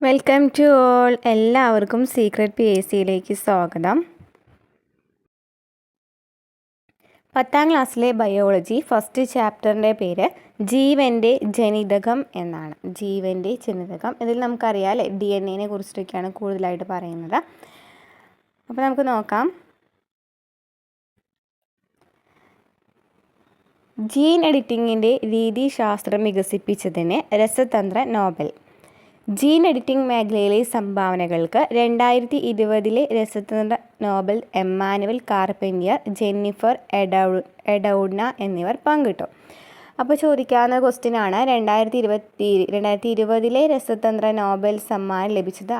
Welcome to all. എല്ലാവർക്കും secret P S സിയിലേക്ക് സ്വാഗതം. 10ാം ക്ലാസ്സിലെ ബയോളജി ഫസ്റ്റ് ചാപ്റ്ററിൻ്റെ പേര് ജീവൻ്റെ ജനിതകം എന്നാണ്. ജീവൻ്റെ ജനിതകം. ഇതിൽ നമുക്കറിയാം അല്ലേ, DNA കുറിച്ചിട്ടൊക്കെയാണ് കൂടുതലായിട്ട് പറയുന്നത്. അപ്പോൾ നമുക്ക് നോക്കാം. ജീൻ എഡിറ്റിങ്ങിൻ്റെ രീതിശാസ്ത്രം വികസിപ്പിച്ചതിന് രസതന്ത്ര നോബൽ. ജീൻ എഡിറ്റിംഗ് മേഖലയിലെ സംഭാവനകൾക്ക് 2020 രസതന്ത്ര Nobel Emmanuelle Charpentier, Jennifer Doudna എന്നിവർ പങ്കിട്ടു. അപ്പോൾ ചോദിക്കാവുന്ന ക്വസ്റ്റ്യനാണ്, 2020 രസതന്ത്ര നോബൽ സമ്മാനം ലഭിച്ചത്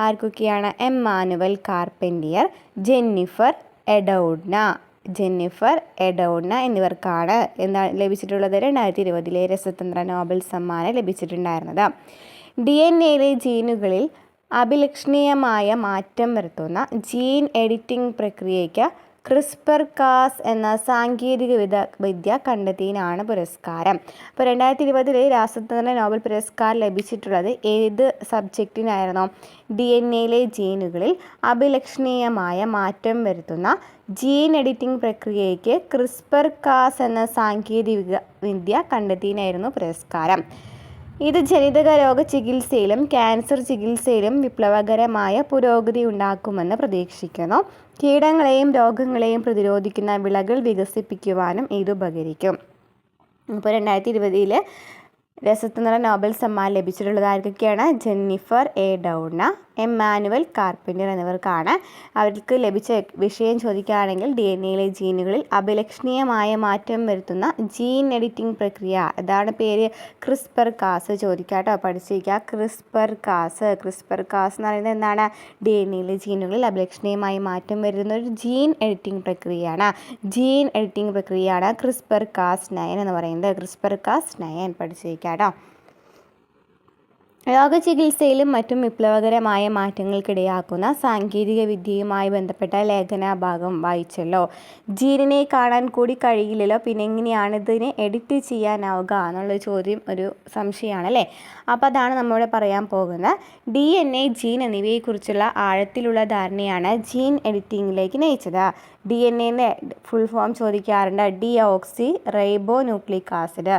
ആർക്കൊക്കെയാണ്? എമ്മാനുവൽ കാർപെൻറ്റിയർ, ജെന്നിഫർ എഡൌഡ്ന എന്നിവർക്കാണ് ലഭിച്ചിട്ടുള്ളത് 2020 രസതന്ത്ര നോബൽ സമ്മാനം ലഭിച്ചിട്ടുണ്ടായിരുന്നത്. DNA ജീനുകളിൽ അഭിലഷണീയമായ മാറ്റം വരുത്തുന്ന ജീൻ എഡിറ്റിംഗ് പ്രക്രിയയ്ക്ക് ക്രിസ്പർ-കാസ് എന്ന സാങ്കേതിക വിദ്യ കണ്ടെത്തിയതിനാണ് പുരസ്കാരം. അപ്പോൾ 2020 രസതന്ത്ര നോബൽ പുരസ്കാരം ലഭിച്ചിട്ടുള്ളത് ഏത് സബ്ജക്റ്റിനായിരുന്നു? DNA ജീനുകളിൽ അഭിലഷണീയമായ മാറ്റം വരുത്തുന്ന ജീൻ എഡിറ്റിംഗ് പ്രക്രിയയ്ക്ക് ക്രിസ്പർ-കാസ് എന്ന സാങ്കേതിക വിദ്യ കണ്ടെത്തിയതിനായിരുന്നു പുരസ്കാരം. ഇത് ജനിതക രോഗ ചികിത്സയിലും ക്യാൻസർ ചികിത്സയിലും വിപ്ലവകരമായ പുരോഗതി ഉണ്ടാക്കുമെന്ന് പ്രതീക്ഷിക്കുന്നു. കീടങ്ങളെയും രോഗങ്ങളെയും പ്രതിരോധിക്കുന്ന വിളകൾ വികസിപ്പിക്കുവാനും ഇത് ഉപകരിക്കും. ഇപ്പോൾ 2020 രസതന്ത്ര നോബൽ സമ്മാനം ലഭിച്ചിട്ടുള്ളത് ആർക്കൊക്കെയാണ്? ജെന്നിഫർ എഡൌഡ്ന, എമ്മാനുവൽ കാർപെൻറ്റിയർ എന്നിവർക്കാണ്. അവർക്ക് ലഭിച്ച വിഷയം ചോദിക്കുകയാണെങ്കിൽ DNA ജീനുകളിൽ അഭിലഷണീയമായ മാറ്റം വരുത്തുന്ന ജീൻ എഡിറ്റിംഗ് പ്രക്രിയ, അതാണ് പേര്, ക്രിസ്പർ-കാസ്. ചോദിക്കാട്ടോ, പഠിച്ചിരിക്കുക. ക്രിസ്പർ-കാസ് എന്ന് പറയുന്നത് എന്താണ്? DNA ജീനുകളിൽ അഭിലഷണീയമായ മാറ്റം വരുത്തുന്ന ഒരു ജീൻ എഡിറ്റിംഗ് പ്രക്രിയയാണ്. CRISPR-Cas9 എന്ന് പറയുന്നത്. CRISPR-Cas9 പഠിച്ചിരിക്കുക കേട്ടോ. രോഗചികിത്സയിലും മറ്റും വിപ്ലവകരമായ മാറ്റങ്ങൾക്കിടയാക്കുന്ന സാങ്കേതിക വിദ്യയുമായി ബന്ധപ്പെട്ട ലേഖനഭാഗം വായിച്ചല്ലോ. ജീനിനെ കാണാൻ കൂടി കഴിയില്ലല്ലോ, പിന്നെ എങ്ങനെയാണ് ഇതിനെ എഡിറ്റ് ചെയ്യാനാവുക എന്നുള്ള ചോദ്യം ഒരു സംശയമാണല്ലേ. അപ്പോൾ അതാണ് നമ്മളിവിടെ പറയാൻ പോകുന്നത്. DNA, ജീൻ എന്നിവയെക്കുറിച്ചുള്ള ആഴത്തിലുള്ള ധാരണയാണ് ജീൻ എഡിറ്റിങ്ങിലേക്ക് നയിച്ചത്. DNA ഫുൾ ഫോം ചോദിക്കാറുണ്ട്. Deoxyribonucleic acid.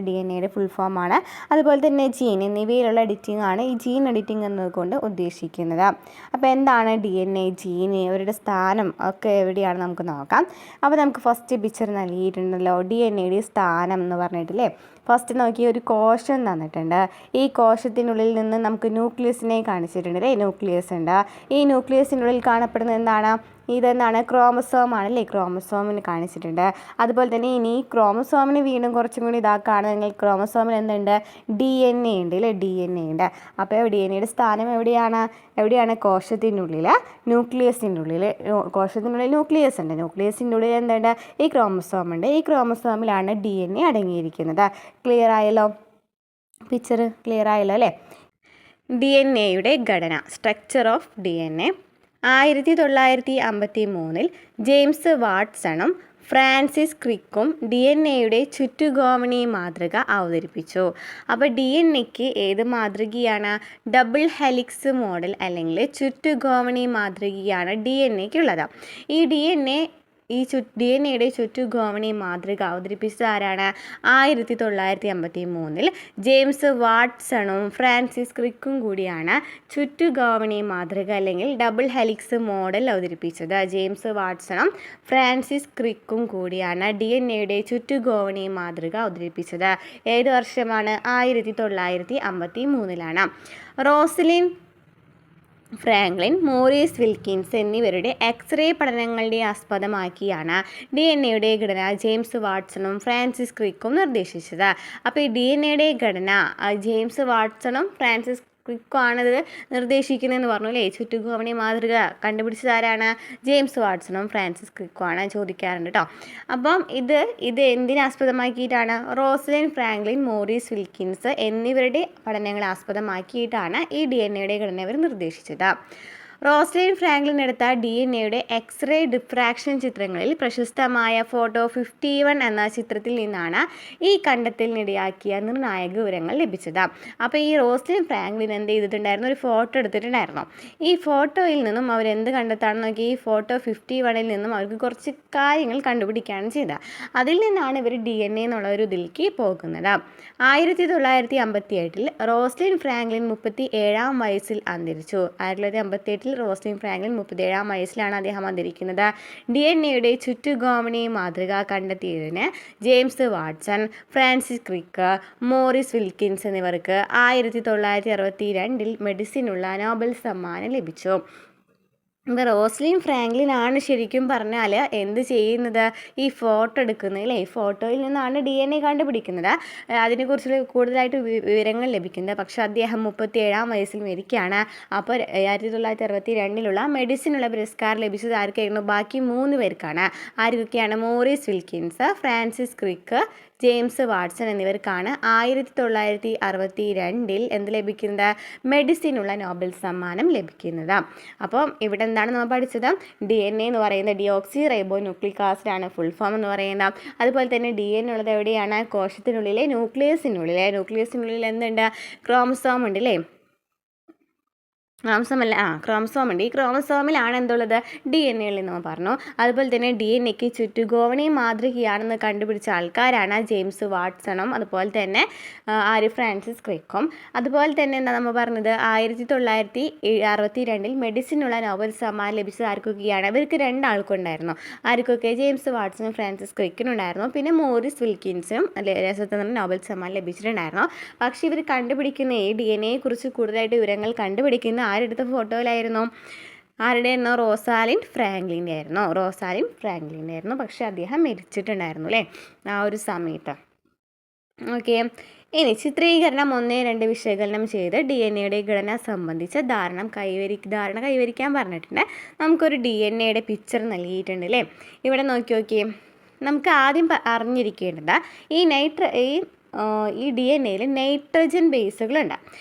DNA full ഫോമാണ്. അതുപോലെ തന്നെ ജീൻ എന്നിവയിലുള്ള എഡിറ്റിംഗ് ആണ് ഈ ജീൻ എഡിറ്റിംഗ് എന്നതുകൊണ്ട് ഉദ്ദേശിക്കുന്നത്. അപ്പോൾ എന്താണ് DNA, ജീൻ, അവരുടെ സ്ഥാനം ഒക്കെ എവിടെയാണ് നമുക്ക് നോക്കാം. അപ്പോൾ നമുക്ക് ഫസ്റ്റ് പിക്ചർ നൽകിയിട്ടുണ്ടല്ലോ, DNA സ്ഥാനം എന്ന് പറഞ്ഞിട്ടില്ലേ. ഫസ്റ്റ് നോക്കി ഒരു കോശം തന്നിട്ടുണ്ട്. ഈ കോശത്തിനുള്ളിൽ നിന്ന് നമുക്ക് ന്യൂക്ലിയസിനെ കാണിച്ചിട്ടുണ്ട് അല്ലേ. ന്യൂക്ലിയസ് ഉണ്ട്. ഈ ന്യൂക്ലിയസിനുള്ളിൽ കാണപ്പെടുന്നത് എന്താണ്? ഇതെന്താണ്? ക്രോമസോമാണല്ലേ. ക്രോമസോമിന് കാണിച്ചിട്ടുണ്ട്. അതുപോലെ തന്നെ ഇനി ക്രോമസോമിന് വീണ്ടും കുറച്ചും കൂടി ഇതാക്കുകയാണെങ്കിൽ ക്രോമസോമിൽ എന്തുണ്ട്? DNA ഉണ്ട് അല്ലേ. DNA ഉണ്ട്. അപ്പോൾ DNA സ്ഥാനം എവിടെയാണ്? കോശത്തിനുള്ളിൽ, ന്യൂക്ലിയസിനുള്ളിൽ. കോശത്തിനുള്ളിൽ ന്യൂക്ലിയസ് ഉണ്ട്. ന്യൂക്ലിയസിൻ്റെ ഉള്ളിൽ എന്തുണ്ട്? ഈ ക്രോമസോം ഉണ്ട്. ഈ ക്രോമസോമിലാണ് DNA അടങ്ങിയിരിക്കുന്നത്. ക്ലിയർ ആയല്ലോ? പിക്ചർ ക്ലിയർ ആയല്ലോ അല്ലേ. DNA ഘടന, സ്ട്രക്ചർ ഓഫ് DNA. 1953 ജെയിംസ് വാട്സണും ഫ്രാൻസിസ് ക്രിക്കും DNA ചുറ്റുഗോമണി മാതൃക അവതരിപ്പിച്ചു. അപ്പോൾ DNA ഏത് മാതൃകയാണ്? ഡബിൾ ഹെലിക്സ് മോഡൽ അല്ലെങ്കിൽ ചുറ്റുഗോമണി മാതൃകയാണ് DNA ഈ DNA ചുറ്റുഗോമണി മാതൃക അവതരിപ്പിച്ചത് ആരാണ്? 1953 ജെയിംസ് വാട്സണും ഫ്രാൻസിസ് ക്രിക്കും കൂടിയാണ് ചുറ്റുഗോമണി മാതൃക അല്ലെങ്കിൽ ഡബിൾ ഹെലിക്സ് മോഡൽ അവതരിപ്പിച്ചത്. ജെയിംസ് വാട്സണും ഫ്രാൻസിസ് ക്രിക്കും കൂടിയാണ് DNA ചുറ്റുഗോമണി മാതൃക അവതരിപ്പിച്ചത്. ഏത് വർഷമാണ്? 1953. റോസലിൻ ഫ്രാങ്ക്ലിൻ, മോറിസ് വിൽക്കിൻസ് എന്നിവരുടെ എക്സ്റേ പഠനങ്ങളുടെ ആസ്പദമാക്കിയാണ് DNA ഘടന ജെയിംസ് വാട്സണും ഫ്രാൻസിസ് ക്രിക്കും നിർദ്ദേശിച്ചത്. അപ്പോൾ ഈ DNA ഘടന ജെയിംസ് വാട്സണും ഫ്രാൻസിസ് ക്രിക്കാണിത് നിർദ്ദേശിക്കുന്നതെന്ന് പറഞ്ഞു അല്ലേ. ചുറ്റുഗോമണി മാതൃക കണ്ടുപിടിച്ചത് ആരാണ്? ജെയിംസ് വാട്സണും ഫ്രാൻസിസ് ക്രിക്കുമാണ്. ചോദിക്കാറുണ്ട് കേട്ടോ. അപ്പം ഇത് എന്തിനെ ആസ്പദമാക്കിയിട്ടാണ്? റോസലിൻ ഫ്രാങ്ക്ലിൻ, മോറിസ് വിൽക്കിൻസ് എന്നിവരുടെ പഠനങ്ങളെ ആസ്പദമാക്കിയിട്ടാണ് ഈ DNA ഘടന ഇവർ നിർദ്ദേശിച്ചത്. റോസ്ലിൻ ഫ്രാങ്ക്ലിൻ എടുത്ത DNA എക്സ്റേ ഡിഫ്രാക്ഷൻ ചിത്രങ്ങളിൽ പ്രശസ്തമായ ഫോട്ടോ 51 എന്ന ചിത്രത്തിൽ നിന്നാണ് ഈ കണ്ടെത്തലിനിടയാക്കിയ നിർണായക വിവരങ്ങൾ ലഭിച്ചത്. അപ്പോൾ ഈ റോസ്ലിൻ ഫ്രാങ്ക്ലിൻ എന്ത് ചെയ്തിട്ടുണ്ടായിരുന്നു, ഒരു ഫോട്ടോ എടുത്തിട്ടുണ്ടായിരുന്നു. ഈ ഫോട്ടോയിൽ നിന്നും അവരെന്ത് കണ്ടെത്താണെന്ന് നോക്കി, ഈ ഫോട്ടോ 51 നിന്നും അവർക്ക് കുറച്ച് കാര്യങ്ങൾ കണ്ടുപിടിക്കുകയാണ് ചെയ്തത്. അതിൽ നിന്നാണ് ഇവർ DNA എന്നുള്ള ഒരു ഇതിലേക്ക് പോകുന്നത്. 1958 റോസ്ലിൻ ഫ്രാങ്ക്ലിൻ 37-ാം വയസ്സിൽ അന്തരിച്ചു. 1958 റോസ്ലിൻ ഫ്രാങ്ക്ലിൻ 37-ാം വയസ്സിലാണ് അദ്ദേഹം അന്തരിക്കുന്നത്. DNA ചുറ്റുഗോമണി മാതൃക കണ്ടെത്തിയതിന് James Watson, Francis Crick, Maurice Wilkins എന്നിവർക്ക് 1962 മെഡിസിനുള്ള നോബൽ സമ്മാനം ലഭിച്ചു. ഇപ്പോൾ റോസ്ലിൻ ഫ്രാങ്ക്ലിൻ ആണ് ശരിക്കും പറഞ്ഞാൽ എന്ത് ചെയ്യുന്നത്, ഈ ഫോട്ടോ എടുക്കുന്നത് അല്ലേ, ഈ ഫോട്ടോയിൽ നിന്നാണ് DNA കണ്ടുപിടിക്കുന്നത്. അതിനെക്കുറിച്ച് കൂടുതലായിട്ട് വിവരങ്ങൾ ലഭിക്കുന്നത്. പക്ഷേ അദ്ദേഹം 37-ാം വയസ്സിൽ മരിക്കുകയാണ്. അപ്പോൾ 1962 മെഡിസിനുള്ള പുരസ്കാരം ലഭിച്ചത് ആർക്കായിരുന്നു, ബാക്കി 3 പേർക്കാണ്. ആർക്കൊക്കെയാണ്, Maurice Wilkins, Francis Crick, James Watson എന്നിവർക്കാണ് 1962 എന്ത് ലഭിക്കുന്നത്, മെഡിസിനുള്ള നോബൽ സമ്മാനം ലഭിക്കുന്നത്. അപ്പം ഇവിടെ എന്താണ് നമ്മൾ പഠിച്ചത്, DNA എന്ന് പറയുന്നത് ഡിയോക്സി റൈബോ ന്യൂക്ലിക് ആസിഡ് ആണ് ഫുൾ ഫോം എന്ന് പറയുന്നത്. അതുപോലെ തന്നെ DNA ഉള്ളത് എവിടെയാണ്, കോശത്തിനുള്ളിലെ ന്യൂക്ലിയസിനുള്ളിൽ എന്തുണ്ട്, ക്രോമസോം ഉണ്ട് അല്ലേ, ക്രോമസോം ഉണ്ട്. ഈ ക്രോമസോമിലാണ് എന്തുള്ളത്, DNA ഉള്ളത് നമ്മൾ പറഞ്ഞു. അതുപോലെ തന്നെ DNA ചുറ്റുഗോവണി മാതൃകയാണെന്ന് കണ്ടുപിടിച്ച ആൾക്കാരാണ് ജെയിംസ് വാട്സണും അതുപോലെ തന്നെ ഫ്രാൻസിസ് ക്രിക്കും. അതുപോലെ തന്നെ എന്താ നമ്മൾ പറഞ്ഞത്, 1962 മെഡിസിനുള്ള നോബൽ സമ്മാനം ലഭിച്ചത് ആർക്കൊക്കെയാണ്, ഇവർക്ക് 2 ആൾക്കുണ്ടായിരുന്നു. ആർക്കൊക്കെ, ജെയിംസ് വാട്സണും ഫ്രാൻസിസ് ക്രിക്കിനുണ്ടായിരുന്നു. പിന്നെ മോറിസ് വിൽക്കിൻസും രസതന്ത്ര നോബൽ സമ്മാനം ലഭിച്ചിട്ടുണ്ടായിരുന്നു. പക്ഷേ ഇവർ കണ്ടുപിടിക്കുന്ന ഈ DNA കുറിച്ച് കൂടുതലായിട്ട് വിവരങ്ങൾ കണ്ടുപിടിക്കുന്ന ആരെടുത്ത ഫോട്ടോയിലായിരുന്നു, ആരുടെയായിരുന്നു, റോസാലിൻ ഫ്രാങ്ക്ലിൻ്റെ ആയിരുന്നു. പക്ഷേ അദ്ദേഹം മരിച്ചിട്ടുണ്ടായിരുന്നു അല്ലേ ആ ഒരു സമയത്ത്. ഓക്കെ, ഇനി ചിത്രീകരണം 1-2 വിശകലനം ചെയ്ത് DNA ഘടന സംബന്ധിച്ച ധാരണ കൈവരിക്കാൻ പറഞ്ഞിട്ടുണ്ട്. നമുക്കൊരു DNA പിക്ചർ നൽകിയിട്ടുണ്ട് അല്ലേ. ഇവിടെ നോക്കിയേ, നമുക്ക് ആദ്യം അറിഞ്ഞിരിക്കേണ്ടത് ഈ DNA നൈട്രജൻ ബേസുകളുണ്ട്.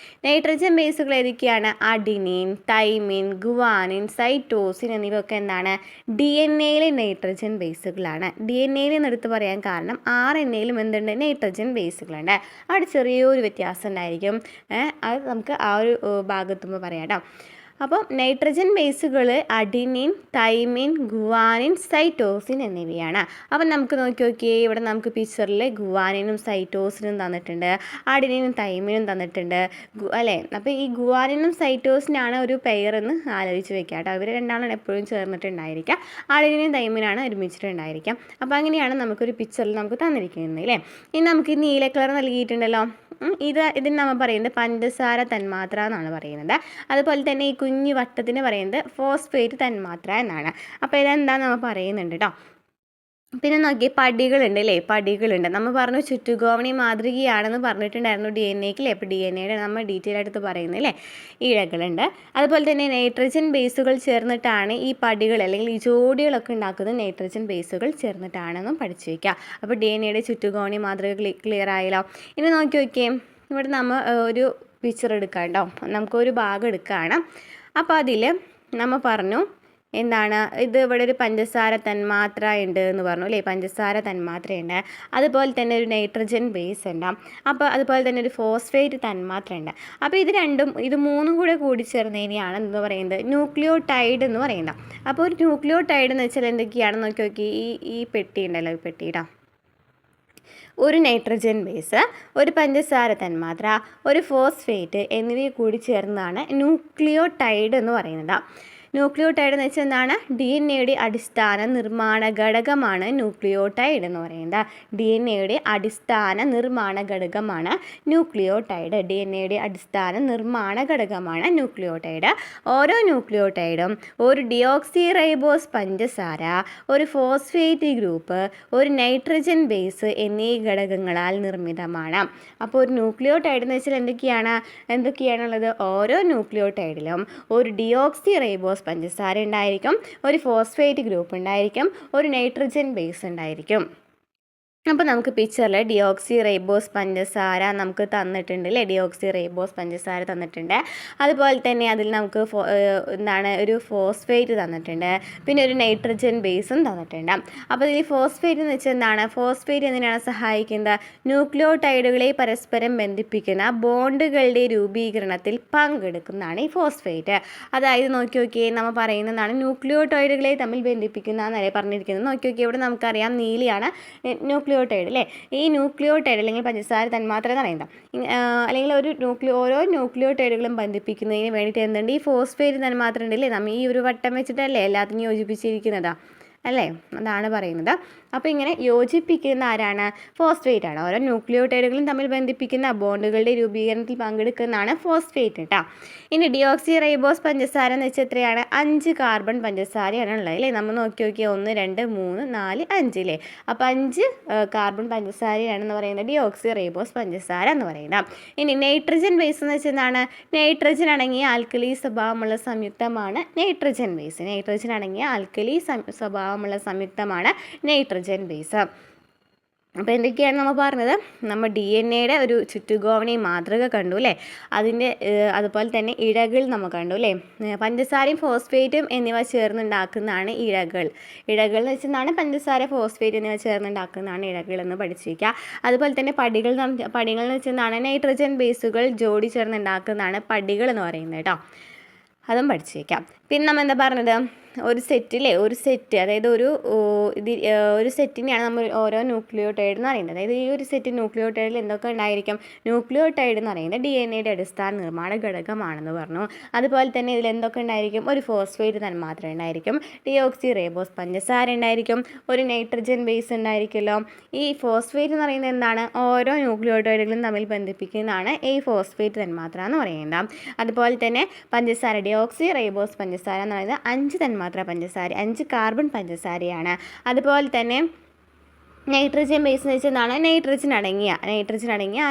നൈട്രജൻ ബേസുകൾ ഏതൊക്കെയാണ്, അഡിനിൻ, തൈമിൻ, ഗുവാനിൻ, സൈറ്റോസിൻ എന്നിവയൊക്കെ എന്താണ്, DNA നൈട്രജൻ ബേസുകളാണ്. DNA എടുത്ത് പറയാൻ കാരണം RNA എന്തുണ്ട്, നൈട്രജൻ ബേസുകളുണ്ട്. അവിടെ ചെറിയൊരു വ്യത്യാസം ഉണ്ടായിരിക്കും. അത് നമുക്ക് ആ ഒരു ഭാഗത്തുമ്പോൾ പറയാം കേട്ടോ. അപ്പം നൈട്രജൻ ബേസുകൾ അഡിനിൻ, തൈമിൻ, ഗുവാനിൻ, സൈറ്റോസിൻ എന്നിവയാണ്. അപ്പം നമുക്ക് നോക്കിയേ, ഇവിടെ നമുക്ക് പിക്ചറിൽ ഗുവാനിനും സൈറ്റോസിനും തന്നിട്ടുണ്ട്, അഡിനിനും തൈമിനും തന്നിട്ടുണ്ട് അല്ലേ. അപ്പോൾ ഈ ഗുവാനിനും സൈറ്റോസിനാണ് ഒരു പെയർ എന്ന് ആലോചിച്ച് വെക്കുക കേട്ടോ. ഇവർ രണ്ടാളും എപ്പോഴും ചേർന്നിട്ടുണ്ടായിരിക്കുക, അഡിനിനും തൈമിനാണ് ഒരുമിച്ചിട്ടുണ്ടായിരിക്കാം. അപ്പോൾ അങ്ങനെയാണ് നമുക്കൊരു പിക്ചറിൽ നമുക്ക് തന്നിരിക്കുന്നത് അല്ലേ. ഇനി നമുക്ക് നീല കളർ നൽകിയിട്ടുണ്ടല്ലോ, ഇതിന് നമ്മൾ പറയുന്നത് പഞ്ചസാര തന്മാത്ര എന്നാണ് പറയുന്നത്. അതുപോലെ തന്നെ ഈ കുഞ്ഞു വട്ടത്തിന് പറയുന്നത് ഫോസ്ഫേറ്റ് തന്മാത്ര എന്നാണ്. അപ്പോൾ ഇതെന്താണെന്ന് നമ്മൾ പറയുന്നുണ്ട് കേട്ടോ. പിന്നെ നോക്കി, പടികളുണ്ട് അല്ലേ, നമ്മൾ പറഞ്ഞു ചുറ്റുഗോവണി മാതൃകയാണെന്ന് പറഞ്ഞിട്ടുണ്ടായിരുന്നു DNAക്ക്. അപ്പോൾ DNA നമ്മൾ ഡീറ്റെയിൽ ആയിട്ട് പറയുന്നത് അല്ലേ, ഇഴകളുണ്ട്. അതുപോലെ തന്നെ നൈട്രജൻ ബേസുകൾ ചേർന്നിട്ടാണ് ഈ പടികൾ അല്ലെങ്കിൽ ഈ ജോഡികളൊക്കെ ഉണ്ടാക്കുന്നത്, നൈട്രജൻ ബേസുകൾ ചേർന്നിട്ടാണെന്നും പഠിച്ചു വയ്ക്കുക. അപ്പോൾ DNA ചുറ്റുഗോവണി മാതൃക ക്ലിയർ ആയല്ലോ. ഇനി നോക്കിയേ, ഇവിടെ നമ്മൾ ഒരു പിക്ചർ എടുക്കാം കേട്ടോ. നമുക്കൊരു ഭാഗം എടുക്കുകയാണ്. അപ്പോൾ അതിൽ നമ്മൾ പറഞ്ഞു എന്താണ്, ഇത് ഇവിടെ ഒരു പഞ്ചസാര തന്മാത്ര ഉണ്ട് എന്ന് പറഞ്ഞു അല്ലേ, പഞ്ചസാര തന്മാത്രയുണ്ട്. അതുപോലെ തന്നെ ഒരു നൈട്രജൻ ബേസ് ഉണ്ട്. അപ്പോൾ അതുപോലെ തന്നെ ഒരു ഫോസ്ഫേറ്റ് തന്മാത്ര ഉണ്ട്. അപ്പോൾ ഇത് മൂന്നും കൂടി ചേർന്നതിനെയാണ് എന്ന് പറയുന്നത് ന്യൂക്ലിയോടൈഡ് എന്ന് പറയുന്നത്. അപ്പോൾ ഒരു ന്യൂക്ലിയോടൈഡ് എന്ന് വെച്ചാൽ എന്തൊക്കെയാണെന്ന് നോക്കി, ഈ പെട്ടി ഉണ്ടല്ലോ, ഈ പെട്ടിയിടാം, ഒരു നൈട്രജൻ ബേസ്, ഒരു പഞ്ചസാര തന്മാത്ര, ഒരു ഫോസ്ഫേറ്റ് എന്നിവയെ കൂടി ചേർന്നതാണ് ന്യൂക്ലിയോടൈഡ് എന്ന് പറയുന്നത്. ന്യൂക്ലിയോടൈഡ് എന്ന് വെച്ചാൽ എന്താണ്, DNA അടിസ്ഥാന നിർമ്മാണ ഘടകമാണ് ന്യൂക്ലിയോടൈഡ് എന്ന് പറയുന്നത്. DNA അടിസ്ഥാന നിർമ്മാണ ഘടകമാണ് ന്യൂക്ലിയോടൈഡ്. ഓരോ ന്യൂക്ലിയോടൈഡും ഒരു ഡിയോക്സി റൈബോസ് പഞ്ചസാര, ഒരു ഫോസ്ഫേറ്റ് ഗ്രൂപ്പ്, ഒരു നൈട്രജൻ ബേസ് എന്നീ ഘടകങ്ങളാൽ നിർമ്മിതമാണ്. അപ്പോൾ ഒരു ന്യൂക്ലിയോടൈഡ് എന്ന് വെച്ചാൽ എന്തൊക്കെയാണുള്ളത്, ഓരോ ന്യൂക്ലിയോടൈഡിലും ഒരു ഡിയോക്സി റൈബോസ് പഞ്ചസാര ഉണ്ടായിരിക്കും, ഒരു ഫോസ്ഫേറ്റ് ഗ്രൂപ്പ് ഉണ്ടായിരിക്കും, ഒരു നൈട്രജൻ ബേസ് ഉണ്ടായിരിക്കും. അപ്പോൾ നമുക്ക് പിക്ചറിൽ ഡിയോക്സി റൈബോസ് പഞ്ചസാര നമുക്ക് തന്നിട്ടുണ്ട് അല്ലേ, ഡിയോക്സി റൈബോസ് പഞ്ചസാര തന്നിട്ടുണ്ട്. അതുപോലെ തന്നെ അതിൽ നമുക്ക് എന്താണ് ഒരു ഫോസ്ഫേറ്റ് തന്നിട്ടുണ്ട്, പിന്നെ ഒരു നൈട്രജൻ ബേസും തന്നിട്ടുണ്ട്. അപ്പോൾ ഈ ഫോസ്ഫേറ്റ് എന്ന് വെച്ചാൽ എന്താണ്, ഫോസ്ഫേറ്റ് എന്തിനാണ് സഹായിക്കുന്നത്, ന്യൂക്ലിയോടൈഡുകളെ പരസ്പരം ബന്ധിപ്പിക്കുന്ന ബോണ്ടുകളുടെ രൂപീകരണത്തിൽ പങ്കെടുക്കുന്നതാണ് ഈ ഫോസ്ഫേറ്റ്. അതായത് നോക്കിയേ നമ്മൾ പറയുന്നതാണ് ന്യൂക്ലിയോടൈഡുകളെ തമ്മിൽ ബന്ധിപ്പിക്കുന്ന എന്നല്ലേ പറഞ്ഞിരിക്കുന്നത്. നോക്കിയേ ഇവിടെ നമുക്കറിയാം നീലിയാണ് ന്യൂക്ലിയോടൈഡ് അല്ലേ. ഈ ന്യൂക്ലിയോടൈഡ് അല്ലെങ്കിൽ പഞ്ചസാര തന്മാത്ര എന്ന് പറയുന്നത്, അല്ലെങ്കിൽ ഓരോ ന്യൂക്ലിയോടൈഡുകളും ബന്ധിപ്പിക്കുന്നതിന് വേണ്ടിയിട്ട് എന്തുണ്ട്, ഈ ഫോസ്ഫേറ്റ് തന്മാത്ര ഉണ്ടല്ലേ. നമ്മൾ ഈ ഒരു വട്ടം വെച്ചിട്ടല്ലേ എല്ലാത്തിനും യോജിപ്പിച്ചിരിക്കുന്നതാ അല്ലേ, അതാണ് പറയുന്നത്. അപ്പോൾ ഇങ്ങനെ യോജിപ്പിക്കുന്ന ആരാണ്, ഫോസ്ഫേറ്റ് ആണ്. ഓരോ ന്യൂക്ലിയോടൈഡുകളും തമ്മിൽ ബന്ധിപ്പിക്കുന്ന ബോണ്ടുകളുടെ രൂപീകരണത്തിൽ പങ്കെടുക്കുന്നതാണ് ഫോസ്ഫേറ്റ് കേട്ടോ. ഇനി ഡിയോക്സി റൈബോസ് പഞ്ചസാര എന്ന് വെച്ചാൽ എത്രയാണ്, 5 കാർബൺ പഞ്ചസാരയാണ് ഉള്ളത് അല്ലേ. നമ്മൾ നോക്കി 1 2 3 4 5 അല്ലേ. അപ്പോൾ 5 കാർബൺ പഞ്ചസാരയാണെന്ന് പറയുന്നത് ഡിയോക്സി റൈബോസ് പഞ്ചസാര എന്ന് പറയുന്നത്. ഇനി നൈട്രജൻ ബേസ് എന്ന് വെച്ചാൽ എന്താണ്, നൈട്രജൻ അടങ്ങിയ ആൽക്കലി സ്വഭാവമുള്ള സംയുക്തമാണ് നൈട്രജൻ ബേസ്. നൈട്രജൻ അടങ്ങിയ ആൽക്കലി സ്വഭാവമുള്ള സംയുക്തമാണ് നൈട്രജൻ ബേസ്. അപ്പോൾ എന്തൊക്കെയാണ് നമ്മൾ പറഞ്ഞത്, നമ്മൾ DNA ഒരു ചുറ്റുകോവണി മാതൃക കണ്ടു അല്ലേ. അതിൻ്റെ അതുപോലെ തന്നെ ഇഴകൾ നമ്മൾ കണ്ടു അല്ലേ. പഞ്ചസാരയും ഫോസ്ഫേറ്റും എന്നിവ ചേർന്നുണ്ടാക്കുന്നതാണ് ഇഴകൾ. ഇഴകൾ എന്ന് വെച്ചാൽ പഞ്ചസാര ഫോസ്ഫേറ്റ് എന്നിവ ചേർന്നുണ്ടാക്കുന്നതാണ് ഇഴകൾ എന്ന് പഠിച്ചിരിക്കുക. അതുപോലെ തന്നെ പടികൾ എന്ന് വെച്ചാൽ നൈട്രജൻ ബേസുകൾ ജോഡി ചേർന്നുണ്ടാക്കുന്നതാണ് പടികൾ എന്ന് പറയുന്നത് കേട്ടോ. അതും പഠിച്ചിരിക്കാം. പിന്നെ നമ്മൾ എന്താ പറഞ്ഞത്, ഒരു സെറ്റ് അതായത് ഒരു സെറ്റിനെയാണ് നമ്മൾ ഓരോ ന്യൂക്ലിയോടൈഡ് എന്ന് പറയുന്നത്. അതായത് ഈ ഒരു സെറ്റ് ന്യൂക്ലിയോടൈഡിൽ എന്തൊക്കെ ഉണ്ടായിരിക്കും, ന്യൂക്ലിയോടൈഡ് എന്ന് പറയുന്നത് DNA അടിസ്ഥാന നിർമ്മാണ ഘടകമാണെന്ന് പറഞ്ഞു. അതുപോലെ തന്നെ ഇതിൽ എന്തൊക്കെ ഉണ്ടായിരിക്കും, ഒരു ഫോസ്ഫേറ്റ് തന്മാത്ര ഉണ്ടായിരിക്കും, ഡിയോക്സി റൈബോസ് പഞ്ചസാര ഉണ്ടായിരിക്കും, ഒരു നൈട്രജൻ ബേസ് ഉണ്ടായിരിക്കുമല്ലോ. ഈ ഫോസ്ഫേറ്റ് എന്ന് പറയുന്നത് എന്താണ്, ഓരോ ന്യൂക്ലിയോടൈഡുകളും തമ്മിൽ ബന്ധിപ്പിക്കുന്നതാണ് ഈ ഫോസ്ഫേറ്റ് തന്മാത്ര എന്ന് പറയുന്നത്. അതുപോലെ തന്നെ പഞ്ചസാര ഡിയോക്സി റൈബോസ് പഞ്ചസാര എന്ന് പറയുന്നത് 5 തന്മാത്ര പഞ്ചസാര, 5 കാർബൺ പഞ്ചസാരയാണ്. അതുപോലെ തന്നെ നൈട്രജൻ ബേസ് എന്ന് വെച്ചാൽ നൈട്രജൻ അടങ്ങിയ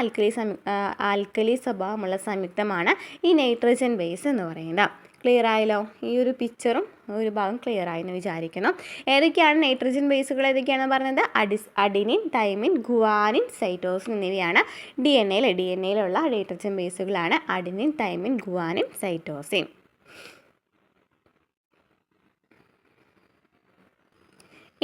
ആൽക്കലി സ്വഭാവമുള്ള സംയുക്തമാണ് ഈ നൈട്രജൻ ബേസ് എന്ന് പറയുന്നത്. ക്ലിയർ ആയല്ലോ, ഈ ഒരു പിക്ചറും ഒരു ഭാഗം ക്ലിയർ ആയെന്ന് വിചാരിക്കുന്നു. ഏതൊക്കെയാണ് നൈട്രജൻ ബേസുകൾ ഏതൊക്കെയാണെന്ന് പറഞ്ഞത്, അഡിനിൻ, തൈമിൻ, ഗുവാനിൻ, സൈറ്റോസിൻ എന്നിവയാണ് DNA-യിലുള്ള നൈട്രജൻ ബേസുകളാണ് അഡിനിൻ, തൈമിൻ, ഗുവാനിൻ, സൈറ്റോസിൻ.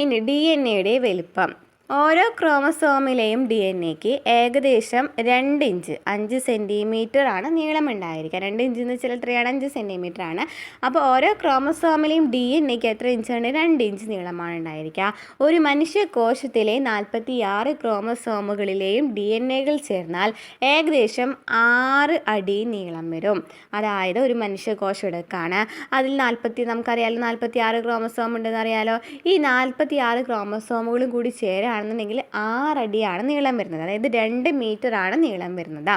ഇനി DNA വലിപ്പം. ഓരോ ക്രോമസോമിലെയും DNA-ക്ക് ഏകദേശം 2 ഇഞ്ച് 5 സെൻറ്റിമീറ്റർ ആണ് നീളമുണ്ടായിരിക്കുക. 2 ഇഞ്ച് എന്ന് വെച്ചാൽ എത്രയാണ്, 5 സെൻറ്റിമീറ്റർ ആണ്. അപ്പോൾ ഓരോ ക്രോമസോമിലെയും DNA-ക്ക് എത്ര ഇഞ്ചാണ്, 2 ഇഞ്ച് നീളമാണ് ഉണ്ടായിരിക്കുക. ഒരു മനുഷ്യ കോശത്തിലെ 46 ക്രോമസോമുകളിലെയും DNA-കൾ ചേർന്നാൽ ഏകദേശം 6 അടി നീളം വരും. അതായത് ഒരു മനുഷ്യ കോശം എടുക്കുകയാണ്, അതിൽ നമുക്കറിയാലോ 46 ക്രോമസോം ഉണ്ടെന്ന് അറിയാലോ. ഈ 46 ക്രോമസോമുകളും കൂടി ചേരാണെന്നുണ്ടെങ്കിൽ 6 അടിയാണ് നീളം വരുന്നത്. അതായത് 2 മീറ്ററാണ് നീളം വരുന്നത്.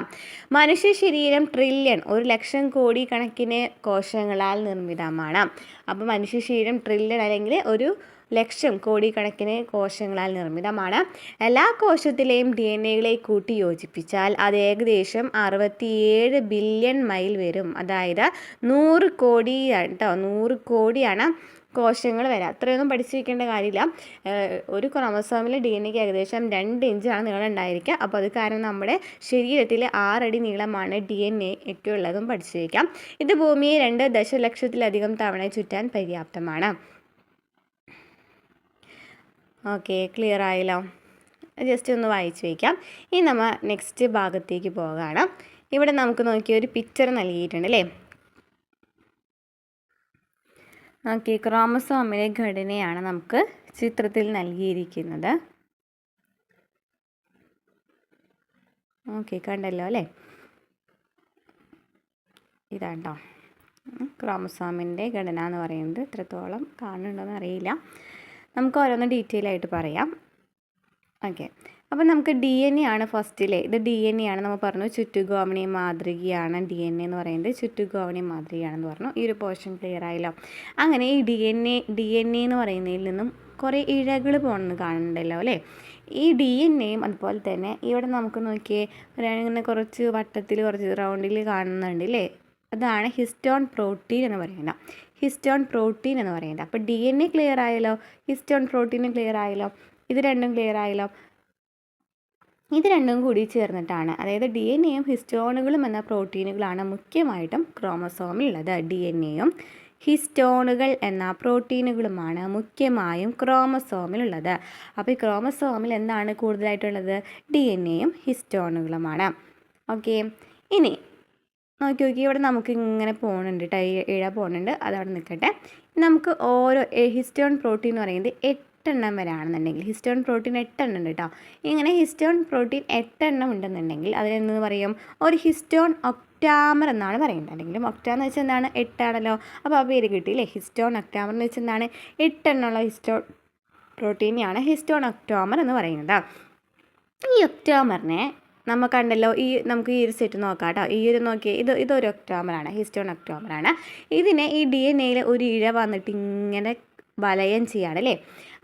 മനുഷ്യ ശരീരം ട്രില്യൺ 1,00,000 കോടി കണക്കിന് കോശങ്ങളാൽ നിർമ്മിതമാണ്. അപ്പോൾ മനുഷ്യ ശരീരം ട്രില്യൺ അല്ലെങ്കിൽ 1,00,000 കോടി കണക്കിന് കോശങ്ങളാൽ നിർമ്മിതമാണ്. എല്ലാ കോശത്തിലെയും DNA-കളെ കൂട്ടി യോജിപ്പിച്ചാൽ അത് ഏകദേശം 67 ബില്യൺ മൈൽ വരും. അതായത് 100 കോടിയാണ് കേട്ടോ, 100 കോടിയാണ് കോശങ്ങൾ വരാം. അത്രയൊന്നും പഠിച്ചിരിക്കേണ്ട കാര്യമില്ല. ഒരു ക്രോമസോമിലെ DNA-ക്ക് ഏകദേശം 2 ഇഞ്ചാണ് നീളം ഉണ്ടായിരിക്കുക. അപ്പോൾ അത് കാരണം നമ്മുടെ ശരീരത്തിൽ 6 അടി നീളമാണ് DNA-ക്ക് ഉള്ളതും പഠിച്ചിരിക്കാം. ഇത് ഭൂമിയെ 2 ദശലക്ഷത്തിലധികം തവണ ചുറ്റാൻ പര്യാപ്തമാണ്. ഓക്കെ, ക്ലിയർ ആയല്ലോ. ജസ്റ്റ് ഒന്ന് വായിച്ച് വയ്ക്കാം. ഇനി നമ്മൾ നെക്സ്റ്റ് ഭാഗത്തേക്ക് പോവുകയാണ്. ഇവിടെ നമുക്ക് നോക്കിയ ഒരു പിക്ചർ നൽകിയിട്ടുണ്ട് അല്ലേ. ഓക്കെ, ക്രോമസോമിലെ ഘടനയാണ് നമുക്ക് ചിത്രത്തിൽ നൽകിയിരിക്കുന്നത്. ഓക്കെ, കണ്ടല്ലോ അല്ലേ. ഇതാട്ടോ ക്രോമസോമിൻ്റെ ഘടന എന്ന് പറയുന്നത്. എത്രത്തോളം കാണുന്നുണ്ടോയെന്ന് അറിയില്ല, നമുക്ക് ഓരോന്ന് ഡീറ്റെയിൽ ആയിട്ട് പറയാം. ഓക്കെ, അപ്പോൾ നമുക്ക് DNA ആണ് ഫസ്റ്റിലെ. ഇത് DNA ആണ്, നമ്മൾ പറഞ്ഞു ചുറ്റുഗോവണി മാതൃകയാണ് DNA എന്ന് പറയുന്നത്. ചുറ്റുഗോവണി മാതൃകയാണെന്ന് പറഞ്ഞു. ഈ ഒരു പോർഷൻ ക്ലിയർ ആയല്ലോ. അങ്ങനെ ഈ DNA എന്ന് പറയുന്നതിൽ നിന്നും കുറേ ഇഴകൾ പോകുന്നത് കാണുന്നുണ്ടല്ലോ അല്ലേ. ഈ DNA-യും അതുപോലെ തന്നെ ഇവിടെ നമുക്ക് നോക്കിയേ ഇങ്ങനെ കുറച്ച് വട്ടത്തിൽ കുറച്ച് റൗണ്ടിൽ കാണുന്നുണ്ട് അല്ലേ. അതാണ് ഹിസ്റ്റോൺ പ്രോട്ടീൻ എന്ന് പറയുന്നത്. ഹിസ്റ്റോൺ പ്രോട്ടീൻ എന്ന് പറയുന്നത്. അപ്പോൾ DNA ക്ലിയർ ആയല്ലോ, ഹിസ്റ്റോൺ പ്രോട്ടീനും ക്ലിയർ ആയല്ലോ, ഇത് രണ്ടും ക്ലിയർ ആയല്ലോ. ഇത് രണ്ടും കൂടി ചേർന്നിട്ടാണ്, അതായത് ഡി എൻ എയും ഹിസ്റ്റോണുകളും എന്ന പ്രോട്ടീനുകളാണ് മുഖ്യമായിട്ടും ക്രോമസോമിലുള്ളത്. ഡി എൻ എയും ഹിസ്റ്റോണുകൾ എന്ന പ്രോട്ടീനുകളുമാണ് മുഖ്യമായും ക്രോമസോമിലുള്ളത്. അപ്പോൾ ഈ ക്രോമസോമിൽ എന്താണ് കൂടുതലായിട്ടുള്ളത്? ഡി എൻ എയും ഹിസ്റ്റോണുകളുമാണ്. ഓക്കെ, ഇനി നോക്കി ഇവിടെ നമുക്ക് ഇങ്ങനെ പോകുന്നുണ്ട്, ഇഴ പോകുന്നുണ്ട്, അതവിടെ നിൽക്കട്ടെ. നമുക്ക് ഓരോ ഹിസ്റ്റോൺ പ്രോട്ടീൻ എന്ന് പറയുന്നത് 8 എണ്ണം വരെ ആണെന്നുണ്ടെങ്കിൽ, ഹിസ്റ്റോൺ പ്രോട്ടീൻ 8 എണ്ണം ഉണ്ട് കേട്ടോ. ഇങ്ങനെ ഹിസ്റ്റോൺ പ്രോട്ടീൻ 8 എണ്ണം ഉണ്ടെന്നുണ്ടെങ്കിൽ അതിനെന്ന് പറയും ഒരു ഹിസ്റ്റോൺ ഒക്ടാമർ എന്നാണ് പറയുന്നത്. അല്ലെങ്കിൽ ഒക്ടാന്ന് വെച്ചാൽ എന്താണ്? 8 ആണല്ലോ. അപ്പോൾ ആ പേര് കിട്ടിയില്ലേ, ഹിസ്റ്റോൺ ഒക്ടാമർ എന്ന് വെച്ചാൽ എന്താണ്? 8 എണ്ണമുള്ള ഹിസ്റ്റോൺ പ്രോട്ടീനെയാണ് ഹിസ്റ്റോൺ ഒക്ടാമർ എന്ന് പറയുന്നത്. ഈ ഒക്ടാമറിനെ നമ്മൾ കണ്ടല്ലോ, നമുക്ക് ഈ ഒരു സെറ്റ് നോക്കാം കേട്ടോ. ഈ ഒരു നോക്കിയാൽ ഇതൊരു ഒക്ടോമറാണ്, ഹിസ്റ്റോൺ ഒക്ടോമറാണ്. ഇതിനെ ഈ ഡി എൻ എയിൽ ഒരു ഇഴ വന്നിട്ട് ഇങ്ങനെ വലയം ചെയ്യാണ് അല്ലേ.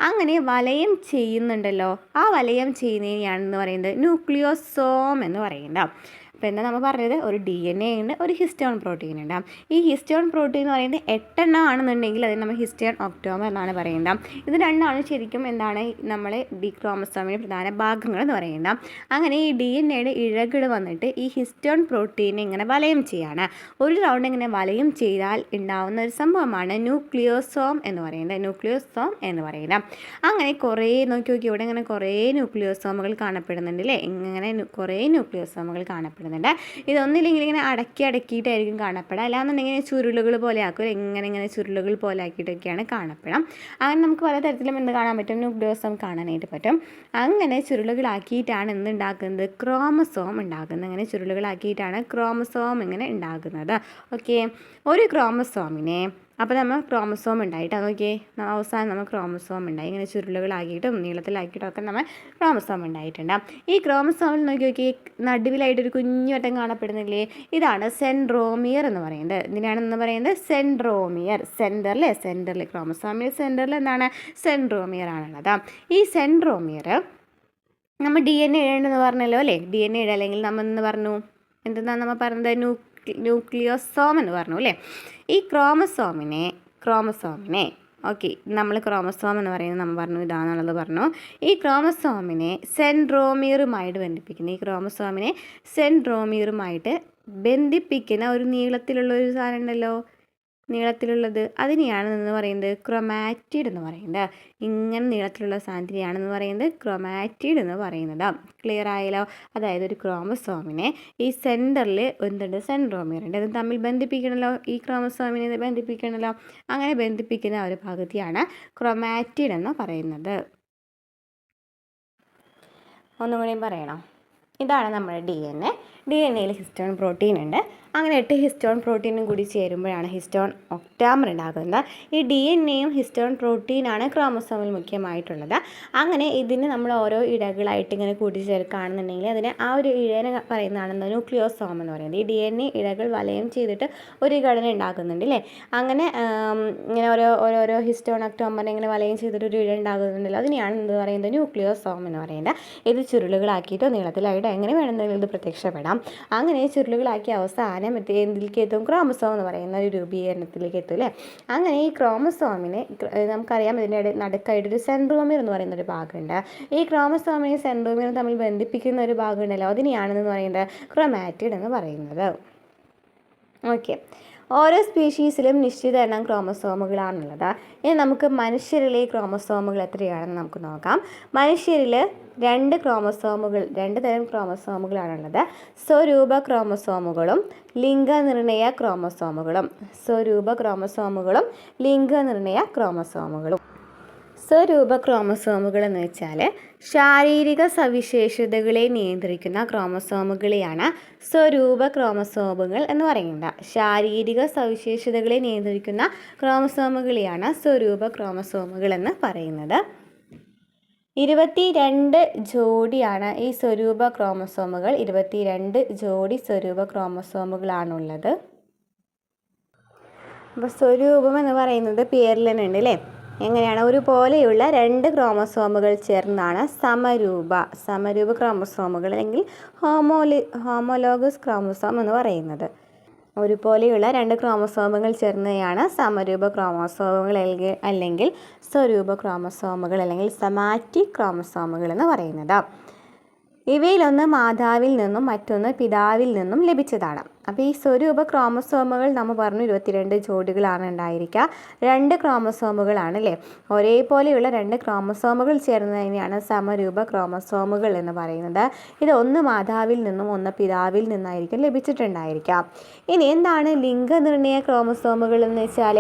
അങ്ങനെ വലയം ചെയ്യുന്നുണ്ടല്ലോ, ആ വലയം ചെയ്യുന്നതിനെയാണെന്ന് പറയുന്നത് ന്യൂക്ലിയോസോം എന്ന് പറയുന്നത്. അപ്പോൾ എന്താ നമ്മൾ പറഞ്ഞത്? ഒരു ഡി എൻ എ ഉണ്ട്, ഒരു ഹിസ്റ്റോൺ പ്രോട്ടീൻ ഉണ്ട്. ഈ ഹിസ്റ്റോൺ പ്രോട്ടീൻ എന്ന് പറയുന്നത് 8 എണ്ണം ആണെന്നുണ്ടെങ്കിൽ അതിന് നമ്മൾ ഹിസ്റ്റോൺ ഒക്ടോമർ എന്നാണ് പറയുന്നത്. ഇത് രണ്ടാണ് ശരിക്കും എന്താണ് നമ്മളെ ഡി ക്രോമസോമിൻ്റെ പ്രധാന ഭാഗങ്ങൾ എന്ന് പറയുന്നത്. അങ്ങനെ ഈ ഡി എൻ എയുടെ ഇഴകൾ വന്നിട്ട് ഈ ഹിസ്റ്റോൺ പ്രോട്ടീനെ ഇങ്ങനെ വലയം ചെയ്യാണ്. ഒരു റൗണ്ട് ഇങ്ങനെ വലയം ചെയ്താൽ ഉണ്ടാവുന്ന ഒരു സംഭവമാണ് ന്യൂക്ലിയോസോം എന്ന് പറയുന്നത്. ന്യൂക്ലിയോസോം എന്ന് പറയുന്നത്. അങ്ങനെ കുറേ നോക്കി ഇവിടെ ഇങ്ങനെ കുറേ ന്യൂക്ലിയോസോമുകൾ കാണപ്പെടുന്നുണ്ട് അല്ലേ. ഇങ്ങനെ കുറേ ന്യൂക്ലിയോസോമുകൾ കാണപ്പെടുന്നുണ്ട്. ഇതൊന്നില്ലെങ്കിൽ ഇങ്ങനെ അടക്കിയിട്ടായിരിക്കും കാണപ്പെടുക, അല്ലാന്നുണ്ടെങ്കിൽ ചുരുളുകൾ പോലെ ആക്കും, ഇങ്ങനെ ചുരുളുകൾ പോലെ ആക്കിയിട്ടൊക്കെയാണ് കാണപ്പെടാം. അങ്ങനെ നമുക്ക് പലതരത്തിലും എന്ത് കാണാൻ പറ്റും? ന്യൂക്ലിയോസോം കാണാനായിട്ട് പറ്റും. അങ്ങനെ ചുരുളുകളാക്കിയിട്ടാണ് എന്തുണ്ടാക്കുന്നത്? ക്രോമസോം ഉണ്ടാക്കുന്നത്. അങ്ങനെ ചുരുളുകളാക്കിയിട്ടാണ് ക്രോമസോം ഇങ്ങനെ ഉണ്ടാകുന്നത്. ഓക്കെ, ഒരു ക്രോമസോമിനെ അപ്പോൾ നമ്മൾ ക്രോമസോം ഉണ്ടായിട്ട് നോക്കിയേ, അവസാനം നമ്മൾ ക്രോമസോം ഉണ്ടായി. ഇങ്ങനെ ചുരുളുകളാക്കിയിട്ടും നീളത്തിലാക്കിയിട്ടും ഒക്കെ നമ്മൾ ക്രോമസോം ഉണ്ടായിട്ടുണ്ട്. ഈ ക്രോമസോമിൽ നോക്കി നടുവിലായിട്ടൊരു കുഞ്ഞു വട്ടം കാണപ്പെടുന്നില്ലേ, ഇതാണ് സെൻട്രോമിയർ എന്ന് പറയുന്നത്. ഇതിനാണെന്ന് പറയുന്നത് സെൻട്രോമിയർ. സെൻറ്ററിൽ ക്രോമസോമിൻ്റെ സെൻറ്ററിൽ എന്താണ്? സെൻട്രോമിയർ ആണുള്ളത്. ഈ സെൻട്രോമിയർ നമ്മൾ ഡി എൻ എ ഇഴണ്ടെന്ന് പറഞ്ഞല്ലോ അല്ലേ. ഡി എൻ എ ഇഴ അല്ലെങ്കിൽ നമ്മൾ എന്ന് പറഞ്ഞു, എന്തെന്നാണ് നമ്മൾ പറഞ്ഞത്? ന്യൂക്ലിയോസോം എന്ന് പറഞ്ഞു അല്ലേ. ഈ ക്രോമസോമിനെ ഓക്കെ, നമ്മൾ ക്രോമസോം എന്ന് പറയുന്നത് നമ്മൾ പറഞ്ഞു ഇതാണെന്നുള്ളത് പറഞ്ഞു. ഈ ക്രോമസോമിനെ സെൻട്രോമിയറുമായിട്ട് ബന്ധിപ്പിക്കുന്ന, ഈ ക്രോമസോമിനെ സെൻട്രോമിയറുമായിട്ട് ബന്ധിപ്പിക്കുന്ന ഒരു നീളത്തിലുള്ളൊരു സാധനം ഉണ്ടല്ലോ, നീളത്തിലുള്ളത്, അതിനെയാണ് എന്ന് പറയുന്നത് ക്രൊമാറ്റിഡ് എന്ന് പറയുന്നത്. ഇങ്ങനെ നീളത്തിലുള്ള സാധനത്തിനെയാണെന്ന് പറയുന്നത് ക്രൊമാറ്റിഡ് എന്ന് പറയുന്നത്. ക്ലിയർ ആയല്ലോ? അതായത് ഒരു ക്രോമസോമിനെ ഈ സെൻറ്ററിൽ എന്തുണ്ട്? സെൻട്രോമിയർ ഉണ്ട്. അത് തമ്മിൽ ബന്ധിപ്പിക്കണമല്ലോ, ഈ ക്രോമസോമിനെ ബന്ധിപ്പിക്കണമല്ലോ. അങ്ങനെ ബന്ധിപ്പിക്കുന്ന ഒരു പകുതിയാണ് ക്രൊമാറ്റിഡ് എന്ന് പറയുന്നത്. ഒന്നും കൂടിയും പറയണം. ഇതാണ് നമ്മുടെ D N A. D N എയിൽ ഹിസ്റ്റോൺ പ്രോട്ടീൻ ഉണ്ട്. അങ്ങനെ 8 ഹിസ്റ്റോൺ പ്രോട്ടീനും കൂടി ചേരുമ്പോഴാണ് ഹിസ്റ്റോൺ ഒക്ടാമർ ഉണ്ടാകുന്നത്. ഈ ഡി എൻ എയും ഹിസ്റ്റോൺ പ്രോട്ടീനാണ് ക്രോമസോമിൽ മുഖ്യമായിട്ടുള്ളത്. അങ്ങനെ ഇതിന് നമ്മൾ ഓരോ ഇഴകളായിട്ട് ഇങ്ങനെ കൂട്ടിച്ചേർക്കുകയാണെന്നുണ്ടെങ്കിൽ അതിനെ ആ ഒരു ഇഴനെ പറയുന്നതാണ് ന്യൂക്ലിയോസോം എന്ന് പറയുന്നത്. ഈ ഡി എൻ എ ഇഴകൾ വലയം ചെയ്തിട്ട് ഒരു ഘടന ഉണ്ടാക്കുന്നുണ്ട് അല്ലേ. അങ്ങനെ ഇങ്ങനെ ഓരോരോ ഹിസ്റ്റോൺ ഒക്ടോമറിനെ ഇങ്ങനെ വലയം ചെയ്തിട്ട് ഒരു ഇഴ ഉണ്ടാകുന്നുണ്ടല്ലോ, അതിനെയാണ് എന്ത് പറയുന്നത്? ന്യൂക്ലിയോസോം എന്ന് പറയുന്നത്. ഇത് ചുരുളുകളാക്കിയിട്ടോ നീളത്തിലായിട്ടോ എങ്ങനെ വേണമെങ്കിലും ഇത് പ്രത്യക്ഷപ്പെടാം. അങ്ങനെ ചുരുളുകളാക്കി അവസാനം എന്തിലേക്ക് എത്തും? ക്രോമസോം എന്ന് പറയുന്ന ഒരു രൂപീകരണത്തിലേക്ക് എത്തും അല്ലേ. അങ്ങനെ ഈ ക്രോമസോമിനെ നമുക്കറിയാം, ഇതിൻ്റെ നടുക്കായിട്ടൊരു സെൻട്രോമിയർ എന്ന് പറയുന്നൊരു ഭാഗമുണ്ട്. ഈ ക്രോമസോമിനെ സെൻട്രോമിയർ തമ്മിൽ ബന്ധിപ്പിക്കുന്ന ഒരു ഭാഗമുണ്ടല്ലോ, അതിനെയാണെന്ന് പറയുന്നത് ക്രൊമാറ്റിഡ് എന്ന് പറയുന്നത്. ഓക്കെ, ഓരോ സ്പീഷീസിലും നിശ്ചിത എണ്ണം ക്രോമസോമുകളാണുള്ളത്. ഇനി നമുക്ക് മനുഷ്യരിലെ ക്രോമസോമുകൾ എത്രയാണെന്ന് നമുക്ക് നോക്കാം. മനുഷ്യരിൽ 2 തരം ക്രോമസോമുകളാണുള്ളത്. സ്വരൂപ ക്രോമസോമുകളും ലിംഗനിർണയ ക്രോമസോമുകളും. സ്വരൂപ ക്രോമസോമുകൾ എന്ന് വെച്ചാൽ ശാരീരിക സവിശേഷതകളെ നിയന്ത്രിക്കുന്ന ക്രോമസോമുകളെയാണ് സ്വരൂപ ക്രോമസോമുകൾ എന്ന് പറയുന്നത്. ശാരീരിക സവിശേഷതകളെ നിയന്ത്രിക്കുന്ന ക്രോമസോമുകളെയാണ് സ്വരൂപ ക്രോമസോമുകൾ എന്ന് പറയുന്നത്. 22 ജോഡിയാണ് ഈ സ്വരൂപ ക്രോമസോമുകൾ. 22 ജോഡി സ്വരൂപ ക്രോമസോമുകളാണുള്ളത്. അപ്പോൾ സ്വരൂപം എന്ന് പറയുന്നത് പേരിൽ തന്നെ ഉണ്ട് അല്ലേ. എങ്ങനെയാണ്? ഒരുപോലെയുള്ള 2 ക്രോമസോമുകൾ ചേർന്നാണ് സമരൂപ ക്രോമസോമുകൾ അല്ലെങ്കിൽ ഹോമോലോഗസ് ക്രോമസോം എന്ന് പറയുന്നത്. ഒരുപോലെയുള്ള 2 ക്രോമസോമുകൾ ചേർന്നതാണ് സമരൂപ ക്രോമസോമുകൾ അല്ലെങ്കിൽ സ്വരൂപ ക്രോമസോമുകൾ അല്ലെങ്കിൽ സമാറ്റിക് ക്രോമസോമുകൾ എന്ന് പറയുന്നത്. ഇവയിലൊന്ന് മാതാവിൽ നിന്നും മറ്റൊന്ന് പിതാവിൽ നിന്നും ലഭിച്ചതാണ്. അപ്പോൾ ഈ സ്വരൂപ ക്രോമസോമുകൾ നമ്മൾ പറഞ്ഞു 22 ജോഡികളാണ് ഉണ്ടായിരിക്കുക. 2 ക്രോമസോമുകളാണ് അല്ലേ, ഒരേപോലെയുള്ള 2 ക്രോമസോമുകൾ ചേർന്നതിനെയാണ് സമരൂപ ക്രോമസോമുകൾ എന്ന് പറയുന്നത്. ഇത് ഒന്ന് മാതാവിൽ നിന്നും ഒന്ന് പിതാവിൽ നിന്നായിരിക്കും ലഭിച്ചിട്ടുണ്ടായിരിക്കാം. ഇനി എന്താണ് ലിംഗനിർണയ ക്രോമസോമുകൾ എന്ന് വെച്ചാൽ,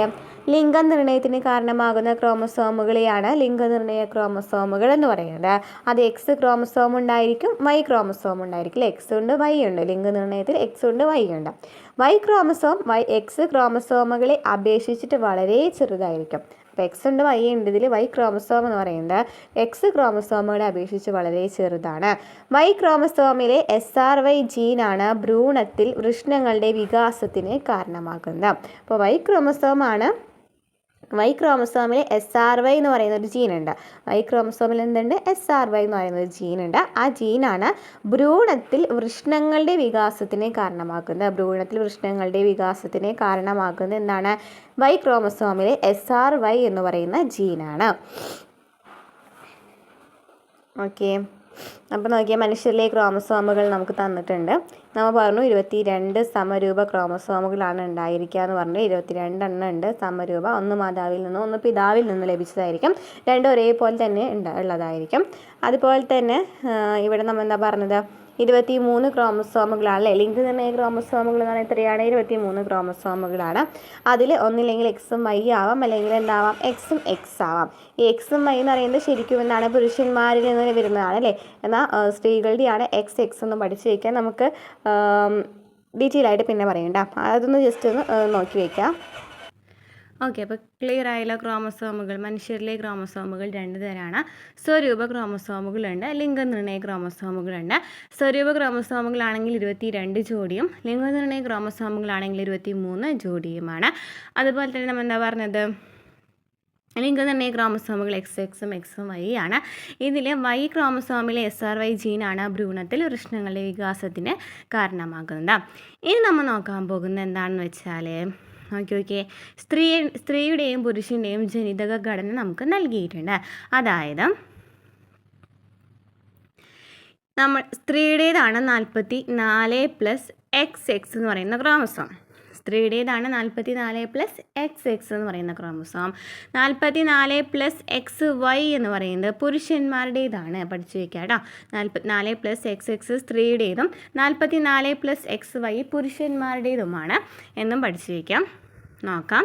ലിംഗനിർണയത്തിന് കാരണമാകുന്ന ക്രോമസോമുകളെയാണ് ലിംഗനിർണയ ക്രോമസോമുകൾ എന്ന് പറയുന്നത്. അത് എക്സ് ക്രോമസോം ഉണ്ടായിരിക്കും, വൈ ക്രോമസോം ഉണ്ടായിരിക്കും. എക്സ് ഉണ്ട്, വൈ ഉണ്ട്. ലിംഗനിർണയത്തിൽ എക്സ് ഉണ്ട്, വൈ ഉണ്ട്. വൈ ക്രോമസോം എക്സ് ക്രോമസോമുകളെ അപേക്ഷിച്ചിട്ട് വളരെ ചെറുതായിരിക്കും. അപ്പോൾ എക്സ് ഉണ്ട്, വൈ ഉണ്ട്. ഇതിൽ വൈ ക്രോമസോം എന്ന് പറയുന്നത് എക്സ് ക്രോമസോമുകളെ അപേക്ഷിച്ച് വളരെ ചെറുതാണ്. വൈ ക്രോമസോമിലെ SRY ജീനാണ് ഭ്രൂണത്തിൽ വൃഷ്ണങ്ങളുടെ വികാസത്തിന് കാരണമാകുന്നത്. അപ്പോൾ വൈ ക്രോമസോമിൽ SRY എന്ന് പറയുന്ന ഒരു ജീനുണ്ട്. വൈ ക്രോമസോമിൽ എന്തുണ്ട്? SRY എന്ന് പറയുന്ന ഒരു ജീനുണ്ട്. ആ ജീനാണ് ഭ്രൂണത്തിൽ വൃഷ്ണങ്ങളുടെ വികാസത്തിന് കാരണമാകുന്നത്. എന്താണ്? വൈ ക്രോമസോമിലെ SRY എന്ന് പറയുന്ന ജീനാണ്. ഓക്കെ, അപ്പോൾ നോക്കിയാൽ മനുഷ്യരിലെ ക്രോമസോമുകൾ നമുക്ക് തന്നിട്ടുണ്ട്. നമ്മൾ പറഞ്ഞു 22 സമരൂപ ക്രോമസോമുകളാണ് ഉണ്ടായിരിക്കുക എന്ന് പറഞ്ഞു. 22 എണ്ണം ഉണ്ട് സമരൂപ. ഒന്ന് മാതാവിൽ നിന്നും ഒന്ന് പിതാവിൽ നിന്നും ലഭിച്ചതായിരിക്കും. രണ്ടും ഒരേപോലെ തന്നെ ഉള്ളതായിരിക്കും. അതുപോലെ തന്നെ ഇവിടെ നമ്മൾ എന്താ പറഞ്ഞത്, 23 ക്രോമസോമുകളാണ്. ലിംഗനിർണയ ക്രോമസോമുകൾ എന്ന് പറഞ്ഞാൽ എത്രയാണ്? 23 ക്രോമസോമുകളാണ്. അതിൽ ഒന്നില്ലെങ്കിൽ എക്സും വൈ ആവാം, അല്ലെങ്കിൽ എന്താവാം? എക്സും എക്സ് ആവാം. ഈ എക്സും വൈ എന്ന് പറയുന്നത് ശരിക്കും എന്താണ്? പുരുഷന്മാരിൽ നിന്ന് വരുന്നതാണ് അല്ലേ. എന്നാൽ സ്ത്രീകളുടെയാണ് എക്സ് എന്ന് പഠിച്ചു വയ്ക്കാൻ. നമുക്ക് ഡീറ്റെയിൽ ആയിട്ട് പിന്നെ പറയണ്ട, അതൊന്ന് ജസ്റ്റ് ഒന്ന് നോക്കി വയ്ക്കാം. ഓക്കെ, അപ്പോൾ ക്ലിയർ ആയുള്ള ക്രോമസോമുകൾ, മനുഷ്യരിലെ ക്രോമസോമുകൾ 2 തരമാണ്. സ്വരൂപ ക്രോമസോമുകളുണ്ട്, ലിംഗനിർണയ ക്രോമസോമുകളുണ്ട്. സ്വരൂപ ക്രോമസോമുകളാണെങ്കിൽ 22 ജോഡിയും ലിംഗനിർണയ ക്രോമസോമുകളാണെങ്കിൽ 23 ജോഡിയുമാണ്. അതുപോലെ തന്നെ നമ്മൾ എന്താ പറഞ്ഞത്, ലിംഗനിർണയ ക്രോമസോമുകൾ എക്സും വൈ ആണ്. ഇതിൽ വൈ ക്രോമസോമിലെ SRY ജീനാണ് ഭ്രൂണത്തിൽ വൃഷ്ണങ്ങളുടെ വികാസത്തിന് കാരണമാകുന്നത്. ഇനി നമ്മൾ നോക്കാൻ പോകുന്നത് എന്താണെന്ന് വെച്ചാൽ, ഓക്കെ, സ്ത്രീയുടെയും പുരുഷൻ്റെയും ജനിതക ഘടന നമുക്ക് നൽകിയിട്ടുണ്ട്. അതായത് സ്ത്രീയുടേതാണ് 44+XX എന്ന് പറയുന്ന ക്രോമസോം. സ്ത്രീയുടേതാണ് 44+XX എന്ന് പറയുന്ന ക്രോമസോം. 44+XY എന്ന് പറയുന്നത് പുരുഷന്മാരുടേതാണ്. പഠിച്ചു വയ്ക്കുക കേട്ടോ. 44+XX സ്ത്രീയുടേതും 44+XY പുരുഷന്മാരുടേതുമാണ് എന്നും പഠിച്ചു വയ്ക്കാം. നോക്കാം.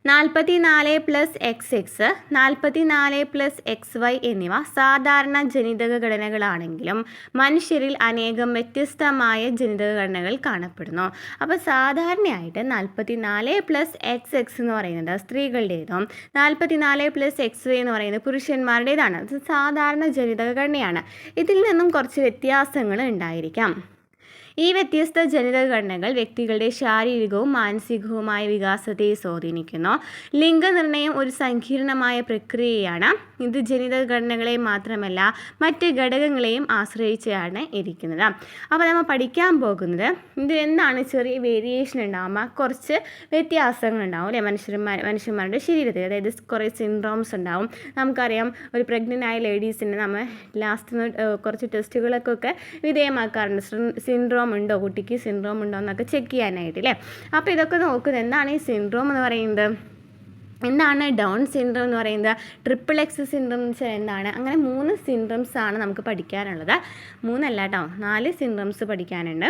44+XX, 44+XY എന്നിവ സാധാരണ ജനിതക ഘടനകളാണെങ്കിലും മനുഷ്യരിൽ അനേകം വ്യത്യസ്തമായ ജനിതക ഘടനകൾ കാണപ്പെടുന്നു. അപ്പോൾ സാധാരണയായിട്ട് 44+XX എന്ന് പറയുന്നത് സ്ത്രീകളുടേതും 44+XY എന്ന് പറയുന്നത് പുരുഷന്മാരുടേതാണ്. അത് സാധാരണ ജനിതക ഘടനയാണ്. ഇതിൽ നിന്നും കുറച്ച് വ്യത്യാസങ്ങൾ ഉണ്ടായിരിക്കാം. ഈ വ്യത്യസ്ത ജനിതക ഘടനകൾ വ്യക്തികളുടെ ശാരീരികവും മാനസികവുമായ വികാസത്തെ സ്വാധീനിക്കുന്നു. ലിംഗനിർണയം ഒരു സങ്കീർണമായ പ്രക്രിയയാണ്. ഇത് ജനിതക ഘടനകളെ മാത്രമല്ല മറ്റ് ഘടകങ്ങളെയും ആശ്രയിച്ചാണ് ഇരിക്കുന്നത്. അപ്പോൾ നമ്മൾ പഠിക്കാൻ പോകുന്നത് ഇത് എന്താണ്, ചെറിയ വേരിയേഷൻ ഉണ്ടാകുമ്പോൾ കുറച്ച് വ്യത്യാസങ്ങളുണ്ടാവും അല്ലേ മനുഷ്യന്മാരുടെ ശരീരത്തിൽ. അതായത് കുറേ സിൻഡ്രോംസ് ഉണ്ടാവും. നമുക്കറിയാം, ഒരു പ്രഗ്നൻ്റ് ആയ ലേഡീസിന് നമ്മൾ ലാസ്റ്റ് കുറച്ച് ടെസ്റ്റുകൾക്കൊക്കെ വിധേയമാക്കാറുണ്ട്. സിൻഡ്രോം ഉണ്ടോ, കുട്ടിക്ക് സിൻഡ്രോം ഉണ്ടോ എന്നൊക്കെ ചെക്ക് ചെയ്യാനായിട്ട് അല്ലേ. അപ്പോൾ ഇതൊക്കെ നോക്കുന്നത് എന്താണ് ഈ സിൻഡ്രോം എന്ന് പറയുന്നത്, എന്താണ് ഡൗൺ സിൻഡ്രോം എന്ന് പറയുന്നത്, XXX സിൻഡ്രോം എന്ന് വെച്ചാൽ എന്താണ്. അങ്ങനെ 3 സിൻഡ്രോംസ് ആണ് നമുക്ക് പഠിക്കാനുള്ളത്. 3 അല്ല കേട്ടോ, 4 സിൻഡ്രോംസ് പഠിക്കാനുണ്ട്.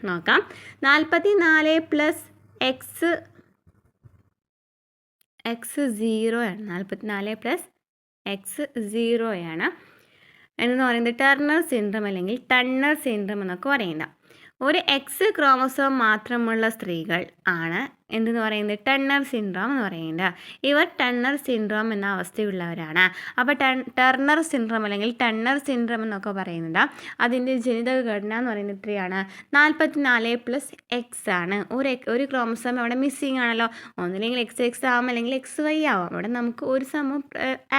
നോക്കാം. 44+X0 ആണ്. 44+X0 ആണ് എന്ന് പറയുന്നത് ടർണർ സിൻഡ്രോം അല്ലെങ്കിൽ ടണ്ണർ സിൻഡ്രോം എന്നൊക്കെ പറയുന്നത്. ഒരു എക്സ് ക്രോമസോം മാത്രമുള്ള സ്ത്രീകൾ ആണ് എന്തെന്ന് പറയുന്നത് ടണ്ണർ സിൻഡ്രോം എന്ന് പറയുന്നത്. ഇവർ ടണ്ണർ സിൻഡ്രോം എന്ന അവസ്ഥയുള്ളവരാണ്. അപ്പോൾ ടർണർ സിൻഡ്രോം അല്ലെങ്കിൽ ടണ്ണർ സിൻഡ്രോം എന്നൊക്കെ പറയുന്നത് അതിൻ്റെ ജനിതക ഘടന എന്ന് പറയുന്നത് എത്രയാണ്? 44+X ആണ്. ഒരു ക്രോമസോം അവിടെ മിസ്സിങ് ആണല്ലോ. ഒന്നില്ലെങ്കിൽ XX ആവാം, അല്ലെങ്കിൽ XY ആവാം. അവിടെ നമുക്ക് ഒരു സമം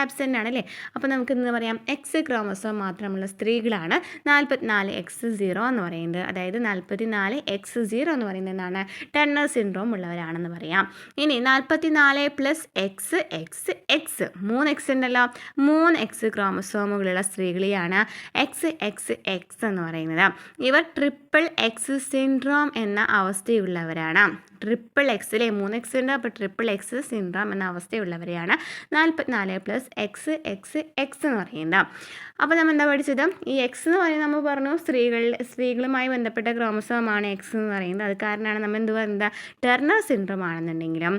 ആബ്സെൻ്റ് ആണല്ലേ. അപ്പോൾ നമുക്ക് എന്താ പറയാം, എക്സ് ക്രോമസോം മാത്രമുള്ള സ്ത്രീകളാണ് 44X0 എന്ന് പറയുന്നത്. അതായത് 44X0 എന്ന് പറയുന്നത് എന്താണ്? ടണ്ണർ സിൻഡ്രോം ഉള്ളവർ. ഉള്ളവരാണെന്ന് പറയാം. ഇനി 44 plus X X X 3 X ഉണ്ടല്ലോ, 3 എക്സ് ക്രോമസോമുകളുള്ള സ്ത്രീകളെയാണ് എക്സ് എക്സ് എക്സ് എന്ന് പറയുന്നത്. ഇവർ ട്രിപ്പിൾ എക്സ് സിൻഡ്രോം എന്ന അവസ്ഥയുള്ളവരാണ്. ട്രിപ്പിൾ എക്സ് അല്ലേ, 3 എക്സ് ഉണ്ട്, അപ്പോൾ ട്രിപ്പിൾ എക്സ് സിൻഡ്രോം എന്ന അവസ്ഥയുള്ളവരെയാണ് 44 പ്ലസ് എക്സ് എക്സ് എക്സ് എന്ന് പറയുന്നത്. അപ്പോൾ നമ്മൾ എന്താ പഠിച്ചത്? ഈ എക്സ് എന്ന് പറയുന്നത് നമ്മൾ പറഞ്ഞു സ്ത്രീകളുമായി ബന്ധപ്പെട്ട ക്രോമസോമാണ് എക്സ് എന്ന് പറയുന്നത്. അത് കാരണമാണ് നമ്മൾ എന്താ ടെർണർ സിൻഡ്രോം ആണെന്നുണ്ടെങ്കിലും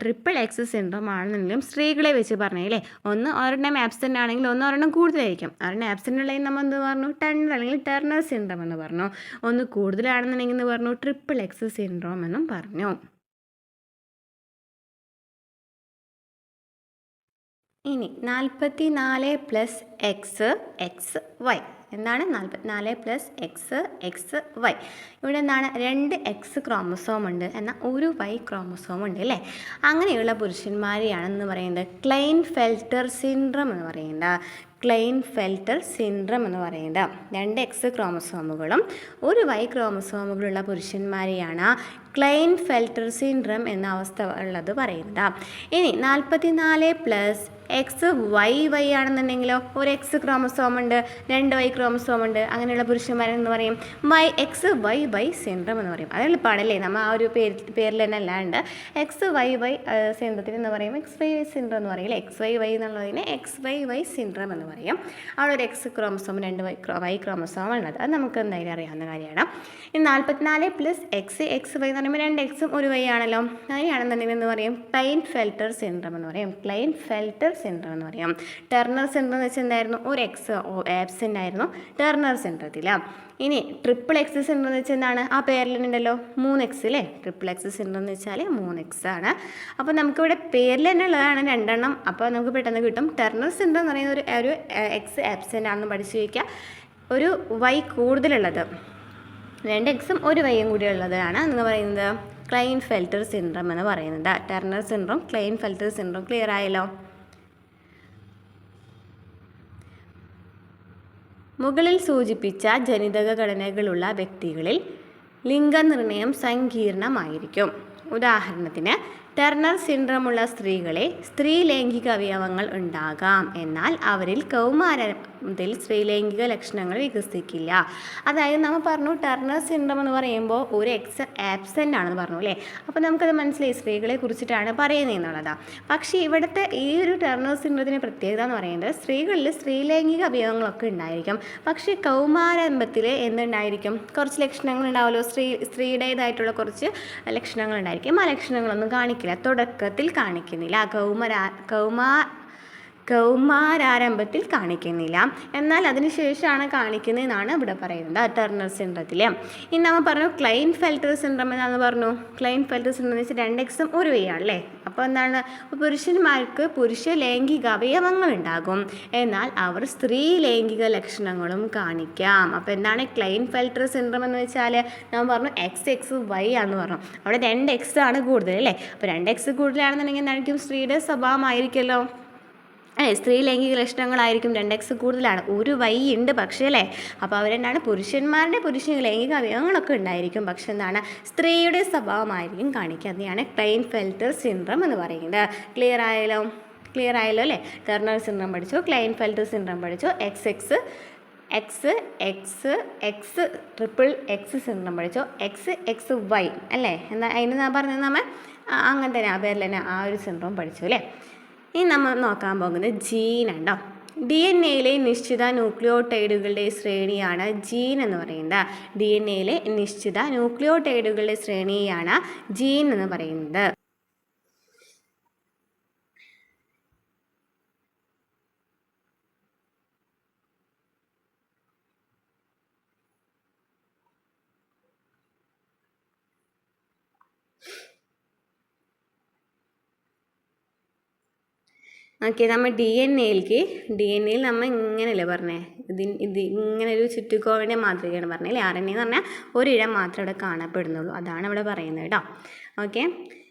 ട്രിപ്പിൾ എക്സ് സിൻഡ്രോം ആണെന്നുണ്ടെങ്കിലും സ്ത്രീകളെ വെച്ച് പറഞ്ഞില്ലേ, ഒരെണ്ണം ആബ്സെൻ്റ് ആണെങ്കിൽ ഒരെണ്ണം കൂടുതലായിരിക്കും. ഒരെണ്ണം ആബ്സെൻ്റ് ഉള്ളതെങ്കിൽ നമ്മൾ എന്ത് പറഞ്ഞു? ടെർണർ അല്ലെങ്കിൽ ടെർണർ സിൻഡ്രോം എന്ന് പറഞ്ഞു. ഒന്ന് കൂടുതലാണെന്നുണ്ടെങ്കിൽ എന്ന് പറഞ്ഞു ട്രിപ്പിൾ എക്സ് സിൻഡ്രോം എന്നും പറഞ്ഞു. ഇനി 44 പ്ലസ് എക്സ് എക്സ് വൈ എന്താണ്? 44 പ്ലസ് എക്സ് എക്സ് വൈ. ഇവിടെ എന്താണ്? 2 എക്സ് ക്രോമസോം ഉണ്ട്, എന്നാൽ ഒരു വൈ ക്രോമസോം ഉണ്ട് അല്ലേ? അങ്ങനെയുള്ള പുരുഷന്മാരെയാണെന്ന് പറയുന്നത് ക്ലൈൻഫെൽറ്റർ സിൻഡ്രോം എന്ന് പറയുന്നത്. ക്ലൈൻഫെൽറ്റർ സിൻഡ്രോം എന്ന് പറയുന്നത് 2 എക്സ് ക്രോമസോമുകളും ഒരു വൈ ക്രോമസോമുകളുള്ള പുരുഷന്മാരെയാണ് ക്ലൈൻഫെൽറ്റർ സിൻഡ്രോം എന്ന അവസ്ഥ ഉള്ളത് പറയുന്നത്. ഇനി 44 പ്ലസ് എക്സ് വൈ വൈ ആണെന്നുണ്ടെങ്കിലോ, ഒരു എക്സ് ക്രോമസോം ഉണ്ട്, 2 വൈ ക്രോമസോം ഉണ്ട്, അങ്ങനെയുള്ള പുരുഷന്മാരെന്ന് പറയും Y X Y Y syndrome എന്ന് പറയും. അത് എളുപ്പമാണല്ലേ, നമ്മൾ ആ ഒരു പേരിൽ തന്നെ അല്ലാണ്ട് എക്സ് വൈ വൈ സിൻഡ്രത്തിന് എന്ന് പറയും എക്സ് വൈ വൈ സിൻഡ്രോം എന്ന് പറയില്ലേ. എക്സ് വൈ വൈ എന്നുള്ളതിന് എക്സ് വൈ വൈ സിൻഡ്രോം എന്ന് പറയും. അവിടെ ഒരു എക്സ് ക്രോമസോം 2 വൈ ക്രോമസോം ഉള്ളത്, അത് നമുക്ക് എന്തായാലും അറിയാവുന്ന കാര്യമാണ്. ഇനി 44 പ്ലസ് എക്സ് എക്സ് വൈ എന്ന് പറയുമ്പോൾ 2 എക്സും ഒരു വൈ ആണല്ലോ. അങ്ങനെയാണെന്നുണ്ടെങ്കിൽ എന്ന് പറയും ക്ലൈൻഫെൽറ്റർ സിൻഡ്രോം എന്ന് പറയും. ക്ലൈൻഫെൽറ്റർ സിൻഡ്രോം എന്ന് പറയും. ടെർണർ സിൻഡ്രോം എന്ന് വെച്ചാൽ എന്തായിരുന്നു? ഒരു എക്സ് ആബ്സെൻ്റ് ആയിരുന്നു ടെർണർ സിൻഡ്രത്തിൽ. ഇനി ട്രിപ്പിൾ എക്സ് സിൻഡ്രോം എന്ന് വെച്ചാൽ എന്താണ്? ആ പേരിലുണ്ടല്ലോ 3 എക്സ് അല്ലേ. ട്രിപ്പിൾ എക്സ് സിൻഡ്രോം എന്ന് വെച്ചാൽ 3 എക്സ് ആണ്. അപ്പോൾ നമുക്കിവിടെ പേരിൽ തന്നെ ഉള്ളതാണ് 2 എണ്ണം. അപ്പോൾ നമുക്ക് പെട്ടെന്ന് കിട്ടും. ടെർണർ സിൻഡ്രോം എന്ന് പറയുന്ന ഒരു എക്സ് ആബ്സെൻ്റ് ആണെന്ന് പഠിച്ചു വയ്ക്കുക. ഒരു വൈ കൂടുതലുള്ളത്, 2 എക്സും ഒരു വൈയും കൂടി ഉള്ളതാണ് എന്ന് പറയുന്നത് ക്ലൈൻഫെൽറ്റർ സിൻഡ്രോം എന്ന് പറയുന്നത്. ടെർണർ സിൻഡ്രോം, ക്ലൈൻഫെൽറ്റർ സിൻഡ്രോം ക്ലിയർ ആയല്ലോ. മുകളിൽ സൂചിപ്പിച്ച ജനിതക ഘടനകളുള്ള വ്യക്തികളിൽ ലിംഗനിർണയം സങ്കീർണമായിരിക്കും. ഉദാഹരണത്തിന് ടെർണർ സിൻഡ്രോമുള്ള സ്ത്രീകളെ സ്ത്രീലൈംഗിക അവയവങ്ങൾ ഉണ്ടാകാം, എന്നാൽ അവരിൽ കൗമാരത്തിൽ സ്ത്രീലൈംഗിക ലക്ഷണങ്ങൾ വികസിക്കില്ല. അതായത് നമ്മൾ പറഞ്ഞു ടെർണർ സിൻഡ്രോം എന്ന് പറയുമ്പോൾ ഒരു എക്സ് ആബ്സെൻ്റ് ആണെന്ന് പറഞ്ഞു അല്ലേ. അപ്പോൾ നമുക്കത് മനസ്സിലായി സ്ത്രീകളെ കുറിച്ചിട്ടാണ് പറയുന്നത് എന്നുള്ളതാണ്. പക്ഷേ ഇവിടുത്തെ ഈ ഒരു ടെർണർ സിൻഡ്രോത്തിൻ്റെ പ്രത്യേകത എന്ന് പറയുന്നത് സ്ത്രീകളിൽ സ്ത്രീലൈംഗിക അവയവങ്ങളൊക്കെ ഉണ്ടായിരിക്കും, പക്ഷേ കൗമാരംഭത്തിൽ എന്തുണ്ടായിരിക്കും? കുറച്ച് ലക്ഷണങ്ങൾ ഉണ്ടാവുമല്ലോ, സ്ത്രീയുടേതായിട്ടുള്ള കുറച്ച് ലക്ഷണങ്ങൾ ഉണ്ടായിരിക്കും. ആ ലക്ഷണങ്ങളൊന്നും കാണിക്കില്ല, തുടക്കത്തിൽ കാണിക്കുന്നില്ല, കൗമാരാരംഭത്തിൽ കാണിക്കുന്നില്ല, എന്നാൽ അതിനുശേഷമാണ് കാണിക്കുന്നതെന്നാണ് ഇവിടെ പറയുന്നത് ടെർണർ സിൻഡ്രത്തിൽ. ഇനി നമ്മൾ പറഞ്ഞു ക്ലൈൻഫെൽറ്റർ സിൻഡ്രോം എന്നാന്ന് പറഞ്ഞു. ക്ലൈൻഫെൽറ്റർ സിൻഡ്രോം എന്ന് വെച്ചാൽ 2 എക്സും ഒരു വൈ ആണല്ലേ. അപ്പോൾ എന്താണ്? പുരുഷന്മാർക്ക് പുരുഷ ലൈംഗിക അവയവങ്ങൾ ഉണ്ടാകും, എന്നാൽ അവർ സ്ത്രീ ലൈംഗിക ലക്ഷണങ്ങളും കാണിക്കാം. അപ്പോൾ എന്താണ് ക്ലൈൻഫെൽറ്റർ സിൻഡ്രോം എന്ന് വെച്ചാൽ? ഞാൻ പറഞ്ഞു എക്സ് എക്സ് വൈ ആണെന്ന് പറഞ്ഞു. അവിടെ 2 എക്സ് ആണ് കൂടുതൽ അല്ലേ. അപ്പോൾ 2 എക്സ് കൂടുതലാണെന്നുണ്ടെങ്കിൽ എന്തായിരിക്കും? സ്ത്രീയുടെ സ്വഭാവമായിരിക്കുമല്ലോ, സ്ത്രീ ലൈംഗിക ലക്ഷണങ്ങളായിരിക്കും. 2 എക്സ് കൂടുതലാണ്, ഒരു വൈ ഉണ്ട് പക്ഷേ അല്ലേ. അപ്പോൾ അവരെന്താണ്? പുരുഷന്മാരുടെ പുരുഷ ലൈംഗിക അവയവങ്ങളൊക്കെ ഉണ്ടായിരിക്കും, പക്ഷെ എന്താണ്? സ്ത്രീയുടെ സ്വഭാവമായിരിക്കും കാണിക്കുക. അതെയാണ് ക്ലൈൻഫെൽറ്റർ സിൻഡ്രോം എന്ന് പറയുന്നത്. ക്ലിയർ ആയല്ലോ അല്ലേ. ടെർണർ സിൻഡ്രോം പഠിച്ചു, ക്ലൈൻഫെൽറ്റർ സിൻഡ്രോം പഠിച്ചു, X X triple X syndrome പഠിച്ചു, എക്സ് എക്സ് വൈ അല്ലേ. എന്നാൽ അതിന് ഞാൻ പറഞ്ഞത് നമ്മൾ അങ്ങനെ തന്നെ ആ പേരിൽ തന്നെ ആ ഒരു സിൻഡ്രോം പഠിച്ചു അല്ലേ. ഇനി നമ്മൾ നോക്കാൻ പോകുന്നത് ജീനുണ്ടോ. DNA-യിലെ നിശ്ചിത ന്യൂക്ലിയോടൈഡുകളുടെ ശ്രേണിയാണ് ജീൻ എന്ന് പറയുന്നത്. DNA-യിലെ നിശ്ചിത ന്യൂക്ലിയോടൈഡുകളുടെ ശ്രേണിയാണ് ജീൻ എന്ന് പറയുന്നത്. ഓക്കെ, നമ്മൾ ഡി എൻ എയിൽ നമ്മൾ ഇങ്ങനെയല്ലേ പറഞ്ഞേ, ഇങ്ങനെ ഒരു ചുറ്റുകോവിൻ്റെ മാതൃകയാണ് പറഞ്ഞല്ലേ. RNA എന്ന് പറഞ്ഞാൽ ഒരിഴം മാത്രമേ ഇവിടെ കാണപ്പെടുന്നുള്ളൂ, അതാണ് ഇവിടെ പറയുന്നത് കേട്ടോ. ഓക്കെ,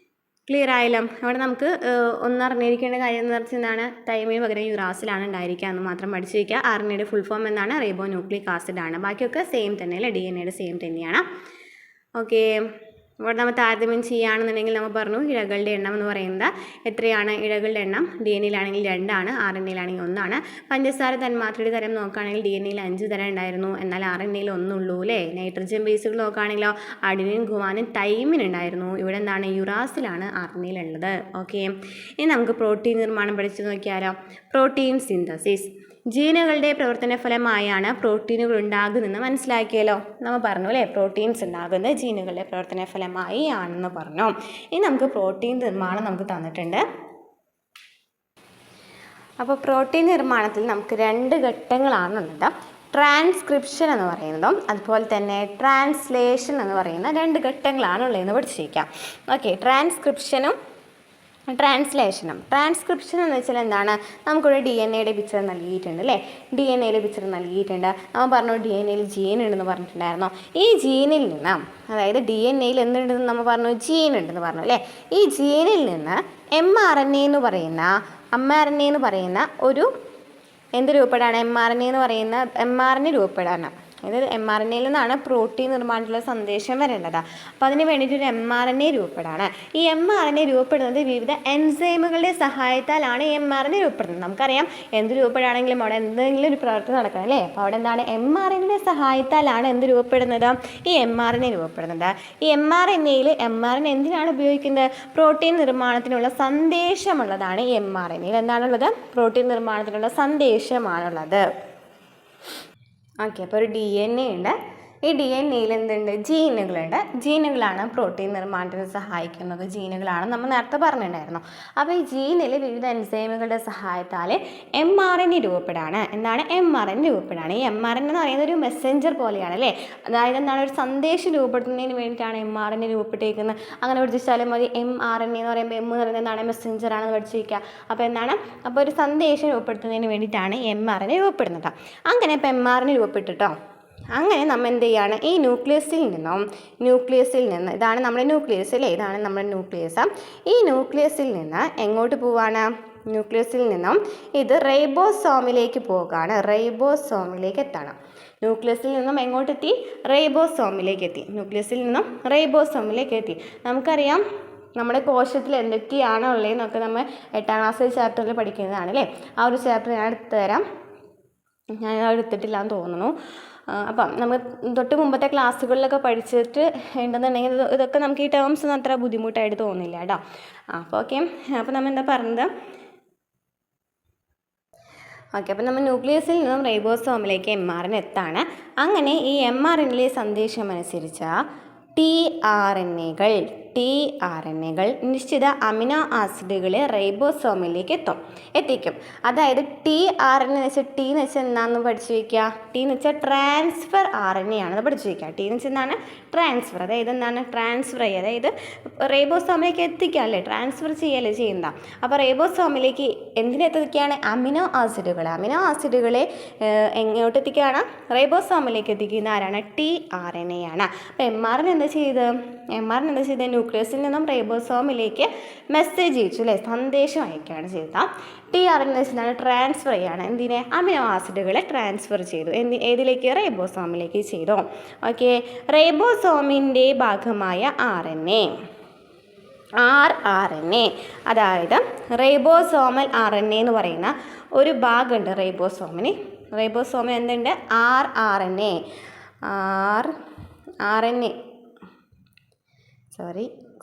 ക്ലിയർ ആയല്ലോ. അവിടെ നമുക്ക് ഒന്നറിഞ്ഞിരിക്കേണ്ട കാര്യം എന്ന് വെച്ചാൽ എന്താണ്? തൈമിന് പകരം യുറാസിലാണ് ഉണ്ടായിരിക്കുക എന്ന് മാത്രം പഠിച്ചു വയ്ക്കുക. RNA-യുടെ ഫുൾ ഫോം എന്താണ്? റൈബോന്യൂക്ലിക് ആസിഡ് ആണ്. ബാക്കിയൊക്കെ സെയിം തന്നെയല്ലേ, DNA-യുടെ സെയിം തന്നെയാണ്. ഓക്കെ, ഇവിടെ നമ്മൾ താരതമ്യം ചെയ്യുകയാണെന്നുണ്ടെങ്കിൽ നമ്മൾ പറഞ്ഞു ഇഴകളുടെ എണ്ണം എന്ന് പറയുന്നത് എത്രയാണ്? ഇഴകളുടെ എണ്ണം DNA-യിലാണെങ്കിൽ 2 ആണ്, RNA-യിലാണെങ്കിൽ 1 ആണ്. പഞ്ചസാര തന്മാത്രയുടെ തരം നോക്കുകയാണെങ്കിൽ DNA-യിൽ 5 തരം ഉണ്ടായിരുന്നു, എന്നാൽ RNA-യിൽ 1 ഉള്ളൂ അല്ലേ? നൈട്രജൻ ബേസുകൾ നോക്കുകയാണെങ്കിലോ അഡിനിൻ, ഗുവാനിൻ, തൈമിൻ ഉണ്ടായിരുന്നു. ഇവിടെ എന്താണ്? യുറാസിലാണ് RNA-യിൽ ഉള്ളത്. ഓക്കെ, ഇനി നമുക്ക് പ്രോട്ടീൻ നിർമ്മാണം പഠിച്ചു നോക്കിയാലോ? പ്രോട്ടീൻ സിന്തസിസ് ജീനുകളുടെ പ്രവർത്തന ഫലമായാണ് പ്രോട്ടീനുകൾ ഉണ്ടാകുന്നതെന്ന് മനസ്സിലാക്കിയല്ലോ. നമ്മൾ പറഞ്ഞു അല്ലേ, പ്രോട്ടീൻസ് ഉണ്ടാകുന്നത് ജീനുകളുടെ പ്രവർത്തന ഫലമായി ആണെന്ന് പറഞ്ഞു. ഇനി നമുക്ക് പ്രോട്ടീൻ നിർമ്മാണം നമുക്ക് തന്നിട്ടുണ്ട്. അപ്പോൾ പ്രോട്ടീൻ നിർമ്മാണത്തിൽ നമുക്ക് 2 ഘട്ടങ്ങളാണുള്ളത്. ട്രാൻസ്ക്രിപ്ഷൻ എന്ന് പറയുന്നതും അതുപോലെ തന്നെ ട്രാൻസ്ലേഷൻ എന്ന് പറയുന്ന 2 ഘട്ടങ്ങളാണുള്ളതെന്ന് പഠിച്ചിരിക്കാം. ഓക്കെ, ട്രാൻസ്ക്രിപ്ഷനും ട്രാൻസ്ലേഷനും. ട്രാൻസ്ക്രിപ്ഷൻ എന്ന് വെച്ചാൽ എന്താണ്? നമുക്കൊരു DNA-യുടെ പിക്ചർ നൽകിയിട്ടുണ്ട് അല്ലേ? DNA-യുടെ പിക്ചർ നൽകിയിട്ടുണ്ട്. നമ്മൾ പറഞ്ഞു DNA-യിൽ ജീൻ ഉണ്ടെന്ന് പറഞ്ഞിട്ടുണ്ടായിരുന്നു. ഈ ജീനിൽ നിന്ന്, അതായത് DNA-യിൽ എന്തുണ്ടെന്ന് നമ്മൾ പറഞ്ഞു? ജീൻ ഉണ്ടെന്ന് പറഞ്ഞു അല്ലേ? ഈ ജീനിൽ നിന്ന് mRNA എന്ന് പറയുന്ന ഒരു എന്ത് രൂപപ്പെടാണ്? mRNA എന്ന് പറയുന്ന mRNA രൂപപ്പെടാണ്. അതായത് mRNA-യിൽ നിന്നാണ് പ്രോട്ടീൻ നിർമ്മാണത്തിലുള്ള സന്ദേശം വരേണ്ടത്. അപ്പോൾ അതിന് വേണ്ടിയിട്ടൊരു mRNA രൂപപ്പെടാണ്. ഈ mRNA രൂപപ്പെടുന്നത് വിവിധ എൻസൈമുകളുടെ സഹായത്താലാണ് mRNA രൂപപ്പെടുന്നത്. നമുക്കറിയാം എന്ത് രൂപപ്പെടാണെങ്കിലും അവിടെ എന്തെങ്കിലും ഒരു പ്രവർത്തനം നടക്കണം അല്ലേ? അപ്പോൾ അവിടെ എന്താണ്? mRNA-യുടെ സഹായത്താലാണ് എന്ത് രൂപപ്പെടുന്നത്? ഈ mRNA രൂപപ്പെടുന്നത്. ഈ mRNA-യിൽ mRNA എന്തിനാണ് ഉപയോഗിക്കുന്നത്? പ്രോട്ടീൻ നിർമ്മാണത്തിനുള്ള സന്ദേശമുള്ളതാണ് ഈ mRNA-യിൽ എന്താണുള്ളത്? പ്രോട്ടീൻ നിർമ്മാണത്തിനുള്ള സന്ദേശമാണുള്ളത്. ഓക്കെ, അപ്പോൾ ഒരു DNA ഉണ്ട്. ഈ DNA-യിൽ എന്തുണ്ട്? ജീനുകളുണ്ട്. ജീനുകളാണ് പ്രോട്ടീൻ നിർമ്മാണത്തിന് സഹായിക്കുന്നത്. ജീനുകളാണ് നമ്മൾ നേരത്തെ പറഞ്ഞിട്ടുണ്ടായിരുന്നു. അപ്പോൾ ഈ ജീനിൽ വിവിധ എൻസൈമുകളുടെ സഹായത്താൽ mRNA രൂപപ്പെടാണ്. എന്താണ്? mRNA രൂപപ്പെടാണ്. ഈ mRNA എന്ന് പറയുന്നത് ഒരു മെസ്സഞ്ചർ പോലെയാണ് അല്ലേ? അതായത് എന്താണ്? ഒരു സന്ദേശം രൂപപ്പെടുത്തുന്നതിന് വേണ്ടിയിട്ടാണ് mRNA രൂപപ്പെട്ടേക്കുന്നത്. അങ്ങനെ പഠിച്ചാലും മതി. mRNA എന്ന് പറയുമ്പോൾ എന്ന് പറയുന്നത് എന്താണ്? മെസ്സഞ്ചർ ആണെന്ന് പഠിച്ചിരിക്കുക. അപ്പോൾ എന്താണ്? അപ്പോൾ ഒരു സന്ദേശം രൂപപ്പെടുത്തുന്നതിന് വേണ്ടിയിട്ടാണ് mRNA രൂപപ്പെടുന്നത്. അങ്ങനെ ഇപ്പോൾ mRNA രൂപപ്പെട്ടിട്ടോ. അങ്ങനെ നമ്മൾ എന്ത് ചെയ്യാണ്? ഈ ന്യൂക്ലിയസിൽ നിന്ന് ഇതാണ് നമ്മുടെ ന്യൂക്ലിയസ് അല്ലേ? ഇതാണ് നമ്മുടെ ന്യൂക്ലിയസ്. ഈ ന്യൂക്ലിയസിൽ നിന്ന് എങ്ങോട്ട് പോവാണ്? ന്യൂക്ലിയസിൽ നിന്നും ഇത് റൈബോസോമിലേക്ക് പോവുകയാണ്. റൈബോസോമിലേക്ക് എത്തണം. ന്യൂക്ലിയസിൽ നിന്നും എങ്ങോട്ടെത്തി? റൈബോസോമിലേക്ക് എത്തി. ന്യൂക്ലിയസിൽ നിന്നും റൈബോസോമിലേക്ക് എത്തി. നമുക്കറിയാം നമ്മുടെ കോശത്തിൽ എന്തൊക്കെയാണ് ഉള്ളതെന്നൊക്കെ നമ്മൾ 8ാം ക്ലാസ് ചാപ്റ്ററിൽ പഠിക്കുന്നതാണ് അല്ലേ? ആ ഒരു ചാപ്റ്റർ ഞാൻ എടുത്തു തരാം. ഞാൻ എടുത്തിട്ടില്ല എന്ന് തോന്നുന്നു. അപ്പം നമ്മൾ തൊട്ട് മുമ്പത്തെ ക്ലാസ്സുകളിലൊക്കെ പഠിച്ചിട്ട് ഉണ്ടെന്നുണ്ടെങ്കിൽ ഇതൊക്കെ നമുക്ക് ഈ ടേംസ് ഒന്നും അത്ര ബുദ്ധിമുട്ടായിട്ട് തോന്നില്ല കേട്ടോ. അപ്പോൾ ഓക്കെ, അപ്പോൾ നമ്മൾ എന്താ പറഞ്ഞത്? ഓക്കെ, അപ്പോൾ നമ്മൾ ന്യൂക്ലിയസിൽ നിന്നും റൈബോസോമിലേക്ക് mRNA എത്താണ്. അങ്ങനെ ഈ mRNA സന്ദേശം അനുസരിച്ച് tRNA-കൾ നിശ്ചിത അമിനോ ആസിഡുകളെ റൈബോസോമിലേക്ക് എത്തിക്കും. അതായത് tRNA എന്ന് വെച്ചാൽ T എന്ന് വെച്ചാൽ എന്താണെന്ന് പഠിച്ചു വയ്ക്കുക? T എന്ന് വെച്ചാൽ ട്രാൻസ്ഫർ RNA ആണെന്ന് പഠിച്ചു വയ്ക്കുക. T എന്ന് വെച്ചാൽ എന്താണ്? ട്രാൻസ്ഫർ. അതായത് എന്താണ്? ട്രാൻസ്ഫർ ചെയ്യുക. അതായത് റൈബോസോമിലേക്ക് എത്തിക്കുക അല്ലേ? ട്രാൻസ്ഫർ ചെയ്യല്ലേ ചെയ്യുന്ന. അപ്പോൾ റൈബോസോമിലേക്ക് എന്തിനെത്തിക്കുകയാണ്? അമിനോ ആസിഡുകളെ എങ്ങോട്ട് എത്തിക്കുകയാണ്? റൈബോസോമിലേക്ക് എത്തിക്കുന്ന ആരാണ്? tRNA ആണ്. അപ്പോൾ mRNA എന്താ ചെയ്തത്? ന്യൂക്ലിയസിൽ നിന്നും റൈബോസോമിലേക്ക് മെസ്സേജ് അയച്ചു അല്ലേ? സന്ദേശം അയക്കുകയാണ് ചെയ്തത്. tRNA ട്രാൻസ്ഫർ ചെയ്യാണ്. എന്തിനെ? അമിനോ ആസിഡുകളെ ട്രാൻസ്ഫർ ചെയ്തു. ഏതിലേക്ക്? റൈബോസോമിലേക്ക് ചെയ്തു. ഓക്കെ, റൈബോസോമിൻ്റെ ഭാഗമായ rRNA, അതായത് റൈബോസോമൽ RNA എന്ന് പറയുന്ന ഒരു ഭാഗമുണ്ട് റൈബോസോമിന് എന്തുണ്ട്? rRNA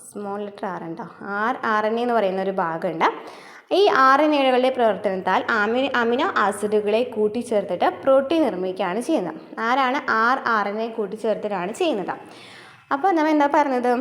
സ്മോൾ ലെറ്റർ R ഉണ്ടോ? rRNA എന്ന് പറയുന്ന ഒരു ഭാഗമുണ്ട്. ഈ RNA-കളുടെ പ്രവർത്തനത്താൽ അമിനോ ആസിഡുകളെ കൂട്ടിച്ചേർത്തിട്ട് പ്രോട്ടീൻ നിർമ്മിക്കുകയാണ് ചെയ്യുന്നത്. ആരാണ്? rRNA കൂട്ടിച്ചേർത്തിട്ടാണ് ചെയ്യുന്നത്. അപ്പോൾ നമ്മൾ എന്താ പറഞ്ഞത്?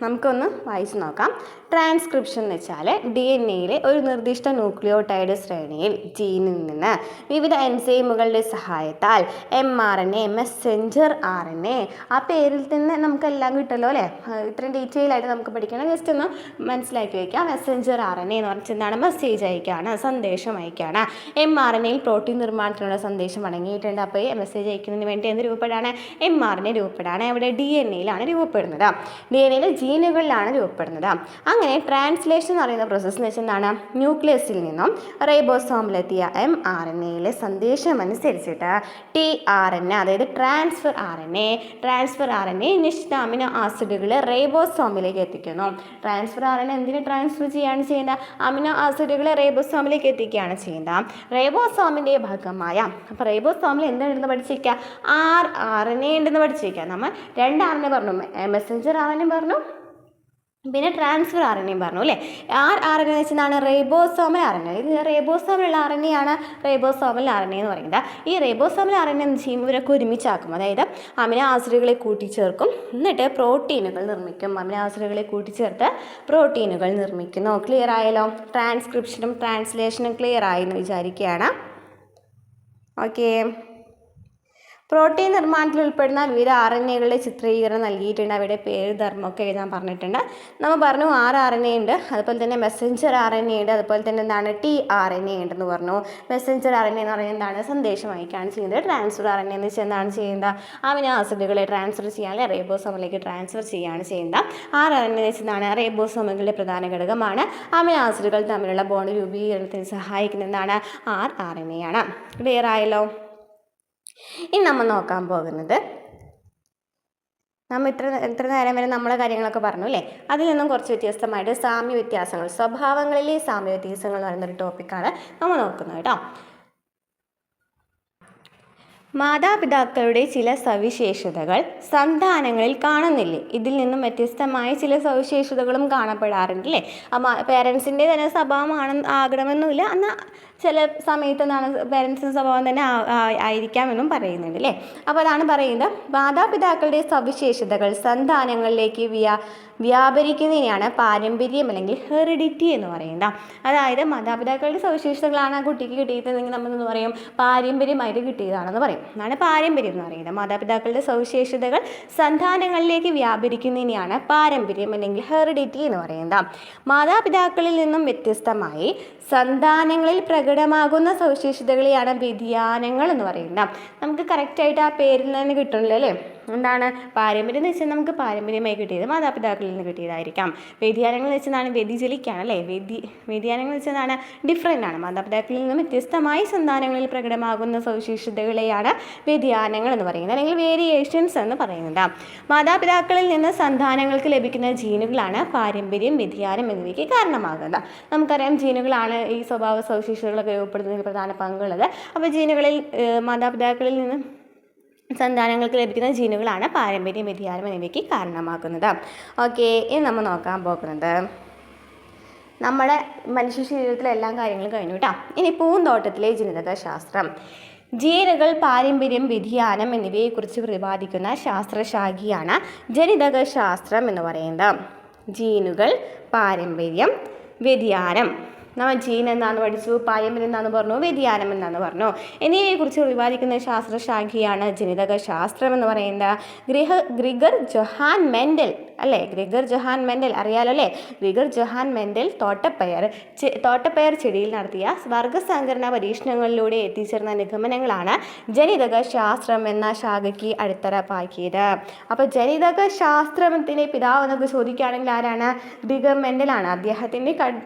നമുക്കൊന്ന് വായിച്ച് നോക്കാം. ട്രാൻസ്ക്രിപ്ഷൻ എന്ന് വെച്ചാൽ DNA-യിലെ ഒരു നിർദ്ദിഷ്ട ന്യൂക്ലിയോടൈഡ് ശ്രേണിയിൽ ജീനിൽ നിന്ന് വിവിധ എൻസൈമുകളുടെ സഹായത്താൽ mRNA, മെസ്സഞ്ചർ RNA, ആ പേരിൽ തന്നെ നമുക്കെല്ലാം കിട്ടുമല്ലോ അല്ലേ? ഇത്രയും ഡീറ്റെയിൽ ആയിട്ട് നമുക്ക് പഠിക്കണം. ജസ്റ്റ് ഒന്ന് മനസ്സിലാക്കി വയ്ക്കാം. മെസ്സഞ്ചർ RNA എന്ന് പറഞ്ഞാൽ എന്താണ്? മെസ്സേജ് അയക്കുകയാണ്, സന്ദേശം അയക്കുകയാണ്. mRNA-യിൽ പ്രോട്ടീൻ നിർമ്മാണത്തിനുള്ള സന്ദേശം അടങ്ങിയിട്ടുണ്ട്. അപ്പോൾ ഈ മെസ്സേജ് അയക്കുന്നതിന് വേണ്ടി എന്ത് രൂപപ്പെടാണ്? mRNA രൂപപ്പെടാണ്. അവിടെ DNA-യിലാണ് രൂപപ്പെടുന്നത്. DNA-യിൽ ജീനുകളിലാണ് രൂപപ്പെടുന്നത്. അങ്ങനെ ട്രാൻസ്ലേഷൻ എന്ന് പറയുന്ന പ്രോസസ്സ് എന്ന് വെച്ചാൽ എന്താണ്, ന്യൂക്ലിയസിൽ നിന്നും റൈബോസോമിലെത്തിയ mRNAയിലെ സന്ദേശം അനുസരിച്ചിട്ട് tRNA, അതായത് ട്രാൻസ്ഫർ ആർ എൻ എ നിശ്ചിത അമിനോ ആസിഡുകൾ റൈബോസോമിലേക്ക് എത്തിക്കുന്നു. ട്രാൻസ്ഫർ ആർ എൻ എ എന്തിനു ട്രാൻസ്ഫർ ചെയ്യാണ് ചെയ്യുന്നത്? അമിനോ ആസിഡുകളെ റൈബോസോമിലേക്ക് എത്തിക്കുകയാണ് ചെയ്യുന്നത്. റൈബോസോമിൻ്റെ ഭാഗമായ, അപ്പോൾ റൈബോസോമിൽ എന്തുണ്ടെന്ന് പഠിച്ചിരിക്കുക? RNA ഉണ്ടെന്ന് പഠിച്ചിരിക്കുക. നമ്മൾ 2 RNA പറഞ്ഞു, മെസ്സഞ്ചർ RNA പറഞ്ഞു, പിന്നെ ട്രാൻസ്ഫർ RNA പറഞ്ഞു അല്ലേ. RNA എന്ന് വെച്ചാൽ റൈബോസോമൽ RNA. ഇത് റൈബോസോമിലുള്ള RNA ആണ് റൈബോസോമൽ RNA എന്ന് പറയുന്നത്. ഈ റൈബോസോമൽ RNA എന്ന് ചെയ്യുമ്പോൾ ഇവരൊക്കെ ഒരുമിച്ചാക്കും, അതായത് അമിനോ ആസിഡുകളെ കൂട്ടിച്ചേർക്കും, എന്നിട്ട് പ്രോട്ടീനുകൾ നിർമ്മിക്കും. അമിനോ ആസിഡുകളെ കൂട്ടിച്ചേർത്ത് പ്രോട്ടീനുകൾ നിർമ്മിക്കുന്നു. ക്ലിയർ ആയല്ലോ? ട്രാൻസ്ക്രിപ്ഷനും ട്രാൻസ്ലേഷനും ക്ലിയർ ആയി എന്ന് വിചാരിക്കുകയാണ്. ഓക്കെ, പ്രോട്ടീൻ നിർമ്മാണത്തിൽ ഉൾപ്പെടുന്ന വിവിധ RNAകളുടെ ചിത്രീകരണം നൽകിയിട്ടുണ്ട്. അവയുടെ പേര് ധർമ്മമൊക്കെ എഴുതാൻ പറഞ്ഞിട്ടുണ്ട്. നമ്മൾ പറഞ്ഞു RNA ഉണ്ട്, അതുപോലെ തന്നെ മെസ്സഞ്ചർ RNA ഉണ്ട്, അതുപോലെ തന്നെ എന്താണ് tRNA ഉണ്ടെന്ന് പറഞ്ഞു. മെസ്സഞ്ചർ RNA എന്ന് പറയുന്നത് എന്താണ്? സന്ദേശം അയക്കുകയാണ് ചെയ്യുന്നത്. ട്രാൻസ്ഫർ RNA എന്ന് വെച്ചാൽ എന്താണ് ചെയ്യുന്നത്? അമിനോ ആസിഡുകളെ ട്രാൻസ്ഫർ ചെയ്യാൻ റൈബോസോമിലേക്ക് ട്രാൻസ്ഫർ ചെയ്യുകയാണ് ചെയ്യുന്നത്. RNA എന്ന് വെച്ചാൽ എന്താണ്? റൈബോസോമുകളുടെ പ്രധാന ഘടകമാണ്. അമിനോ ആസിഡുകൾ തമ്മിലുള്ള ബോണ്ട് രൂപീകരണത്തിന് സഹായിക്കുന്ന എന്താണ്? RNA ആണ്. ക്ലിയർ ആയല്ലോ? ഇനി നമ്മൾ നോക്കാൻ പോകുന്നത്, നമ്മൾ ഇത്ര നേരം വരെ നമ്മളെ കാര്യങ്ങളൊക്കെ പറഞ്ഞു അല്ലേ, അതിൽ നിന്നും കുറച്ച് വ്യത്യസ്തമായിട്ട് സാമ്യ വ്യത്യാസങ്ങൾ, സ്വഭാവങ്ങളിലെ സാമ്യ വ്യത്യാസങ്ങൾ എന്ന് പറയുന്നൊരു ടോപ്പിക്കാണ് നമ്മൾ നോക്കുന്നത് കേട്ടോ. മാതാപിതാക്കളുടെ ചില സവിശേഷതകൾ സന്താനങ്ങളിൽ കാണുന്നില്ലേ? ഇതിൽ നിന്നും വ്യത്യസ്തമായ ചില സവിശേഷതകളും കാണപ്പെടാറുണ്ടല്ലേ. പേരൻസിൻ്റെ തന്നെ സ്വഭാവം ആകണമെന്നില്ല, എന്നാൽ ചില സമയത്ത് എന്താണ് പേരൻസിൻ്റെ സ്വഭാവം തന്നെ ആയിരിക്കാമെന്നും പറയുന്നുണ്ട് അല്ലേ. അപ്പോൾ അതാണ് പറയുന്നത്, മാതാപിതാക്കളുടെ സവിശേഷതകൾ സന്താനങ്ങളിലേക്ക് വ്യാപരിക്കുന്നതിനെയാണ് പാരമ്പര്യം അല്ലെങ്കിൽ ഹെറിഡിറ്റി എന്ന് പറയുന്നത്. അതായത് മാതാപിതാക്കളുടെ സവിശേഷതകളാണ് ആ കുട്ടിക്ക് കിട്ടിയതെങ്കിൽ നമ്മൾ എന്ന് പറയും പാരമ്പര്യമായിട്ട് കിട്ടിയതാണെന്ന് പറയും. അതാണ് പാരമ്പര്യം എന്ന് പറയുന്നത്. മാതാപിതാക്കളുടെ സവിശേഷതകൾ സന്താനങ്ങളിലേക്ക് വ്യാപരിക്കുന്നതിനെയാണ് പാരമ്പര്യം അല്ലെങ്കിൽ ഹെറിഡിറ്റി എന്ന് പറയുന്നത്. മാതാപിതാക്കളിൽ നിന്നും വ്യത്യസ്തമായി സന്താനങ്ങളിൽ പ്രകടമാകുന്ന സവിശേഷതകളെയാണ് വ്യതിയാനങ്ങൾ എന്ന് പറയുന്നത്. നമുക്ക് കറക്റ്റായിട്ട് ആ പേരിൽ നിന്ന് കിട്ടണല്ലോ അല്ലേ. എന്താണ് പാരമ്പര്യം എന്ന് വെച്ചാൽ നമുക്ക് പാരമ്പര്യമായി കിട്ടിയത് മാതാപിതാക്കളിൽ നിന്ന് കിട്ടിയതായിരിക്കാം. വ്യതിയാനങ്ങൾ എന്ന് വെച്ചാൽ വ്യതിചലിക്കുകയാണ് അല്ലേ. വ്യതിയാനങ്ങൾ എന്ന് വെച്ചാൽ ഡിഫറെൻ്റ് ആണ്. മാതാപിതാക്കളിൽ നിന്നും വ്യത്യസ്തമായി സന്താനങ്ങളിൽ പ്രകടമാകുന്ന സവിശേഷതകളെയാണ് വ്യതിയാനങ്ങൾ എന്ന് പറയുന്നത്, അല്ലെങ്കിൽ വേരിയേഷൻസ് എന്ന് പറയുന്നത്. മാതാപിതാക്കളിൽ നിന്ന് സന്താനങ്ങൾക്ക് ലഭിക്കുന്ന ജീനുകളാണ് പാരമ്പര്യം, വ്യതിയാനം എന്നിവയ്ക്ക് കാരണമാകുന്നത്. നമുക്കറിയാം ജീനുകളാണ് ഈ സ്വഭാവ സവിശേഷതകളൊക്കെ രൂപപ്പെടുന്നതിൽ പ്രധാന പങ്കുള്ളത്. അപ്പോൾ ജീനുകളിൽ മാതാപിതാക്കളിൽ നിന്ന് സന്താനങ്ങൾക്ക് ലഭിക്കുന്ന ജീനുകളാണ് പാരമ്പര്യം, വ്യതിയാനം എന്നിവയ്ക്ക് കാരണമാക്കുന്നത്. ഓക്കെ, ഇനി നമ്മൾ നോക്കാൻ പോകുന്നത് നമ്മുടെ മനുഷ്യ ശരീരത്തിലെ എല്ലാ കാര്യങ്ങളും കഴിഞ്ഞു കേട്ടോ. ഇനി പൂന്തോട്ടത്തിലെ ജനിതക ശാസ്ത്രം. ജീനുകൾ, പാരമ്പര്യം, വ്യതിയാനം എന്നിവയെക്കുറിച്ച് പ്രതിപാദിക്കുന്ന ശാസ്ത്രശാഖയാണ് ജനിതക ശാസ്ത്രം എന്ന് പറയുന്നത്. ജീനുകൾ, പാരമ്പര്യം, വ്യതിയാനം. നമ്മൾ ജീൻ എന്താണെന്ന് പഠിച്ചു, പാരമ്പര്യം എന്താണെന്ന് പറഞ്ഞു, വ്യതിയാനം എന്താണെന്ന് പറഞ്ഞു. എന്നിവയെക്കുറിച്ച് പ്രതിപാദിക്കുന്ന ശാസ്ത്രശാഖയാണ് ജനിതക ശാസ്ത്രം എന്ന് പറയുന്നത്. ഗ്രിഗർ ജൊഹാൻ മെൻഡൽ അല്ലേ, ഗ്രിഗർ ജൊഹാൻ മെൻഡൽ അറിയാലോ അല്ലേ. ഗ്രിഗർ ജൊഹാൻ മെൻഡൽ തോട്ടപ്പയർ ചെടിയിൽ നടത്തിയ വർഗസങ്കരണ പരീക്ഷണങ്ങളിലൂടെ എത്തിച്ചേർന്ന നിഗമനങ്ങളാണ് ജനിതക ശാസ്ത്രം എന്ന ശാഖയ്ക്ക് അടിത്തറ പാകിയത്. അപ്പോൾ ജനിതക ശാസ്ത്രത്തിൻ്റെ പിതാവ് എന്നൊക്കെ ചോദിക്കുകയാണെങ്കിൽ ആരാണ്? ഗ്രിഗർ മെൻഡലാണ്. അദ്ദേഹത്തിൻ്റെ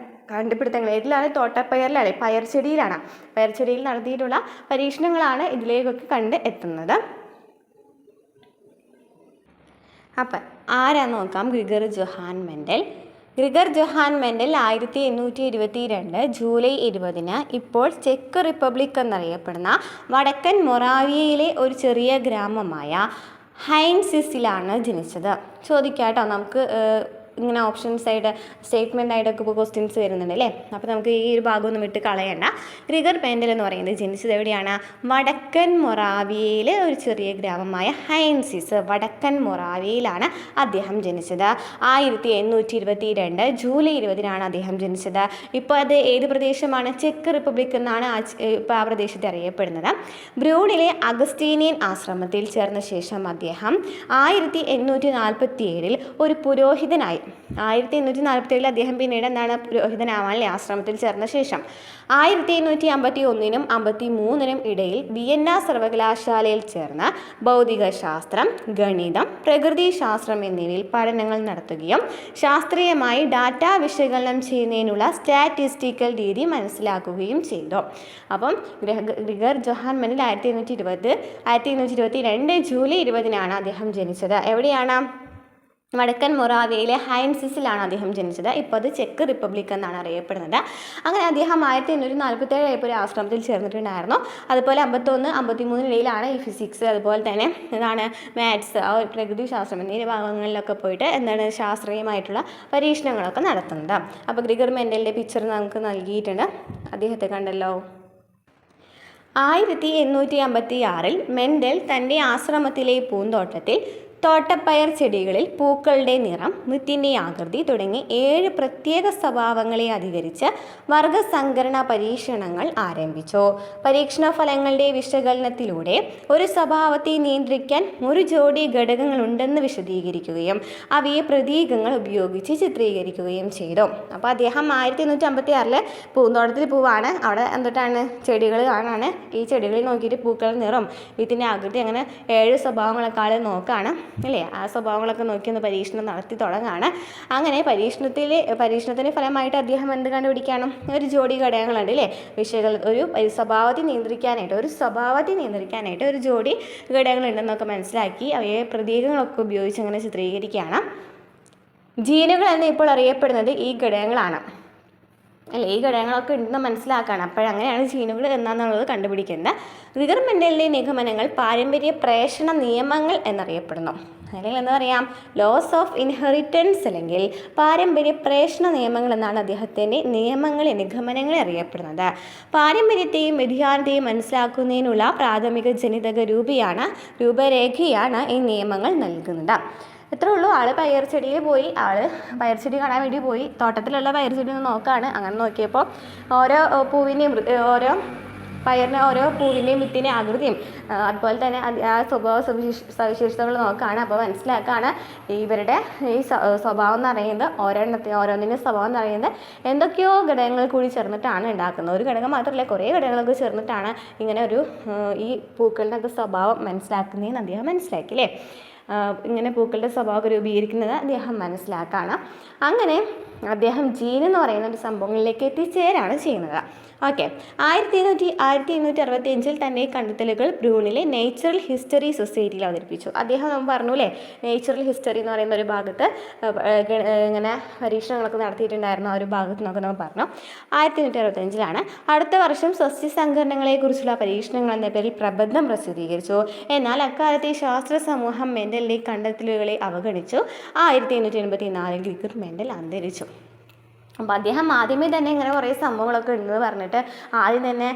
കണ്ടുപിടുത്തങ്ങൾ ഏതിലാണ്? തോട്ടപ്പയറിലാണ്, പയർച്ചെടിയിലാണ്. പയർച്ചെടിയിൽ നടത്തിയിട്ടുള്ള പരീക്ഷണങ്ങളാണ് ഇതിലേക്കൊക്കെ കണ്ട് എത്തുന്നത്. അപ്പം ആരാന്ന് നോക്കാം. Gregor Johann Mendel. Gregor Johann Mendel 1822 July 20 ഇപ്പോൾ ചെക്ക് റിപ്പബ്ലിക് എന്നറിയപ്പെടുന്ന വടക്കൻ മൊറാവിയയിലെ ഒരു ചെറിയ ഗ്രാമമായ ഹൈൻസിസിലാണ് ജനിച്ചത്. ചോദിക്കാട്ടോ, നമുക്ക് ഇങ്ങനെ ഓപ്ഷൻസ് ആയിട്ട് സ്റ്റേറ്റ്മെൻ്റ് ആയിട്ടൊക്കെ ഇപ്പോൾ ക്വസ്റ്റ്യൻസ് വരുന്നുണ്ട് അല്ലേ. അപ്പോൾ നമുക്ക് ഈ ഒരു ഭാഗമൊന്നും വിട്ട് കളയണ്ട. ഗ്രിഗർ മെൻഡൽ എന്ന് പറയുന്നത് ജനിച്ചത് എവിടെയാണ്? വടക്കൻ മൊറാവിയയിലെ ഒരു ചെറിയ ഗ്രാമമായ ഹൈൻസിസ്, വടക്കൻ മൊറാവിയയിലാണ് അദ്ദേഹം ജനിച്ചത്. 1822 ജൂലൈ 20 അദ്ദേഹം ജനിച്ചത്. ഇപ്പോൾ അത് ഏത് പ്രദേശമാണ്? ചെക്ക് റിപ്പബ്ലിക് എന്നാണ് ഇപ്പോൾ ആ പ്രദേശത്തെ അറിയപ്പെടുന്നത്. ബ്രൂണിലെ അഗസ്റ്റീനിയൻ ആശ്രമത്തിൽ ചേർന്ന ശേഷം അദ്ദേഹം 1847 ഒരു പുരോഹിതനായി 1847 അദ്ദേഹം പിന്നീട് എന്താണ് പുരോഹിതനാവാനല്ലേ ആശ്രമത്തിൽ ചേർന്ന ശേഷം 1851നും 53നും ഇടയിൽ വിയന്ന സർവകലാശാലയിൽ ചേർന്ന് ഭൗതികശാസ്ത്രം, ഗണിതം, പ്രകൃതിശാസ്ത്രം എന്നിവയിൽ പഠനങ്ങൾ നടത്തുകയും ശാസ്ത്രീയമായി ഡാറ്റ വിശകലനം ചെയ്യുന്നതിനുള്ള സ്റ്റാറ്റിസ്റ്റിക്കൽ രീതി മനസ്സിലാക്കുകയും ചെയ്തു. അപ്പം ഗ്രിഗർ ജോഹാൻ മെൻഡൽ 1822 ജൂലൈ 20 അദ്ദേഹം ജനിച്ചത്. എവിടെയാണ്? വടക്കൻ മൊറാവിയയിലെ ഹൈൻസിസിലാണ് അദ്ദേഹം ജനിച്ചത്. ഇപ്പോൾ അത് ചെക്ക് റിപ്പബ്ലിക് എന്നാണ് അറിയപ്പെടുന്നത്. അങ്ങനെ അദ്ദേഹം 1847 ആയപ്പോൾ ഒരു ആശ്രമത്തിൽ ചേർന്നിട്ടുണ്ടായിരുന്നു. അതുപോലെ 51, 53 ഇടയിലാണ് ഈ ഫിസിക്സ്, അതുപോലെ തന്നെ എന്താണ് മാത്സ്, പ്രകൃതിശാസ്ത്രം എന്നീ ഭാഗങ്ങളിലൊക്കെ പോയിട്ട് എന്താണ് ശാസ്ത്രീയമായിട്ടുള്ള പരീക്ഷണങ്ങളൊക്കെ നടത്തുന്നത്. അപ്പോൾ ഗ്രിഗർ മെൻഡലിൻ്റെ പിക്ചർ നമുക്ക് നൽകിയിട്ടുണ്ട്. അദ്ദേഹത്തെ കണ്ടല്ലോ. 1856 മെൻഡൽ തൻ്റെ ആശ്രമത്തിലെ പൂന്തോട്ടത്തിൽ തോട്ടപ്പയർ ചെടികളിൽ പൂക്കളുടെ നിറം, വിത്തിൻ്റെ ആകൃതി തുടങ്ങി 7 പ്രത്യേക സ്വഭാവങ്ങളെ അധികരിച്ച് വർഗസങ്കരണ പരീക്ഷണങ്ങൾ ആരംഭിച്ചു. പരീക്ഷണ ഫലങ്ങളുടെ വിശകലനത്തിലൂടെ ഒരു സ്വഭാവത്തെ നിയന്ത്രിക്കാൻ ഒരു ജോഡി ഘടകങ്ങളുണ്ടെന്ന് വിശദീകരിക്കുകയും അവയെ പ്രതീകങ്ങൾ ഉപയോഗിച്ച് ചിത്രീകരിക്കുകയും ചെയ്തു. അപ്പോൾ അദ്ദേഹം 1856 പൂന്തോട്ടത്തിൽ പോവാണ്. അവിടെ എന്തൊട്ടാണ് ചെടികൾ കാണാണ്. ഈ ചെടികളിൽ നോക്കിയിട്ട് പൂക്കളുടെ നിറം, വിത്തിൻ്റെ ആകൃതി, അങ്ങനെ 7 സ്വഭാവങ്ങളൊക്കെ ആൾ നോക്കുകയാണ് അല്ലേ. ആ സ്വഭാവങ്ങളൊക്കെ നോക്കി ഒന്ന് പരീക്ഷണം നടത്തി തുടങ്ങുകയാണ്. അങ്ങനെ പരീക്ഷണത്തിൻ്റെ ഫലമായിട്ട് അദ്ദേഹം എന്ത് കണ്ടുപിടിക്കുകയാണ്? ഒരു ജോഡി ഘടകങ്ങളുണ്ട് അല്ലേ. ഒരു സ്വഭാവത്തെ നിയന്ത്രിക്കാനായിട്ട് ഒരു ജോഡി ഘടകങ്ങളുണ്ടെന്നൊക്കെ മനസ്സിലാക്കി അവയെ പ്രതീകങ്ങളൊക്കെ ഉപയോഗിച്ച് അങ്ങനെ ചിത്രീകരിക്കുകയാണ്. ജീനുകൾ എന്ന് ഇപ്പോൾ അറിയപ്പെടുന്നത് ഈ ഘടകങ്ങളാണ് അല്ലേ. ഈ ഘടകങ്ങളൊക്കെ ഉണ്ടെന്ന് മനസ്സിലാക്കുകയാണ്. അപ്പോഴങ്ങനെയാണ് ജീനുകൾ എന്താണെന്നുള്ളത് കണ്ടുപിടിക്കുന്നത്. ഗ്രിഗർ മെൻഡലിൻ്റെ നിഗമനങ്ങൾ പാരമ്പര്യ പ്രേഷണ നിയമങ്ങൾ എന്നറിയപ്പെടുന്നു. അല്ലെങ്കിൽ എന്താ പറയാം, ലോസ് ഓഫ് ഇൻഹെറിറ്റൻസ് അല്ലെങ്കിൽ പാരമ്പര്യ പ്രേഷണ നിയമങ്ങൾ എന്നാണ് അദ്ദേഹത്തിൻ്റെ നിഗമനങ്ങളെ അറിയപ്പെടുന്നത്. പാരമ്പര്യത്തെയും വ്യതിയാനത്തെയും മനസ്സിലാക്കുന്നതിനുള്ള പ്രാഥമിക ജനിതക രൂപരേഖയാണ് ഈ നിയമങ്ങൾ നൽകുന്നത്. ഇത്രേ ഉള്ളൂ. പയർ ചെടിയിൽ പോയി, പയർ ചെടി കാണാൻ വേണ്ടി പോയി. തോട്ടത്തിലുള്ള പയർ ചെടി ഒന്ന് നോക്കുകയാണ്. അങ്ങനെ നോക്കിയപ്പോൾ ഓരോ പൂവിൻ്റെയും വിത്തിൻ്റെ ആകൃതിയും അതുപോലെ തന്നെ ആ സ്വഭാവ സവിശേഷതകൾ നോക്കുകയാണ്. അപ്പോൾ മനസ്സിലാക്കുകയാണ് ഇവരുടെ ഈ സ്വഭാവം എന്ന് പറയുന്നത് ഓരോന്നിൻ്റെ സ്വഭാവം എന്ന് പറയുന്നത് എന്തൊക്കെയോ ഘടകങ്ങൾ കൂടി ചേർന്നിട്ടാണ് ഉണ്ടാക്കുന്നത്. ഒരു ഘടകം മാത്രമല്ല, കുറേ ഘടകങ്ങളൊക്കെ ചേർന്നിട്ടാണ് ഇങ്ങനെ ഈ പൂക്കളുടെയൊക്കെ സ്വഭാവം മനസ്സിലാക്കുന്നതെന്ന് അദ്ദേഹം മനസ്സിലാക്കി അല്ലേ. ഇങ്ങനെ പൂക്കളുടെ സ്വഭാവം രൂപീകരിക്കുന്നത് അദ്ദേഹം മനസ്സിലാക്കുകയാണ്. അങ്ങനെ അദ്ദേഹം ജീൻ എന്ന് പറയുന്ന ഒരു സംഭവങ്ങളിലേക്ക് എത്തിച്ചേരാണ് ചെയ്യുന്നത്. ഓക്കെ. 1865 തൻ്റെ കണ്ടെത്തലുകൾ ബ്രൂണിലെ നേച്ചുറൽ ഹിസ്റ്ററി സൊസൈറ്റിയിൽ അവതരിപ്പിച്ചു. അദ്ദേഹം പറഞ്ഞു അല്ലേ, നേച്ചുറൽ ഹിസ്റ്ററി എന്ന് പറയുന്ന ഒരു ഭാഗത്ത് ഇങ്ങനെ പരീക്ഷണങ്ങളൊക്കെ നടത്തിയിട്ടുണ്ടായിരുന്നു. ആ ഒരു ഭാഗത്ത് നമുക്ക് നമ്മൾ പറഞ്ഞു. 1865 അടുത്ത വർഷം സസ്യസംഘടനകളെക്കുറിച്ചുള്ള പരീക്ഷണങ്ങൾ എന്ന പേരിൽ പ്രബന്ധം പ്രസിദ്ധീകരിച്ചു. എന്നാൽ അക്കാലത്തെ ശാസ്ത്ര സമൂഹം മെൻഡലിൻ്റെ കണ്ടെത്തലുകളെ അവഗണിച്ചു. 1884 ഗ്രിഗർ മെൻഡൽ അന്തരിച്ചു. അപ്പോൾ അദ്ദേഹം ആദ്യമേ തന്നെ ഇങ്ങനെ കുറേ സംഭവങ്ങളൊക്കെ ഉണ്ടെന്ന് പറഞ്ഞിട്ട് ആദ്യം തന്നെ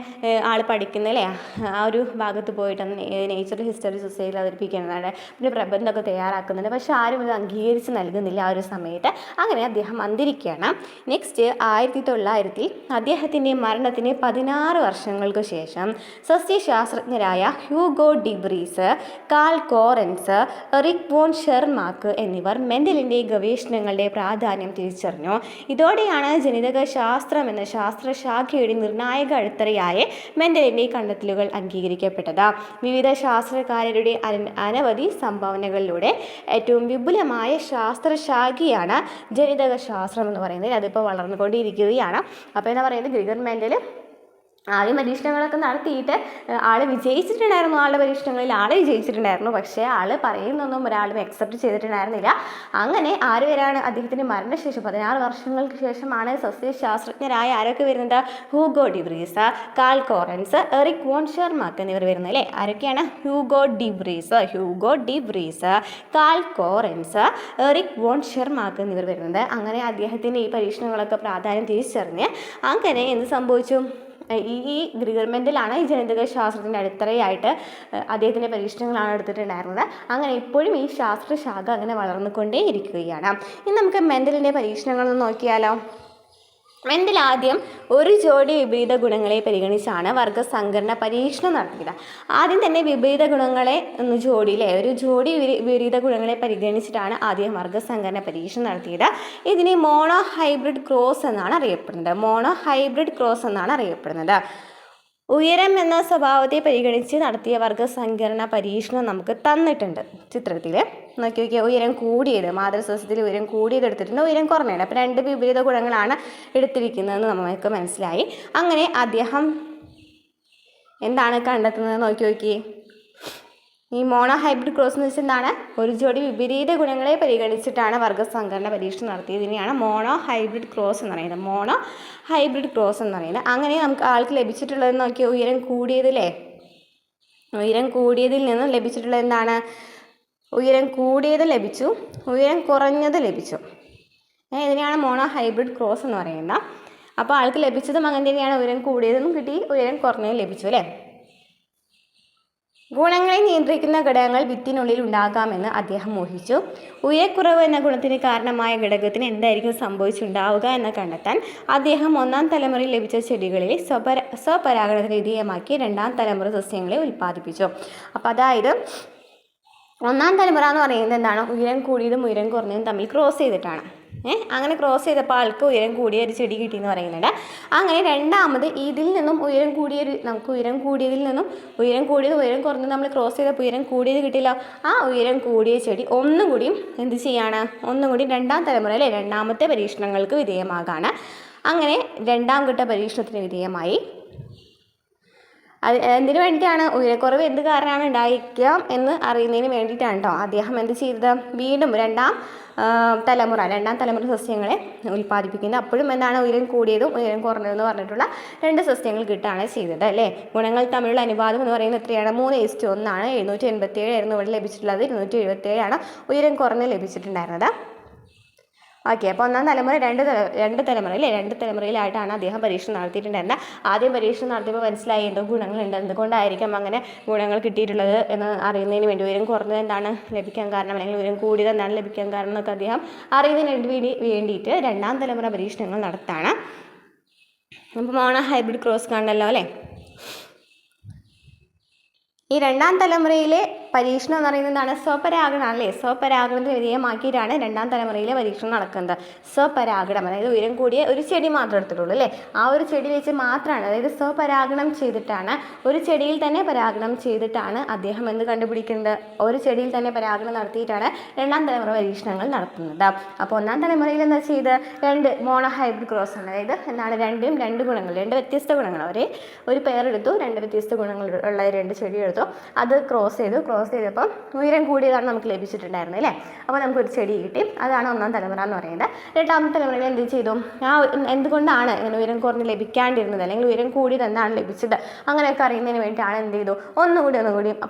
ആൾ പഠിക്കുന്നല്ലേ ആ ഒരു ഭാഗത്ത് പോയിട്ട് നേച്ചർ ഹിസ്റ്ററി സൊസൈറ്റിയിൽ അവതരിപ്പിക്കുന്നുണ്ട്. പിന്നെ പ്രബന്ധമൊക്കെ തയ്യാറാക്കുന്നുണ്ട്. പക്ഷെ ആരും ഇത് അംഗീകരിച്ച് നൽകുന്നില്ല ആ ഒരു സമയത്ത്. അങ്ങനെ അദ്ദേഹം അന്തരിക്കുകയാണ്. നെക്സ്റ്റ് 1900 അദ്ദേഹത്തിൻ്റെ മരണത്തിന് 16 വർഷങ്ങൾക്ക് ശേഷം സസ്യശാസ്ത്രജ്ഞരായ Hugo de Vries, Carl Correns, Erich von Tschermak എന്നിവർ മെൻഡലിൻ്റെ ഗവേഷണങ്ങളുടെ പ്രാധാന്യം തിരിച്ചറിഞ്ഞു. ഇതോടെയാണ് ജനിതക ശാസ്ത്രം എന്ന ശാസ്ത്രശാഖയുടെ നിർണായക അടിത്തറയായ മെൻഡലിൻ്റെ കണ്ടെത്തലുകൾ അംഗീകരിക്കപ്പെട്ടത്. വിവിധ ശാസ്ത്രകാരരുടെ അനവധി സംഭാവനകളിലൂടെ ഏറ്റവും വിപുലമായ ശാസ്ത്രശാഖയാണ് ജനിതക ശാസ്ത്രം എന്ന് പറയുന്നത്. അതിപ്പോൾ വളർന്നുകൊണ്ടിരിക്കുകയാണ്. അപ്പോൾ എന്താ പറയുന്നത്, ഗ്രിഗർ മെൻഡൽ ആദ്യം പരീക്ഷണങ്ങളൊക്കെ നടത്തിയിട്ട് വിജയിച്ചിട്ടുണ്ടായിരുന്നു. വിജയിച്ചിട്ടുണ്ടായിരുന്നു. പക്ഷേ പറയുന്നൊന്നും ഒരാളും അക്സെപ്റ്റ് ചെയ്തിട്ടുണ്ടായിരുന്നില്ല. അങ്ങനെ വരെയാണ് അദ്ദേഹത്തിൻ്റെ മരണശേഷം 16 വർഷങ്ങൾക്ക് ശേഷമാണ് സസ്യശാസ്ത്രജ്ഞരായ ആരൊക്കെ വരുന്നത്? Hugo de Vries, Carl Correns, Erich von Tschermak എന്നിവർ വരുന്നത് അല്ലേ. ആരൊക്കെയാണ്? Hugo de Vries, Carl Correns, Erich von Tschermak എന്നിവർ വരുന്നത്. അങ്ങനെ അദ്ദേഹത്തിൻ്റെ ഈ പരീക്ഷണങ്ങളൊക്കെ പ്രാധാന്യം തിരിച്ചറിഞ്ഞ് അങ്ങനെ എന്ത് സംഭവിച്ചു? ഈ ഗ്രിഗർ മെൻഡലാണ് ഈ ജനിതക ശാസ്ത്രത്തിൻ്റെ അടിത്തറയായിട്ട് അദ്ദേഹത്തിൻ്റെ പരീക്ഷണങ്ങളാണ് എടുത്തിട്ടുണ്ടായിരുന്നത്. അങ്ങനെ ഇപ്പോഴും ഈ ശാസ്ത്രശാഖ അങ്ങനെ വളർന്നുകൊണ്ടേ ഇരിക്കുകയാണ്. ഇനി നമുക്ക് മെൻഡലിൻ്റെ പരീക്ഷണങ്ങളൊന്ന് നോക്കിയാലോ. മെൻഡൽ ആദ്യം ഒരു ജോഡി വിപരീത ഗുണങ്ങളെ പരിഗണിച്ചാണ് വർഗസങ്കരണ പരീക്ഷണം നടത്തിയത്. ആദ്യം തന്നെ വിപരീത ഗുണങ്ങളെ ഒരു ജോഡി വിപരീത ഗുണങ്ങളെ പരിഗണിച്ചിട്ടാണ് ആദ്യം വർഗസങ്കരണ പരീക്ഷണം നടത്തിയത്. ഇതിനെ മോണോ ഹൈബ്രിഡ് ക്രോസ് എന്നാണ് അറിയപ്പെടുന്നത്. ഉയരം എന്ന സ്വഭാവത്തെ പരിഗണിച്ച് നടത്തിയ വർഗസങ്കരണ പരീക്ഷണം നമുക്ക് തന്നിട്ടുണ്ട്. ചിത്രത്തിൽ നോക്കി നോക്കിയാൽ ഉയരം കൂടിയത് മാതൃസസ്യത്തിൽ ഉയരം കൂടിയത് എടുത്തിട്ടുണ്ട്, ഉയരം കുറഞ്ഞത്. അപ്പോൾ 2 വിപരീത ഗുണങ്ങളാണ് എടുത്തിരിക്കുന്നതെന്ന് നമുക്ക് മനസ്സിലായി. അങ്ങനെ അദ്ദേഹം എന്താണ് കണ്ടെത്തുന്നത് നോക്കി ഈ മോണോ ഹൈബ്രിഡ് ക്രോസ് എന്ന് വെച്ചാൽ എന്താണ്? ഒരു ജോഡി വിപരീത ഗുണങ്ങളെ പരിഗണിച്ചിട്ടാണ് വർഗസങ്കരണ പരീക്ഷണം നടത്തിയത്. ഇതിനെയാണ് മോണോ ഹൈബ്രിഡ് ക്രോസ് എന്ന് പറയുന്നത്. അങ്ങനെ നമുക്ക് ആൾക്ക് ലഭിച്ചിട്ടുള്ളത് നോക്കിയാൽ ഉയരം കൂടിയതിൽ നിന്നും ലഭിച്ചിട്ടുള്ളത് എന്താണ്? ഉയരം കൂടിയത് ലഭിച്ചു, ഉയരം കുറഞ്ഞത് ലഭിച്ചു. ഇതിനെയാണ് മോണോ ഹൈബ്രിഡ് ക്രോസ് എന്ന് പറയുന്നത്. അപ്പോൾ ആൾക്ക് ലഭിച്ചതും അങ്ങനെ തന്നെയാണ്. ഉയരം കൂടിയതും കിട്ടി, ഉയരം കുറഞ്ഞതും ലഭിച്ചു അല്ലേ. ഗുണങ്ങളെ നിയന്ത്രിക്കുന്ന ഘടകങ്ങൾ വിത്തിനുള്ളിൽ ഉണ്ടാകാമെന്ന് അദ്ദേഹം ഊഹിച്ചു. ഉയരക്കുറവ് എന്ന ഗുണത്തിന് കാരണമായ ഘടകത്തിന് എന്തായിരിക്കും സംഭവിച്ചുണ്ടാവുക എന്ന് കണ്ടെത്താൻ അദ്ദേഹം 1ാം തലമുറയിൽ ലഭിച്ച ചെടികളിൽ സ്വപരാഗണത്തിന് വിധേയമാക്കി 2ാം തലമുറ സസ്യങ്ങളെ ഉൽപ്പാദിപ്പിച്ചു. അപ്പോൾ അതായത് 1ാം തലമുറ എന്ന് പറയുന്നത് എന്താണ്? ഉയരം കൂടിയതും ഉയരം കുറഞ്ഞതും തമ്മിൽ ക്രോസ് ചെയ്തിട്ടാണ്. അങ്ങനെ ക്രോസ് ചെയ്തപ്പോൾ ആൾക്ക് ഉയരം കൂടിയ ഒരു ചെടി കിട്ടിയെന്ന് പറയുന്നുണ്ട്. അങ്ങനെ രണ്ടാമത് ഇതിൽ നിന്നും ഉയരം കൂടിയതിൽ നിന്നും ഉയരം കൂടിയത് ഉയരം കുറഞ്ഞത് നമ്മൾ ക്രോസ് ചെയ്തപ്പോൾ ഉയരം കൂടിയത് കിട്ടില്ല. ആ ഉയരം കൂടിയ ചെടി ഒന്നും കൂടി 2ാം തലമുറ അല്ലേ 2ാമത്തെ പരീക്ഷണങ്ങൾക്ക് വിധേയമാകാണ്. അങ്ങനെ 2ാം ഘട്ട പരീക്ഷണത്തിന് വിധേയമായി. അത് എന്തിനു വേണ്ടിയിട്ടാണ്? ഉയരക്കുറവ് എന്ത് കാരണമാണ് ഉണ്ടായിരിക്കാം എന്ന് അറിയുന്നതിന് വേണ്ടിയിട്ടാണ് കേട്ടോ അദ്ദേഹം എന്ത് ചെയ്തത്? വീണ്ടും 2ാം തലമുറ സസ്യങ്ങളെ ഉൽപ്പാദിപ്പിക്കുന്നത്. അപ്പോഴും എന്താണ്? ഉയരം കൂടിയതും ഉയരം കുറഞ്ഞതെന്ന് പറഞ്ഞിട്ടുള്ള 2 സസ്യങ്ങൾ കിട്ടുകയാണ് ചെയ്തത് അല്ലേ. ഗുണങ്ങൾ തമ്മിലുള്ള അനുപാതം എന്ന് പറയുന്നത് എത്രയാണ്? 3:1 ആണ്. 787 ആയിരുന്നു ഇവിടെ ലഭിച്ചിട്ടുള്ളത്. 277 ആണ് ഉയരം കുറഞ്ഞ് ലഭിച്ചിട്ടുണ്ടായിരുന്നത്. ഓക്കെ, അപ്പോൾ 1ാം തലമുറ 2 തലമുറയിലായിട്ടാണ് അദ്ദേഹം പരീക്ഷണം നടത്തിയിട്ടുണ്ടായിരുന്നത്. ആദ്യം പരീക്ഷണം നടത്തിയപ്പോൾ മനസ്സിലായി എന്തോ ഗുണങ്ങളുണ്ട്, എന്തുകൊണ്ടായിരിക്കും അങ്ങനെ ഗുണങ്ങൾ കിട്ടിയിട്ടുള്ളത് എന്ന് അറിയുന്നതിന് വേണ്ടി. ഉയരം കുറഞ്ഞത് എന്താണ് ലഭിക്കാൻ കാരണം, അല്ലെങ്കിൽ ഉയരം കൂടിയത് എന്താണ് ലഭിക്കാൻ കാരണം എന്നൊക്കെ അദ്ദേഹം അറിയുന്നതിന് വേണ്ടിയിട്ട് 2ാം തലമുറ പരീക്ഷണങ്ങൾ നടത്താണ്. അപ്പോൾ മോണോ ഹൈബ്രിഡ് ക്രോസ് കണ്ടല്ലോ അല്ലേ. ഈ 2ാം തലമുറയിലെ പരീക്ഷണം എന്ന് പറയുന്നത് എന്താണ്? സ്വപരാഗണം അല്ലേ. സ്വപരാഗണത്തിന് വിധേയമാക്കിയിട്ടാണ് 2ാം തലമുറയിലെ പരീക്ഷണം നടക്കുന്നത്. സ്വപരാഗണം, അതായത് ഉയരം കൂടിയ ഒരു ചെടി മാത്രം എടുത്തിട്ടുള്ളൂ അല്ലേ. ആ ഒരു ചെടി വെച്ച് മാത്രമാണ്, അതായത് സ്വപരാഗണം ചെയ്തിട്ടാണ്, ഒരു ചെടിയിൽ തന്നെ പരാഗണം ചെയ്തിട്ടാണ് അദ്ദേഹം എന്ത് കണ്ടുപിടിക്കുന്നത്? ഒരു ചെടിയിൽ തന്നെ പരാഗണം നടത്തിയിട്ടാണ് 2ാം തലമുറ പരീക്ഷണങ്ങൾ നടത്തുന്നത്. അപ്പോൾ 1ാം തലമുറയിൽ എന്താ ചെയ്ത്? 2 മോണോ ഹൈബ്രിഡ് ക്രോസ് ആണ്. അതായത് എന്താണ്? 2 ഗുണങ്ങൾ, 2 വ്യത്യസ്ത ഗുണങ്ങൾ, ഒരു പെയർ എടുത്തു, 2 വ്യത്യസ്ത ഗുണങ്ങൾ ഉള്ള 2 ചെടി എടുത്തു. അത് ക്രോസ് ചെയ്തപ്പം ഉയരം കൂടിയതാണ് നമുക്ക് ലഭിച്ചിട്ടുണ്ടായിരുന്നത് അല്ലേ. അപ്പോൾ നമുക്കൊരു ചെടി കിട്ടി. അതാണ് 1ാം തലമുറ എന്ന് പറയുന്നത്. 2ാമത്തെ തലമുറയിൽ എന്ത് ചെയ്തു? എന്തുകൊണ്ടാണ് ഇങ്ങനെ ഉയരം കുറഞ്ഞ് ലഭിക്കാണ്ടിരുന്നത്, അല്ലെങ്കിൽ ഉയരം കൂടിയത് എന്താണ് ലഭിച്ചത്, അങ്ങനെയൊക്കെ അറിയുന്നതിന് വേണ്ടിയിട്ടാണ് എന്ത് ചെയ്തു? ഒന്നുകൂടി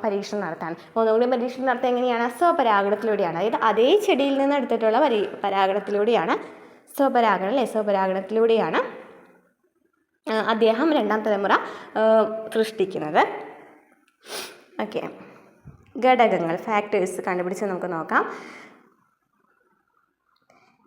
പരീക്ഷണം നടത്താൻ. പരീക്ഷണം നടത്താൻ എങ്ങനെയാണ്? സ്വപരാഗണത്തിലൂടെയാണ്. അതായത് അതേ ചെടിയിൽ നിന്ന് എടുത്തിട്ടുള്ള പരാഗണത്തിലൂടെയാണ്, സ്വപരാഗണത്തിലൂടെയാണ് അദ്ദേഹം 2ാം തലമുറ സൃഷ്ടിക്കുന്നത്. ഓക്കെ, ഘടകങ്ങൾ, ഫാക്ടേഴ്സ് കണ്ടുപിടിച്ച് നമുക്ക് നോക്കാം.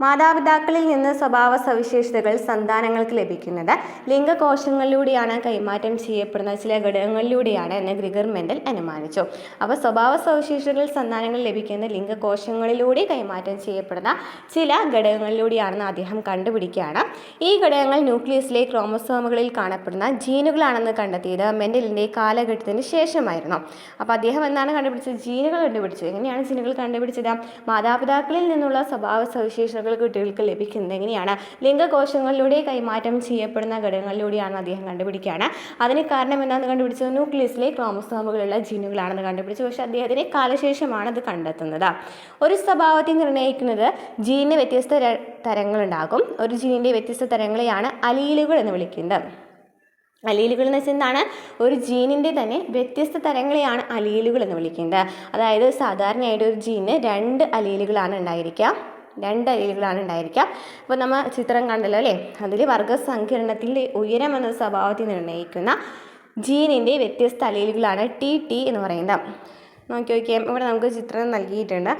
മാതാപിതാക്കളിൽ നിന്ന് സ്വഭാവ സവിശേഷതകൾ സന്താനങ്ങൾക്ക് ലഭിക്കുന്നത് ലിംഗകോശങ്ങളിലൂടെയാണ് കൈമാറ്റം ചെയ്യപ്പെടുന്ന ചില ഘടകങ്ങളിലൂടെയാണ് എന്ന് ഗ്രിഗർ മെൻഡൽ അനുമാനിച്ചു. അപ്പോൾ സ്വഭാവ സവിശേഷതകൾ സന്താനങ്ങൾ ലഭിക്കുന്ന ലിംഗകോശങ്ങളിലൂടെ കൈമാറ്റം ചെയ്യപ്പെടുന്ന ചില ഘടകങ്ങളിലൂടെയാണെന്ന് അദ്ദേഹം കണ്ടുപിടിക്കുകയാണ്. ഈ ഘടകങ്ങൾ ന്യൂക്ലിയസിലെ ക്രോമസോമുകളിൽ കാണപ്പെടുന്ന ജീനുകളാണെന്ന് കണ്ടെത്തിയത് മെൻഡലിൻ്റെ കാലഘട്ടത്തിന് ശേഷമായിരുന്നു. അപ്പോൾ അദ്ദേഹം എന്താണ് കണ്ടുപിടിച്ചത്? ജീനുകൾ കണ്ടുപിടിച്ചു. എങ്ങനെയാണ് ജീനുകൾ കണ്ടുപിടിച്ചത്? മാതാപിതാക്കളിൽ നിന്നുള്ള സ്വഭാവ സവിശേഷതകൾ കുട്ടികൾക്ക് ലഭിക്കുന്നത് എങ്ങനെയാണ്? ലിംഗകോശങ്ങളിലൂടെ കൈമാറ്റം ചെയ്യപ്പെടുന്ന ഘടകങ്ങളിലൂടെയാണ് അദ്ദേഹം കണ്ടുപിടിക്കുകയാണ്. അതിന് കാരണം എന്താണെന്ന് കണ്ടുപിടിച്ചത്? ന്യൂക്ലിയസിലെ ക്രോമസോമുകളുള്ള ജീനുകളാണെന്ന് കണ്ടുപിടിച്ചു. പക്ഷേ അദ്ദേഹത്തിന് കാലശേഷമാണ് അത് കണ്ടെത്തുന്നത്. ഒരു സ്വഭാവത്തെ നിർണ്ണയിക്കുന്നത് ജീനിന് വ്യത്യസ്ത തരങ്ങളുണ്ടാകും. ഒരു ജീനിൻ്റെ വ്യത്യസ്ത തരങ്ങളെയാണ് അലീലുകൾ എന്ന് വിളിക്കുന്നത്. അലീലുകൾ എന്ന് വെച്ചാൽ എന്താണ്? ഒരു ജീനിൻ്റെ തന്നെ വ്യത്യസ്ത തരങ്ങളെയാണ് അലീലുകൾ എന്ന് വിളിക്കുന്നത്. അതായത് സാധാരണയായിട്ട് ഒരു ജീനിന് 2 അലീലുകളാണ് ഉണ്ടായിരിക്കുക. അപ്പോൾ നമ്മൾ ചിത്രം കണ്ടല്ലോ അല്ലേ. അതിൽ വർഗസങ്കരണത്തിൻ്റെ ഉയരം എന്ന സ്വഭാവത്തെ നിർണ്ണയിക്കുന്ന ജീനിൻ്റെ വ്യത്യസ്ത അലീലുകളാണ് TT എന്ന് പറയുന്നത്. നോക്കി നോക്കിയാൽ ഇവിടെ നമുക്ക് ചിത്രം നൽകിയിട്ടുണ്ട്.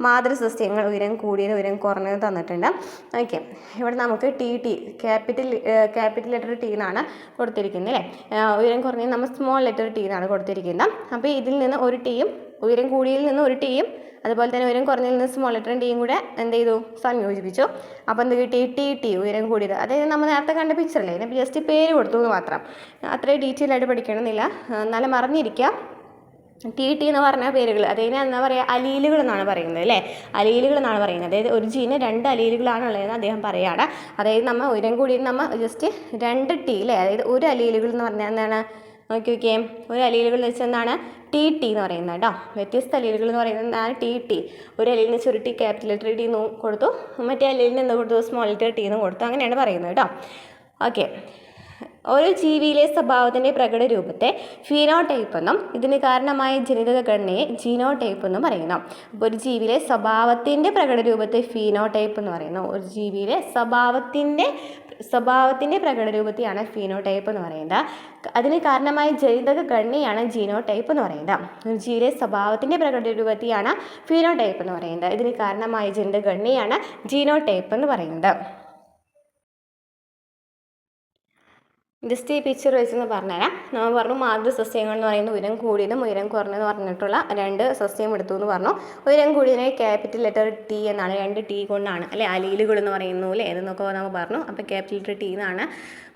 മാതൃസസ്യങ്ങൾ ഉയരം കൂടിയത് ഉയരം കുറഞ്ഞത് തന്നിട്ടുണ്ട്. ഓക്കെ, ഇവിടെ നമുക്ക് ടി ക്യാപിറ്റൽ ലെറ്റർ ടി എന്നാണ് കൊടുത്തിരിക്കുന്നത് അല്ലേ. ഉയരം കുറഞ്ഞത് നമ്മൾ സ്മോൾ ലെറ്റർ ടി എന്നാണ് കൊടുത്തിരിക്കുന്നത്. അപ്പോൾ ഇതിൽ നിന്ന് ഒരു ടിയും ഉയരം കൂടിയതിൽ നിന്ന് ഒരു ടിയും അതുപോലെ തന്നെ ഉയരം കുറഞ്ഞതിൽ നിന്ന് സ്മോൾ ലെറ്ററും ടിയും കൂടെ എന്ത് ചെയ്തു, സംയോജിപ്പിച്ചു. അപ്പോൾ എന്ത് കിട്ടി, ടി ഉയരം കൂടിയത്. അതായത് നമ്മൾ നേരത്തെ കണ്ട പിക്ചറല്ലേ, ഇതിന് ജസ്റ്റ് പേര് കൊടുത്തു എന്ന് മാത്രം. അത്രയും ഡീറ്റെയിൽ ആയിട്ട് പഠിക്കണമെന്നില്ല, എന്നാലും അറിഞ്ഞിരിക്കുക. ടി എന്ന് പറഞ്ഞ പേരുകൾ, അതായത് എന്താ പറയുക, അലീലുകൾ എന്നാണ് പറയുന്നത് അല്ലേ. അലീലുകൾ എന്നാണ് പറയുന്നത്. അതായത് ഒരു ജീന് 2 അലീലുകളാണ് ഉള്ളതെന്ന് അദ്ദേഹം പറയുകയാണ്. അതായത് നമ്മൾ ഉയരം കൂടിയത് നമ്മൾ ജസ്റ്റ് 2 ടി അല്ലേ. അതായത് ഒരു അലീലുകൾ എന്ന് പറഞ്ഞാൽ എന്താണ്, നോക്കി നോക്കിയേ, ഒരു അലീലുകൾ എന്ന് വെച്ചാൽ എന്താണ്, ടി എന്ന് പറയുന്നത് കേട്ടോ. വ്യത്യസ്ത അലീലുകൾ എന്ന് പറയുന്നത് എന്താണ്, ടി. ഒരു അലീലിന് ഒരു ടി ക്യാപിറ്റൽ ലെറ്റർ ടി എന്ന് കൊടുത്തു, മറ്റേ അലീലിന് എന്ത് കൊടുത്തു, സ്മോൾ ലെറ്റർ ടി എന്ന് കൊടുത്തു. അങ്ങനെയാണ് പറയുന്നത് കേട്ടോ. ഓക്കെ, ഒരു ജീവിയിലെ സ്വഭാവത്തിൻ്റെ പ്രകടരൂപത്തെ ഫീനോടൈപ്പ് എന്നും ഇതിന് കാരണമായ ജനിതക ഘടനയെ ജീനോടൈപ്പ് എന്നും പറയുന്നു. അപ്പോൾ ഒരു ജീവിയിലെ സ്വഭാവത്തിൻ്റെ പ്രകടരൂപത്തെ ഫീനോടൈപ്പ് എന്ന് പറയുന്നു. ഒരു ജീവിയിലെ സ്വഭാവത്തിൻ്റെ പ്രകടരൂപത്തെയാണ് ഫീനോടൈപ്പ് എന്ന് പറയുന്നത്. അതിന് കാരണമായ ജനിതക ഘടനയാണ് ജീനോടൈപ്പ് എന്ന് പറയുന്നത്. ഒരു ജീവിയിലെ സ്വഭാവത്തിൻ്റെ പ്രകടരൂപത്തെയാണ് ഫീനോടൈപ്പ് എന്ന് പറയുന്നത്. ഇതിന് കാരണമായ ജനിതക ഘടനയാണ് ജീനോടൈപ്പ് എന്ന് പറയുന്നത്. ജസ്റ്റ് ഈ പിക്ചർ വെച്ചെന്ന് പറഞ്ഞുതരാം. നമ്മൾ പറഞ്ഞു മാതൃസസ്യങ്ങൾ എന്ന് പറയുന്നത് ഉയരം കൂടിയതും ഉയരം കുറഞ്ഞതെന്ന് പറഞ്ഞിട്ടുള്ള 2 സസ്യം എടുത്തു എന്ന് പറഞ്ഞു. ഉയരം കൂടിയതിനെ ക്യാപിറ്റൽ ലെറ്റർ ടി എന്നാണ്, 2 ടി കൊണ്ടാണ് അല്ലെ അലീലുകൾ എന്ന് പറയുന്നു അല്ലേ, ഏതെന്നൊക്കെ നമ്മൾ പറഞ്ഞു. അപ്പോൾ ക്യാപിറ്റൽ ലെറ്റർ ടി എന്നാണ്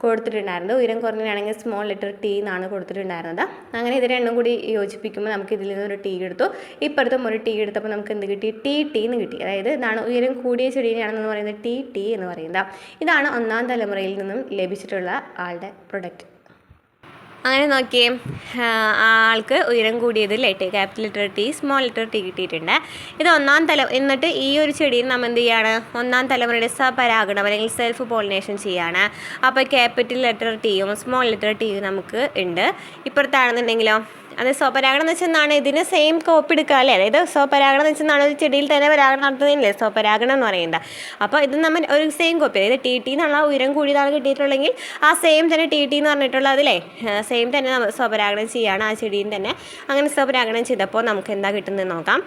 കൊടുത്തിട്ടുണ്ടായിരുന്നത്. ഉയരം കുറഞ്ഞതാണെങ്കിൽ സ്മോൾ ലെറ്റർ ടി എന്നാണ് കൊടുത്തിട്ടുണ്ടായിരുന്നത്. അങ്ങനെ ഇത് രണ്ടും കൂടി യോജിപ്പിക്കുമ്പോൾ നമുക്ക് ഇതിൽ നിന്നൊരു ടി എടുത്തു, ഇപ്പുറത്തും ഒരു ടി എടുത്തപ്പോൾ നമുക്ക് എന്ത് കിട്ടി, ടി എന്ന് കിട്ടി. അതായത് ഇതാണ് ഉയരം കൂടിയ ചെടീനെയാണെന്ന് പറയുന്നത് ടി എന്ന് പറയുന്നത്. ഇതാണ് 1ാം തലമുറയിൽ നിന്നും ലഭിച്ചിട്ടുള്ള ആളുടെ പ്രൊഡക്റ്റ്. അങ്ങനെ നോക്കിയേ, ആൾക്ക് ഉയരം കൂടിയത് capital letter T small letter T കിട്ടിയിട്ടുണ്ട്. ഇത് 1ാം തലം. എന്നിട്ട് ഈ ഒരു ചെടിയിൽ നമ്മൾ എന്ത് ചെയ്യാണ്, 1ാം തലമുറയുടെ സ്വപരാഗണം അല്ലെങ്കിൽ സെൽഫ് പോളിനേഷൻ ചെയ്യാണ്. അപ്പോൾ ക്യാപിറ്റൽ ലെറ്റർ ടിയും സ്മോൾ ലെറ്റർ ടിയും നമുക്ക് ഉണ്ട്. ഇപ്പുറത്താണെന്നുണ്ടെങ്കിലോ അത് സ്വപരാഗണം എന്ന് വെച്ചാൽ എന്താണ്, ഇതിന് സെയിം കോപ്പി എടുക്കുക അല്ലേ. അതായത് സ്വപരാഗണം എന്ന് വെച്ചാൽ ഒരു ചെടിയിൽ തന്നെ പരാഗണം നടത്തുന്നതില്ലേ സ്വപരാഗണം എന്ന് പറയുന്നത്. അപ്പോൾ ഇത് നമ്മൾ ഒരു സെയിം കോപ്പി, അതായത് ടി എന്നുള്ള ഉയരം കൂടിയതാണ് കിട്ടിയിട്ടുള്ളെങ്കിൽ ആ സെയിം തന്നെ ടി എന്ന് പറഞ്ഞിട്ടുള്ളത് അതില്ലേ സെയിം തന്നെ നമ്മൾ സ്വപരാഗണം ചെയ്യുകയാണ് ആ ചെടിയിൽ തന്നെ. അങ്ങനെ സ്വപരാഗണം ചെയ്തപ്പോൾ നമുക്ക് എന്താ കിട്ടുന്നത് നോക്കാം.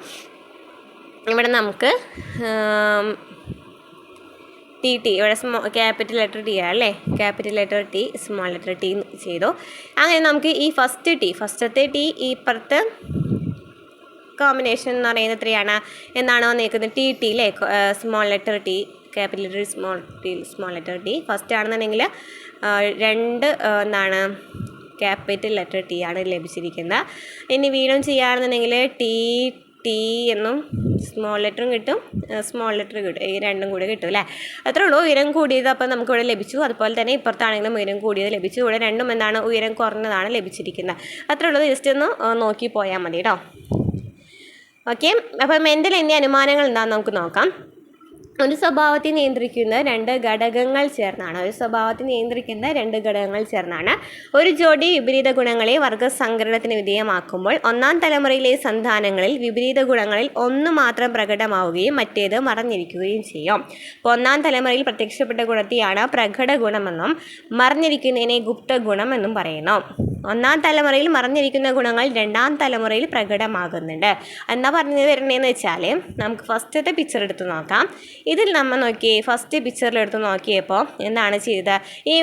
ഇവിടെ നമുക്ക് ടി ഇവിടെ ക്യാപിറ്റൽ ലെറ്റർ ടി അല്ലേ, capital letter T small letter T ചെയ്തു. അങ്ങനെ നമുക്ക് ഈ ഫസ്റ്റത്തെ ടി ഇപ്പുറത്ത് കോമ്പിനേഷൻ എന്ന് പറയുന്നത് എത്രയാണ് എന്നാണ് വന്നേക്കുന്നത്, ടി അല്ലേ, small letter T capital letter small letter T. First ആണെന്നുണ്ടെങ്കിൽ 2 എന്താണ് ക്യാപിറ്റൽ ലെറ്റർ ടി ആണ് ലഭിച്ചിരിക്കുന്നത്. ഇനി വീണ്ടും ചെയ്യുകയാണെന്നുണ്ടെങ്കിൽ ടി എന്നും സ്മോൾ ലെറ്ററും കിട്ടും, സ്മോൾ ലെറ്റർ കിട്ടും, ഈ രണ്ടും കൂടി കിട്ടും അല്ലേ. അത്രേ ഉള്ളൂ. ഉയരം കൂടിയത് അപ്പോൾ നമുക്കിവിടെ ലഭിച്ചു. അതുപോലെ തന്നെ ഇപ്പുറത്താണെങ്കിലും ഉയരം കൂടിയത് ലഭിച്ചു. ഇവിടെ രണ്ടും എന്താണ് ഉയരം കുറഞ്ഞതാണ് ലഭിച്ചിരിക്കുന്നത്. അത്രേ ഉള്ളൂ. ജസ്റ്റ് ഒന്ന് നോക്കി പോയാൽ മതി കേട്ടോ. ഓക്കെ, അപ്പോൾ മെൻ്റൽ എന്നീ അനുമാനങ്ങൾ എന്താണെന്ന് നമുക്ക് നോക്കാം. ഒരു സ്വഭാവത്തെ നിയന്ത്രിക്കുന്ന 2 ഘടകങ്ങൾ ചേർന്നാണ് ഒരു ജോഡി വിപരീത ഗുണങ്ങളെ വർഗ്ഗസങ്കരണത്തിന് വിധേയമാക്കുമ്പോൾ 1ാം തലമുറയിലെ സന്താനങ്ങളിൽ വിപരീത ഗുണങ്ങളിൽ ഒന്ന് മാത്രം പ്രകടമാവുകയും മറ്റേത് മറഞ്ഞിരിക്കുകയും ചെയ്യും. അപ്പോൾ 1ാം തലമുറയിൽ പ്രത്യക്ഷപ്പെട്ട ഗുണത്തെയാണ് പ്രകട ഗുണമെന്നും മറഞ്ഞിരിക്കുന്നതിനെ ഗുപ്ത ഗുണം എന്നും പറയുന്നു. 1ാം തലമുറയിൽ മറഞ്ഞിരിക്കുന്ന ഗുണങ്ങൾ 2ാം തലമുറയിൽ പ്രകടമാകുന്നുണ്ട്. എന്താ പറഞ്ഞു തരണേന്ന് വെച്ചാൽ നമുക്ക് ഫസ്റ്റത്തെ പിക്ചർ എടുത്ത് നോക്കാം. ഇതിൽ നമ്മൾ ഫസ്റ്റ് പിക്ചറിലെടുത്ത് നോക്കിയപ്പോൾ എന്താണ് ചെയ്തത്, ഈ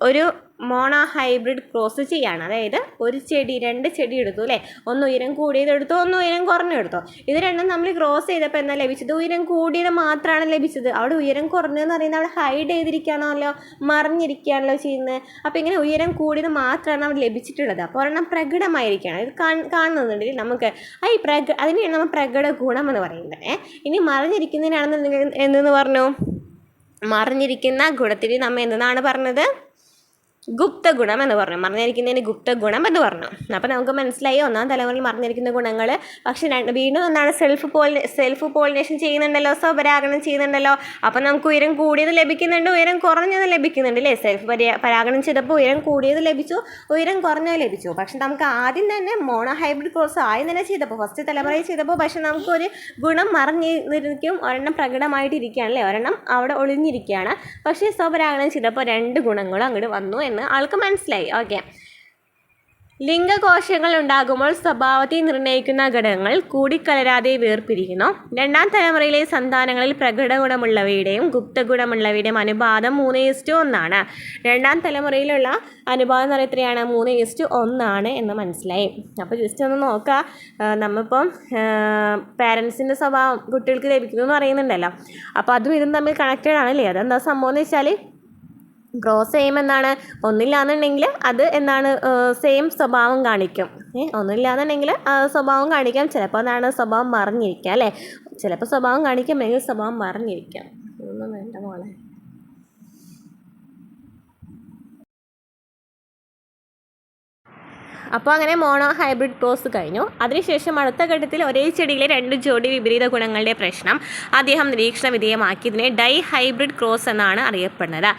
ഒരു മോണോ ഹൈബ്രിഡ് ക്രോസ് ചെയ്യാണ്. അതായത് ഒരു ചെടി 2 ചെടി എടുത്തു അല്ലേ, ഒന്ന് ഉയരം കൂടിയതെടുത്തു, ഒന്ന് ഉയരം കുറഞ്ഞെടുത്തു. ഇത് രണ്ടും നമ്മൾ ക്രോസ് ചെയ്തപ്പോൾ എന്താ ലഭിച്ചത്, ഉയരം കൂടിയത് മാത്രമാണ് ലഭിച്ചത്. അവിടെ ഉയരം കുറഞ്ഞതെന്ന് പറയുന്നത് അവിടെ ഹൈഡ് ചെയ്തിരിക്കുകയാണല്ലോ, മറിഞ്ഞിരിക്കുകയാണല്ലോ ചെയ്യുന്നത്. അപ്പോൾ ഇങ്ങനെ ഉയരം കൂടിയത് മാത്രമാണ് അവിടെ ലഭിച്ചിട്ടുള്ളത്. അപ്പോൾ ഒരെണ്ണം പ്രകടമായിരിക്കുകയാണ്. ഇത് കാണുന്നുണ്ടെങ്കിൽ നമുക്ക് അതിനെയാണ് നമ്മൾ പ്രകട ഗുണം എന്ന് പറയുന്നത്. ഇനി മറിഞ്ഞിരിക്കുന്നതിനാണെന്നുണ്ടെങ്കിൽ എന്തെന്ന് പറഞ്ഞു, മറിഞ്ഞിരിക്കുന്ന ഗുണത്തിന് നമ്മൾ എന്തെന്നാണ് പറഞ്ഞത്, ഗുപ്ത ഗുണം എന്ന് പറഞ്ഞു. മറിഞ്ഞിരിക്കുന്നതിന് ഗുപ്ത ഗുണം എന്ന് പറഞ്ഞു. അപ്പോൾ നമുക്ക് മനസ്സിലായി 1ാം തലമുറയിൽ മറിഞ്ഞിരിക്കുന്ന ഗുണങ്ങൾ. പക്ഷെ വീണ്ടും എന്താണ് സെൽഫ് പോളിനേഷൻ ചെയ്യുന്നുണ്ടല്ലോ, സ്വപരാഗണം ചെയ്യുന്നുണ്ടല്ലോ. അപ്പോൾ നമുക്ക് ഉയരം കൂടിയത് ലഭിക്കുന്നുണ്ട്, ഉയരം കുറഞ്ഞത് ലഭിക്കുന്നുണ്ട് അല്ലേ. സെൽഫ് പരാഗണം ചെയ്തപ്പോൾ ഉയരം കൂടിയത് ലഭിച്ചു, ഉയരം കുറഞ്ഞത് ലഭിച്ചു. പക്ഷെ നമുക്ക് ആദ്യം തന്നെ മോണോ ഹൈബ്രിഡ് ക്രോസ് ആദ്യം തന്നെ ചെയ്തപ്പോൾ ഫസ്റ്റ് തലമുറയിൽ ചെയ്തപ്പോൾ പക്ഷെ നമുക്കൊരു ഗുണം മറിഞ്ഞിരിക്കും, ഒരെണ്ണം പ്രകടമായിട്ടിരിക്കുകയാണ് അല്ലേ, ഒരെണ്ണം അവിടെ ഒളിഞ്ഞിരിക്കുകയാണ്. പക്ഷേ സ്വപരാഗണം ചെയ്തപ്പോൾ 2 ഗുണങ്ങളും അങ്ങോട്ട് വന്നു എന്ന് ആൾക്ക് മനസ്സിലായി. ഓക്കെ, ലിംഗകോശങ്ങൾ ഉണ്ടാകുമ്പോൾ സ്വഭാവത്തെ നിർണ്ണയിക്കുന്ന ഘടകങ്ങൾ കൂടിക്കലരാതെ വേർപിരിക്കുന്നു. രണ്ടാം തലമുറയിലെ സന്താനങ്ങളിൽ പ്രകടഗുണമുള്ളവയുടെയും ഗുപ്തഗുണമുള്ളവയുടെയും അനുപാതം 3:1 രണ്ടാം തലമുറയിലുള്ള അനുപാതം എന്ന് പറയുന്നത് എത്രയാണ്? 3:1 എന്ന് മനസ്സിലായി. അപ്പോൾ ജസ്റ്റ് ഒന്ന് നോക്കുക, നമ്മളിപ്പം പാരൻസിൻ്റെ സ്വഭാവം കുട്ടികൾക്ക് ലഭിക്കുന്നു എന്ന് പറയുന്നുണ്ടല്ലോ, അപ്പോൾ അതും ഇതും തമ്മിൽ കണക്റ്റഡ് ആണല്ലേ. അതെന്താ സംഭവം എന്ന് വെച്ചാൽ ക്രോസ് ചെയ്യുമ്പോൾ എന്താണ്, ഒന്നില്ലാന്നുണ്ടെങ്കിൽ അത് എന്താണ് സെയിം സ്വഭാവം കാണിക്കും. ഒന്നില്ലാന്നുണ്ടെങ്കിൽ സ്വഭാവം കാണിക്കാം, ചിലപ്പോൾ എന്താണ് സ്വഭാവം മറിഞ്ഞിരിക്കാം അല്ലേ, ചിലപ്പോൾ സ്വഭാവം കാണിക്കാം, അല്ലെങ്കിൽ സ്വഭാവം മറിഞ്ഞിരിക്കാം. ഒന്നും വേണ്ട മോളെ. അപ്പോൾ അങ്ങനെ മോണോ ഹൈബ്രിഡ് ക്രോസ് കഴിഞ്ഞു. അതിനുശേഷം അടുത്ത ഘട്ടത്തിൽ ഒരേ ചെടിയിലെ 2 ജോഡി വിപരീത ഗുണങ്ങളുടെ പ്രശ്നം അദ്ദേഹം നിരീക്ഷണ വിധേയമാക്കി. ഇതിനെ ഡൈ ഹൈബ്രിഡ് ക്രോസ് എന്നാണ് അറിയപ്പെടുന്നത്.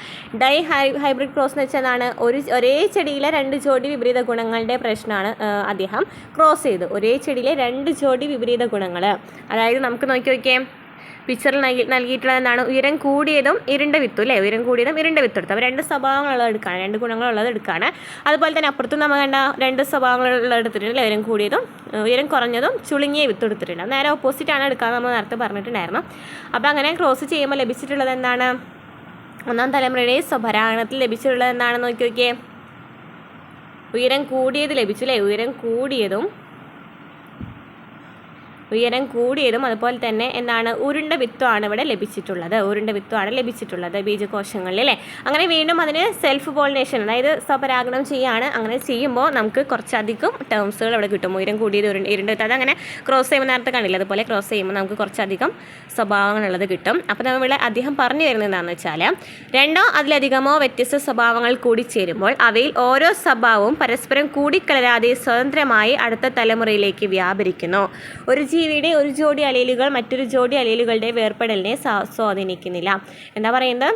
ഡൈ ഹൈബ്രിഡ് ക്രോസ് എന്ന് വെച്ചാൽ എന്താണ്? ഒരേ ചെടിയിലെ 2 ജോഡി വിപരീത ഗുണങ്ങളുടെ പ്രശ്നമാണ് അദ്ദേഹം ക്രോസ് ചെയ്തു. ഒരേ ചെടിയിലെ 2 ജോഡി വിപരീത ഗുണങ്ങൾ, അതായത് നമുക്ക് നോക്കിയേ പിക്ചറിൽ നൽകിയിട്ടുള്ളത് എന്താണ്? ഉയരം കൂടിയതും ഇരുണ്ട വിത്തും അല്ലേ, ഉയരം കൂടിയതും ഇരുണ്ട വിത്തും എടുത്തു. അപ്പോൾ 2 സ്വഭാവങ്ങളുള്ളത് എടുക്കുകയാണ്, 2 ഗുണങ്ങളുള്ളത് എടുക്കുകയാണ്. അതുപോലെ തന്നെ അപ്പുറത്തും നമ്മൾ കണ്ട 2 സ്വഭാവങ്ങളുള്ളത് എടുത്തിട്ടുണ്ട്, ഉയരം കൂടിയതും ഉയരം കുറഞ്ഞതും ചുളുങ്ങിയ വിത്തും എടുത്തിട്ടുണ്ട്. നേരെ ഓപ്പോസിറ്റാണ് എടുക്കാമെന്ന് നമ്മൾ നേരത്തെ പറഞ്ഞിട്ടുണ്ടായിരുന്നു. അപ്പോൾ അങ്ങനെ ക്രോസ് ചെയ്യുമ്പോൾ ലഭിച്ചിട്ടുള്ളത് എന്താണ്? ഒന്നാം തലമുറയുടെ സ്വപരാഗണത്തിൽ ലഭിച്ചിട്ടുള്ളത് എന്താണെന്ന് നോക്കിയേ, ഉയരം കൂടിയത് ലഭിച്ചു അല്ലേ, ഉയരം കൂടിയതും അതുപോലെ തന്നെ എന്താണ്? ഉരുണ്ട വിത്തുമാണ് ഇവിടെ ലഭിച്ചിട്ടുള്ളത്, ബീജകോശങ്ങളിൽ അല്ലേ. അങ്ങനെ വീണ്ടും അതിന് സെൽഫ് പോളിനേഷൻ, അതായത് സ്വപരാഗണം ചെയ്യുകയാണ്. അങ്ങനെ ചെയ്യുമ്പോൾ നമുക്ക് കുറച്ചധികം ടേംസുകൾ ഇവിടെ കിട്ടും. ഉയരം കൂടിയത്, ഇരുണ്ട വിത്ത്, അതങ്ങനെ ക്രോസ് ചെയ്യുമ്പോൾ നേരത്തെ കണ്ടില്ല, അതുപോലെ ക്രോസ് ചെയ്യുമ്പോൾ നമുക്ക് കുറച്ചധികം സ്വഭാവങ്ങളുള്ളത് കിട്ടും. അപ്പോൾ നമ്മളിവിടെ അദ്ദേഹം പറഞ്ഞു തരുന്നത് എന്താണെന്ന് വെച്ചാൽ, 2 അതിലധികമോ വ്യത്യസ്ത സ്വഭാവങ്ങൾ കൂടിച്ചേരുമ്പോൾ അവയിൽ ഓരോ സ്വഭാവവും പരസ്പരം കൂടിക്കലരാതെ സ്വതന്ത്രമായി അടുത്ത തലമുറയിലേക്ക് വ്യാപരിക്കുന്നു. ഒരു ജീവിയുടെ ഒരു ജോഡി അലീലുകൾ മറ്റൊരു ജോഡി അലീലുകളുടെ വേർപെടലിനെ സ്വാധീനിക്കുന്നില്ല. എന്താ പറയുന്നത്?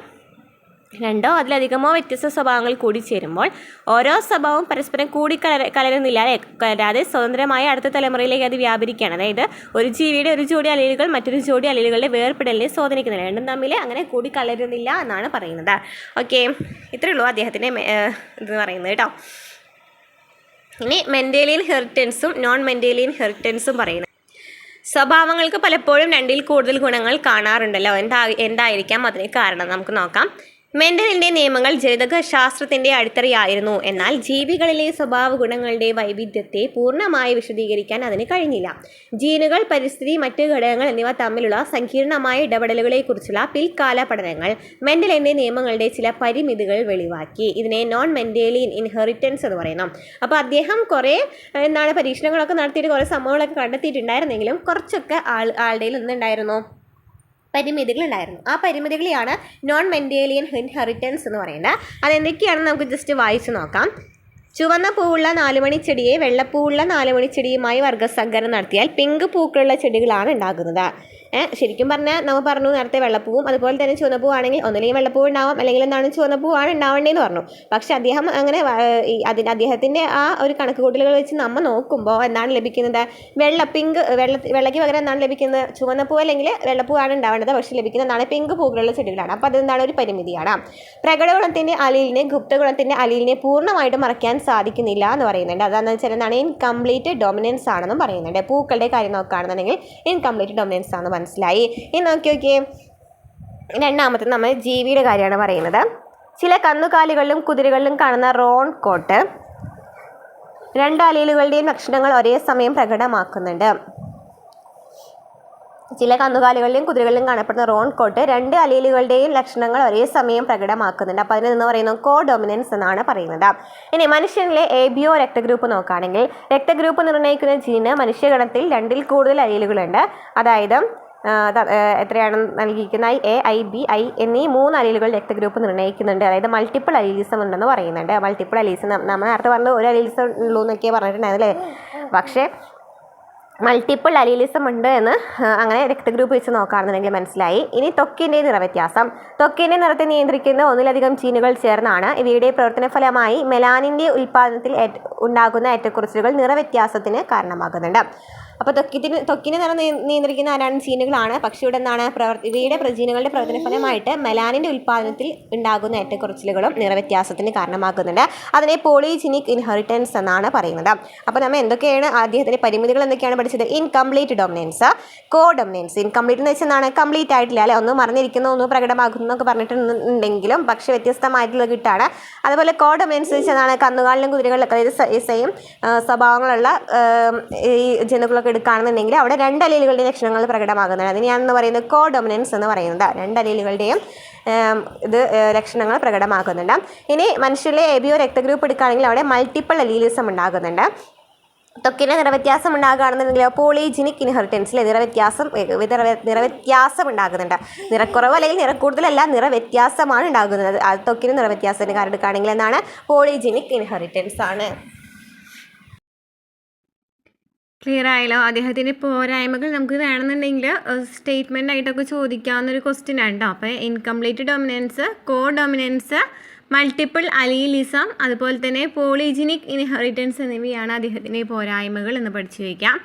2 അതിലധികമോ വ്യത്യസ്ത സ്വഭാവങ്ങൾ കൂടിച്ചേരുമ്പോൾ ഓരോ സ്വഭാവവും പരസ്പരം കലരുന്നില്ല അല്ലേ, കലരാതെ സ്വതന്ത്രമായ അടുത്ത തലമുറയിലേക്ക് അത് വ്യാപരിക്കുകയാണ്. അതായത് ഒരു ജീവിയുടെ ഒരു ജോഡി അലീലുകൾ മറ്റൊരു ജോഡി അലീലുകളുടെ വേർപെടലിനെ സ്വാധീനിക്കുന്നില്ല, 2 തമ്മിൽ അങ്ങനെ കൂടി കലരുന്നില്ല എന്നാണ് പറയുന്നത്. ഓക്കെ, ഇത്രയേ ഉള്ളൂ അദ്ദേഹത്തിൻ്റെ ഇത് പറയുന്നത് കേട്ടോ. ഇനി മെൻഡേലിയൻ ഹെറിറ്റൻസും നോൺ മെൻഡേലിയൻ ഹെറിറ്റൻസും പറയുന്നത്. സ്വഭാവങ്ങൾക്ക് പലപ്പോഴും 2ൽ കൂടുതൽ ഗുണങ്ങൾ കാണാറുണ്ടല്ലോ, എന്തായിരിക്കാം അതിന് കാരണം? നമുക്ക് നോക്കാം. മെൻഡലിൻ്റെ നിയമങ്ങൾ ജനിതകശാസ്ത്രത്തിൻ്റെ അടിത്തറയായിരുന്നു. എന്നാൽ ജീവികളിലെ സ്വഭാവ ഗുണങ്ങളുടെ വൈവിധ്യത്തെ പൂർണ്ണമായി വിശദീകരിക്കാൻ അതിന് കഴിഞ്ഞില്ല. ജീനുകൾ, പരിസ്ഥിതി, മറ്റ് ഘടകങ്ങൾ എന്നിവ തമ്മിലുള്ള സങ്കീർണമായ ഇടപെടലുകളെക്കുറിച്ചുള്ള പിൽക്കാല പഠനങ്ങൾ മെൻഡലിൻ്റെ നിയമങ്ങളുടെ ചില പരിമിതികൾ വെളിവാക്കി. ഇതിനെ നോൺ മെൻഡേലിയൻ ഇൻഹെറിറ്റൻസ് എന്ന് പറയുന്നു. അപ്പോൾ അദ്ദേഹം കുറേ പരീക്ഷണങ്ങളൊക്കെ നടത്തിയിട്ട് കുറേ സംഭവങ്ങളൊക്കെ കണ്ടെത്തിയിട്ടുണ്ടായിരുന്നെങ്കിലും കുറച്ചൊക്കെ ആളുടെ നിന്നുണ്ടായിരുന്നു, പരിമിതികളുണ്ടായിരുന്നു. ആ പരിമിതികളെയാണ് നോൺ മെൻഡേലിയൻ ഇൻഹെറിറ്റൻസ് എന്ന് പറയുന്നത്. അതെന്തൊക്കെയാണെന്ന് നമുക്ക് ജസ്റ്റ് വായിച്ചു നോക്കാം. ചുവന്ന പൂവുള്ള 4 മണിച്ചെടിയെ വെള്ളപ്പൂവുള്ള 4 മണിച്ചെടിയുമായി വർഗ്ഗസങ്കരം നടത്തിയാൽ പിങ്ക് പൂക്കളുള്ള ചെടികളാണ് ഉണ്ടാകുന്നത്. ശരിക്കും പറഞ്ഞാൽ നമ്മൾ പറഞ്ഞു നേരത്തെ വെള്ളപ്പൂവും അതുപോലെ തന്നെ ചുവന്നപ്പൂവാണെങ്കിൽ ഒന്നില്ലെങ്കിൽ വെള്ളപ്പൂവ് ഉണ്ടാവാം, അല്ലെങ്കിൽ എന്താണ് ചുവന്നപ്പൂവാണ് ഉണ്ടാവേണ്ടതെന്ന് പറഞ്ഞു. പക്ഷെ അദ്ദേഹം അങ്ങനെ അദ്ദേഹത്തിൻ്റെ ആ ഒരു കണക്കുകൂട്ടലുകൾ വെച്ച് നമ്മൾ നോക്കുമ്പോൾ എന്താണ് ലഭിക്കുന്നത്? വെള്ളയ്ക്ക് പകരം എന്താണ് ലഭിക്കുന്നത്? ചുവന്നപ്പൂ അല്ലെങ്കിൽ വെള്ളപ്പൂവാണ് ഉണ്ടാവേണ്ടത്, പക്ഷെ ലഭിക്കുന്ന എന്താണ്? പിങ്ക് പൂക്കളുള്ള ചെടികളാണ്. അപ്പോൾ അതെന്താണ്? ഒരു പരിമിതിയാണ്. പ്രകടഗുണത്തിൻ്റെ അലീലിനെ ഗുപ്തഗുണത്തിൻ്റെ അലീലിനെ പൂർണ്ണമായിട്ട് മറയ്ക്കാൻ സാധിക്കുന്നില്ല എന്ന് പറയുന്നുണ്ട്. അതാണെന്ന് വെച്ചാൽ എന്താണ്? ഇൻകംപ്ലീറ്റ് ഡൊമിനൻസ് ആണെന്നും പറയുന്നുണ്ട്. പൂക്കളുടെ കാര്യം നോക്കുകയാണെന്നുണ്ടെങ്കിൽ ഇൻകംപ്ലീറ്റ് ഡൊമിനൻസ് ആണെന്ന് മനസ്സിലായി. ഇനി നോക്കിയോക്കെ, രണ്ടാമത്തെ നമ്മൾ ജീവിയുടെ കാര്യമാണ് പറയുന്നത്. ചില കന്നുകാലികളിലും കുതിരകളിലും കാണുന്ന റോൺ കോട്ട് 2 അലീലുകളുടെയും ലക്ഷണങ്ങൾ ഒരേ സമയം പ്രകടമാക്കുന്നുണ്ട്. ചില കന്നുകാലികളിലും കുതിരകളിലും കാണപ്പെടുന്ന റോൺ കോട്ട് 2 അലീലുകളുടെയും ലക്ഷണങ്ങൾ ഒരേ സമയം പ്രകടമാക്കുന്നുണ്ട്. അപ്പോൾ അതിന് നിന്ന് പറയുന്നത് കോ ഡൊമിനൻസ് എന്നാണ് പറയുന്നത്. ഇനി മനുഷ്യനിലെ ABO രക്തഗ്രൂപ്പ് നോക്കുകയാണെങ്കിൽ രക്തഗ്രൂപ്പ് നിർണ്ണയിക്കുന്ന ജീന് മനുഷ്യഗണത്തിൽ 2ൽ കൂടുതൽ അലീലുകളുണ്ട്. അതായത് എത്രയാണ് നൽകിയിരിക്കുന്ന A, B, I എന്നീ 3 അലീലുകൾ രക്തഗ്രൂപ്പ് നിർണ്ണയിക്കുന്നുണ്ട്. അതായത് മൾട്ടിപ്പിൾ അലീലിസം ഉണ്ടെന്ന് പറയുന്നുണ്ട്. മൾട്ടിപ്പിൾ അലീലിസം നമ്മൾ നേരത്തെ പറഞ്ഞ ഒരു അലീലിസം ഉള്ളൂ എന്നൊക്കെ പറഞ്ഞിട്ടുണ്ടായിരുന്നല്ലേ, പക്ഷേ മൾട്ടിപ്പിൾ അലീലിസം ഉണ്ട് എന്ന് അങ്ങനെ രക്തഗ്രൂപ്പ് വെച്ച് നോക്കുകയാണെന്നുണ്ടെങ്കിൽ മനസ്സിലായി. ഇനി ത്വക്കിൻ്റെ നിറവ്യത്യാസം. ത്വക്കിൻ്റെ നിറത്തെ നിയന്ത്രിക്കുന്ന 1ലധികം ജീനുകൾ ചേർന്നാണ്. ഇവയുടെ പ്രവർത്തനഫലമായി മെലാനിൻ്റെ ഉൽപ്പാദനത്തിൽ ഉണ്ടാകുന്ന ഏറ്റക്കുറച്ചിലുകൾ നിറവ്യത്യാസത്തിന് കാരണമാകുന്നുണ്ട്. അപ്പോൾ ത്വക്കിനെ നിറം നിയന്ത്രിക്കുന്ന ആരാണ്? ജീനുകളാണ്. പക്ഷേ ഇവിടെ എന്താണ് ഇവയുടെ ജീനുകളുടെ പ്രവർത്തന ഫലമായിട്ട് മെലാനിൻ്റെ ഉൽപ്പാദനത്തിൽ ഉണ്ടാകുന്ന ഏറ്റക്കുറച്ചിലുകളും നിറവ്യത്യാസത്തിന് കാരണമാക്കുന്നുണ്ട്. അതിനെ പോളിജീനിക് ഇൻഹെറിറ്റൻസ് എന്നാണ് പറയുന്നത്. അപ്പോൾ നമ്മൾ എന്തൊക്കെയാണ് അദ്ദേഹത്തിൻ്റെ പരിമിതികൾ എന്തൊക്കെയാണ് പഠിച്ചത്? ഇൻകംപ്ലീറ്റ് ഡൊമിനൻസ്, കോ ഡൊമിനൻസ്. ഇൻകംപ്ലീറ്റ് എന്ന് വെച്ചാൽ എന്താണ്? കംപ്ലീറ്റ് ആയിട്ടില്ല അല്ലെ, ഒന്ന് മറന്നിരിക്കുന്നു, ഒന്ന് പ്രകടമാക്കുന്നു എന്നൊക്കെ പറഞ്ഞിട്ടുണ്ടെങ്കിലും പക്ഷേ വ്യത്യസ്തമായിട്ടുള്ള കിട്ടാണ്. അതുപോലെ കോ ഡൊമിനൻസ് വെച്ചതാണ്? കന്നുകാലിലും കുതിരകളിലൊക്കെ, അതായത് സെയിം സ്വഭാവങ്ങളുള്ള ഈ ജന്തുക്കളൊക്കെ എടുക്കുകയാണെന്നുണ്ടെങ്കിൽ അവിടെ 2 അലീലുകളുടെ ലക്ഷണങ്ങൾ പ്രകടമാകുന്നതാണ്. അതിനെയാണെന്ന് പറയുന്നത് കോ ഡൊമിനൻസ് എന്ന് പറയുന്നത്. 2 അലീലുകളുടെയും ലക്ഷണങ്ങൾ പ്രകടമാക്കുന്നുണ്ട്. ഇനി മനുഷ്യരിലെ എബിയോ രക്തഗ്രൂപ്പ് എടുക്കുകയാണെങ്കിൽ അവിടെ മൾട്ടിപ്പിൾ അലീലിസം ഉണ്ടാകുന്നുണ്ട്. ത്വക്കിന് നിറവ്യത്യാസം ഉണ്ടാകുകയാണെന്നുണ്ടെങ്കിൽ പോളിജീനിക് ഇൻഹെറിറ്റൻസിൽ നിറവ്യത്യാസം ഉണ്ടാകുന്നുണ്ട്. നിറക്കുറവ് അല്ലെങ്കിൽ നിറക്കൂടുതലല്ല, നിറവ്യത്യാസമാണ് ഉണ്ടാകുന്നത്. അത് ത്വക്കിന് നിറവ്യത്യാസത്തിന് കാരണം എടുക്കുകയാണെങ്കിൽ എന്താണ്? പോളിജീനിക് ഇൻഹെറിറ്റൻസ് ആണ്. ക്ലിയർ ആയല്ലോ? അദ്ദേഹത്തിൻ്റെ പോരായ്മകൾ നമുക്ക് വേണമെന്നുണ്ടെങ്കിൽ സ്റ്റേറ്റ്മെൻ്റ് ആയിട്ടൊക്കെ ചോദിക്കാവുന്നൊരു ക്വസ്റ്റ്യൻ ആണ് കേട്ടോ. അപ്പോൾ ഇൻകംപ്ലീറ്റ് ഡൊമിനൻസ്, കോ ഡൊമിനൻസ്, മൾട്ടിപ്പിൾ അലീലിസം, അതുപോലെ തന്നെ പോളിജീനിക് ഇൻഹെറിറ്റൻസ് എന്നിവയാണ് അദ്ദേഹത്തിൻ്റെ പോരായ്മകൾ എന്ന് പഠിച്ചു വയ്ക്കാം.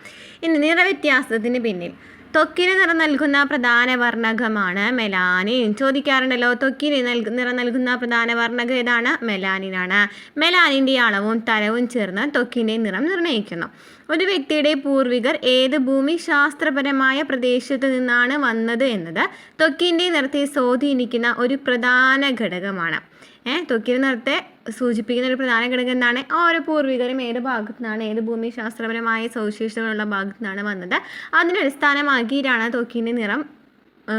ഇനി നിറവ്യത്യാസത്തിന് പിന്നിൽ ത്വക്കിന് നിറം നൽകുന്ന പ്രധാന വർണ്ണകമാണ് മെലാനിൻ. ചോദിക്കാറുണ്ടല്ലോ, ത്വക്കിന് നിറം നൽകുന്ന പ്രധാന വർണ്ണകം ഏതാണ്? മെലാനിനാണ്. മെലാനിൻ്റെ അളവും തരവും ചേർന്ന് ത്വക്കിൻ്റെ നിറം നിർണ്ണയിക്കുന്നു. ഒരു വ്യക്തിയുടെ പൂർവികർ ഏത് ഭൂമിശാസ്ത്രപരമായ പ്രദേശത്ത് നിന്നാണ് വന്നത് എന്നത് ത്വക്കിൻ്റെ നിറത്തെ സ്വാധീനിക്കുന്ന ഒരു പ്രധാന ഘടകമാണ്. ത്വക്കിൻ്റെ നിറത്തെ സൂചിപ്പിക്കുന്ന ഒരു പ്രധാന ഘടകം എന്താണ്? ഓരോ പൂർവികരും ഏത് ഭാഗത്തു നിന്നാണ്, ഏത് ഭൂമിശാസ്ത്രപരമായ സവിശേഷതകളുള്ള ഭാഗത്തു നിന്നാണ് വന്നത്, അതിനെ അടിസ്ഥാനമാക്കിയിട്ടാണ് ത്വക്കിൻ്റെ നിറം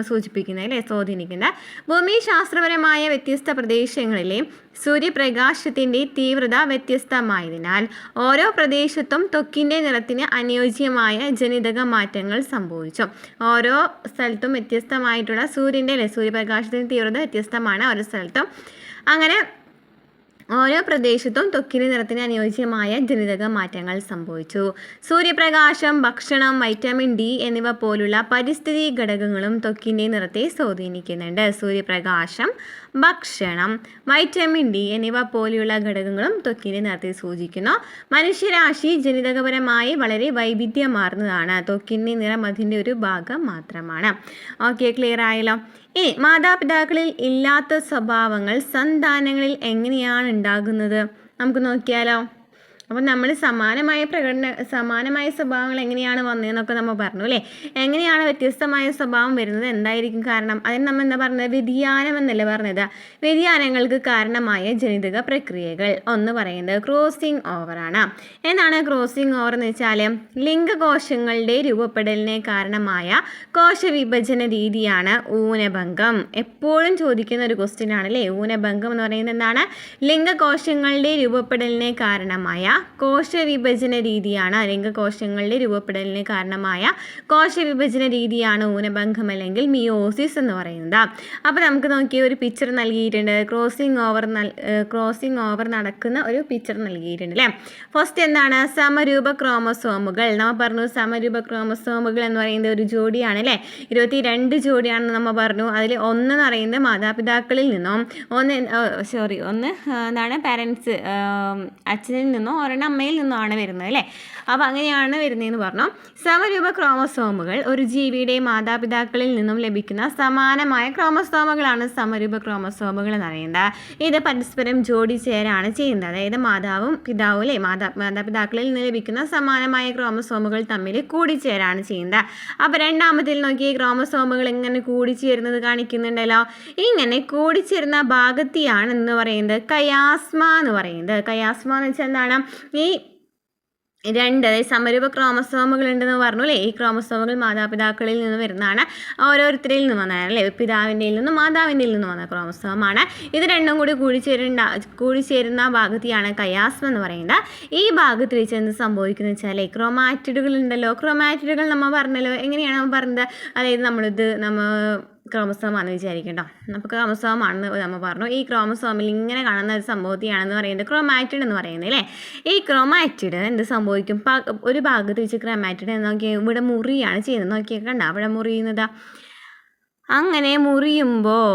സൂചിപ്പിക്കുന്നത് അല്ലേ, സ്വാധീനിക്കുന്നത്. ഭൂമിശാസ്ത്രപരമായ വ്യത്യസ്ത പ്രദേശങ്ങളിലെ സൂര്യപ്രകാശത്തിൻ്റെ തീവ്രത വ്യത്യസ്തമായതിനാൽ ഓരോ പ്രദേശത്തും ത്വക്കിൻ്റെ നിറത്തിന് അനുയോജ്യമായ ജനിതക മാറ്റങ്ങൾ സംഭവിച്ചു. ഓരോ സ്ഥലത്തും വ്യത്യസ്തമായിട്ടുള്ള സൂര്യപ്രകാശത്തിൻ്റെ തീവ്രത വ്യത്യസ്തമാണ് ഓരോ സ്ഥലത്തും. അങ്ങനെ ഓരോ പ്രദേശത്തും ത്വക്കിൻ്റെ നിറത്തിന് അനുയോജ്യമായ ജനിതക മാറ്റങ്ങൾ സംഭവിച്ചു. സൂര്യപ്രകാശം, ഭക്ഷണം, വൈറ്റമിൻ ഡി എന്നിവ പോലുള്ള പരിസ്ഥിതി ഘടകങ്ങളും ത്വക്കിൻ്റെ നിറത്തെ സ്വാധീനിക്കുന്നുണ്ട്. സൂര്യപ്രകാശം, ഭക്ഷണം, വൈറ്റമിൻ ഡി എന്നിവ പോലെയുള്ള ഘടകങ്ങളും ത്വക്കിൻ്റെ നിറത്തെ സൂചിക്കുന്നു. മനുഷ്യരാശി ജനിതകപരമായി വളരെ വൈവിധ്യമാർന്നതാണ്. ത്വക്കിൻ്റെ നിറം അതിൻ്റെ ഒരു ഭാഗം മാത്രമാണ്. ഓക്കെ, ക്ലിയർ ആയല്ലോ? ഇനി മാതാപിതാക്കളിൽ ഇല്ലാത്ത സ്വഭാവങ്ങൾ സന്താനങ്ങളിൽ എങ്ങനെയാണ് ഉണ്ടാകുന്നത് നമുക്ക് നോക്കിയാലോ. അപ്പം നമ്മൾ സമാനമായ സ്വഭാവങ്ങൾ എങ്ങനെയാണ് വന്നതെന്നൊക്കെ നമ്മൾ പറഞ്ഞു അല്ലേ. എങ്ങനെയാണ് വ്യത്യസ്തമായ സ്വഭാവം വരുന്നത്, എന്തായിരിക്കും കാരണം? അതിന് നമ്മൾ എന്താ പറഞ്ഞത്? വ്യതിയാനം എന്നല്ലേ പറഞ്ഞത്. വ്യതിയാനങ്ങൾക്ക് കാരണമായ ജനിതക പ്രക്രിയകൾ ഒന്ന് പറയുന്നത് ക്രോസിംഗ് ഓവറാണ്. എന്താണ് ക്രോസിംഗ് ഓവർ എന്ന് വെച്ചാൽ? ലിംഗകോശങ്ങളുടെ രൂപപ്പെടലിന് കാരണമായ കോശവിഭജന രീതിയാണ് ഊനഭംഗം. എപ്പോഴും ചോദിക്കുന്ന ഒരു ക്വസ്റ്റ്യൻ ആണ് അല്ലേ. ഊനഭംഗം എന്ന് പറയുന്നത് എന്താണ്? ലിംഗകോശങ്ങളുടെ രൂപപ്പെടലിന് കാരണമായ കോശവിഭജന രീതിയാണ്. ലിംഗകോശങ്ങളുടെ രൂപപ്പെടലിന് കാരണമായ കോശവിഭജന രീതിയാണ് ഊനഭംഗം അല്ലെങ്കിൽ മിയോസിസ് എന്ന് പറയുന്നത്. അപ്പോൾ നമുക്ക് നോക്കിയ ഒരു പിക്ചർ നൽകിയിട്ടുണ്ട്. ക്രോസിംഗ് ഓവർ നടക്കുന്ന ഒരു പിക്ചർ നൽകിയിട്ടുണ്ട് അല്ലേ. ഫസ്റ്റ് എന്താണ്? സമരൂപ ക്രോമസോമുകൾ. നമ്മൾ പറഞ്ഞു സമരൂപ ക്രോമസോമുകൾ എന്ന് പറയുന്നത് ഒരു ജോഡിയാണ് അല്ലേ. 22 ജോഡിയാണെന്ന് നമ്മൾ പറഞ്ഞു. അതിൽ ഒന്ന് എന്ന് പറയുന്നത് മാതാപിതാക്കളിൽ നിന്നും, ഒന്ന് എന്താണ് പാരൻസ് അച്ഛനിൽ നിന്നും, ഒരെണ്ണം അമ്മയിൽ നിന്നുമാണ് വരുന്നത് അല്ലേ. അപ്പോൾ അങ്ങനെയാണ് വരുന്നതെന്ന് പറഞ്ഞു. സമരൂപ ക്രോമസോമുകൾ ഒരു ജീവിയുടെ മാതാപിതാക്കളിൽ നിന്നും ലഭിക്കുന്ന സമാനമായ ക്രോമസോമുകളാണ് സമരൂപ ക്രോമസോമുകൾ എന്ന് പറയുന്നത്. ഇത് പരസ്പരം ജോഡി ചേരാണ് ചെയ്യുന്നത്. അതായത് മാതാവും പിതാവും അല്ലേ, മാതാപിതാക്കളിൽ നിന്ന് ലഭിക്കുന്ന സമാനമായ ക്രോമസോമുകൾ തമ്മിൽ കൂടിച്ചേരാണ് ചെയ്യുന്നത്. അപ്പോൾ രണ്ടാമത്തിൽ നോക്കി ക്രോമസോമുകൾ ഇങ്ങനെ കൂടിച്ചേരുന്നത് കാണിക്കുന്നുണ്ടല്ലോ. ഇങ്ങനെ കൂടിച്ചേരുന്ന ഭാഗത്തെയാണ് എന്ന് പറയുന്നത് കയാസ്മ എന്ന് പറയുന്നത്. കയാസ്മ എന്ന് വെച്ചാൽ എന്താണ്? ഈ അതായത് സമരൂപ ക്രോമസോമുകൾ ഉണ്ടെന്ന് പറഞ്ഞു അല്ലേ. ഈ ക്രോമസോമുകൾ മാതാപിതാക്കളിൽ നിന്ന് വരുന്നതാണ്, ഓരോരുത്തരിൽ നിന്ന് വന്നതാണ് അല്ലേ. പിതാവിൻ്റെ നിന്നും മാതാവിൻ്റെ നിന്നും വന്ന ക്രോമസോമാണ്. ഇത് രണ്ടും കൂടി കൂടിച്ചേരുന്ന ഭാഗത്തെയാണ് കയാസ്മ എന്ന് പറയുന്നത്. ഈ ഭാഗത്ത് വെച്ച് എന്ത് സംഭവിക്കുന്നത് വെച്ചാൽ ക്രോമാറ്റിഡുകൾ ഉണ്ടല്ലോ. ക്രോമാറ്റിഡുകൾ നമ്മൾ പറഞ്ഞല്ലോ. എങ്ങനെയാണ് നമ്മൾ പറഞ്ഞത്? അതായത് നമ്മൾ ക്രോമസോമാണെന്ന് വിചാരിക്കട്ടോ. നമുക്ക് ക്രോമസോമാണെന്ന് നമ്മൾ പറഞ്ഞു. ഈ ക്രോമസോമിൽ ഇങ്ങനെ കാണുന്ന ഒരു സംഭവത്തെയാണെന്ന് പറയുന്നത് ക്രോമാറ്റിഡ് എന്ന് പറയുന്നത് അല്ലേ. ഈ ക്രോമാറ്റിഡ് എന്ത് സംഭവിക്കും? ഒരു ഭാഗത്ത് വെച്ച് ക്രോമാറ്റിഡ് നോക്കിയാൽ ഇവിടെ മുറിയാണ് ചെയ്യുന്നത്. നോക്കിയാൽ കണ്ട അവിടെ മുറിയുന്നത്. അങ്ങനെ മുറിയുമ്പോൾ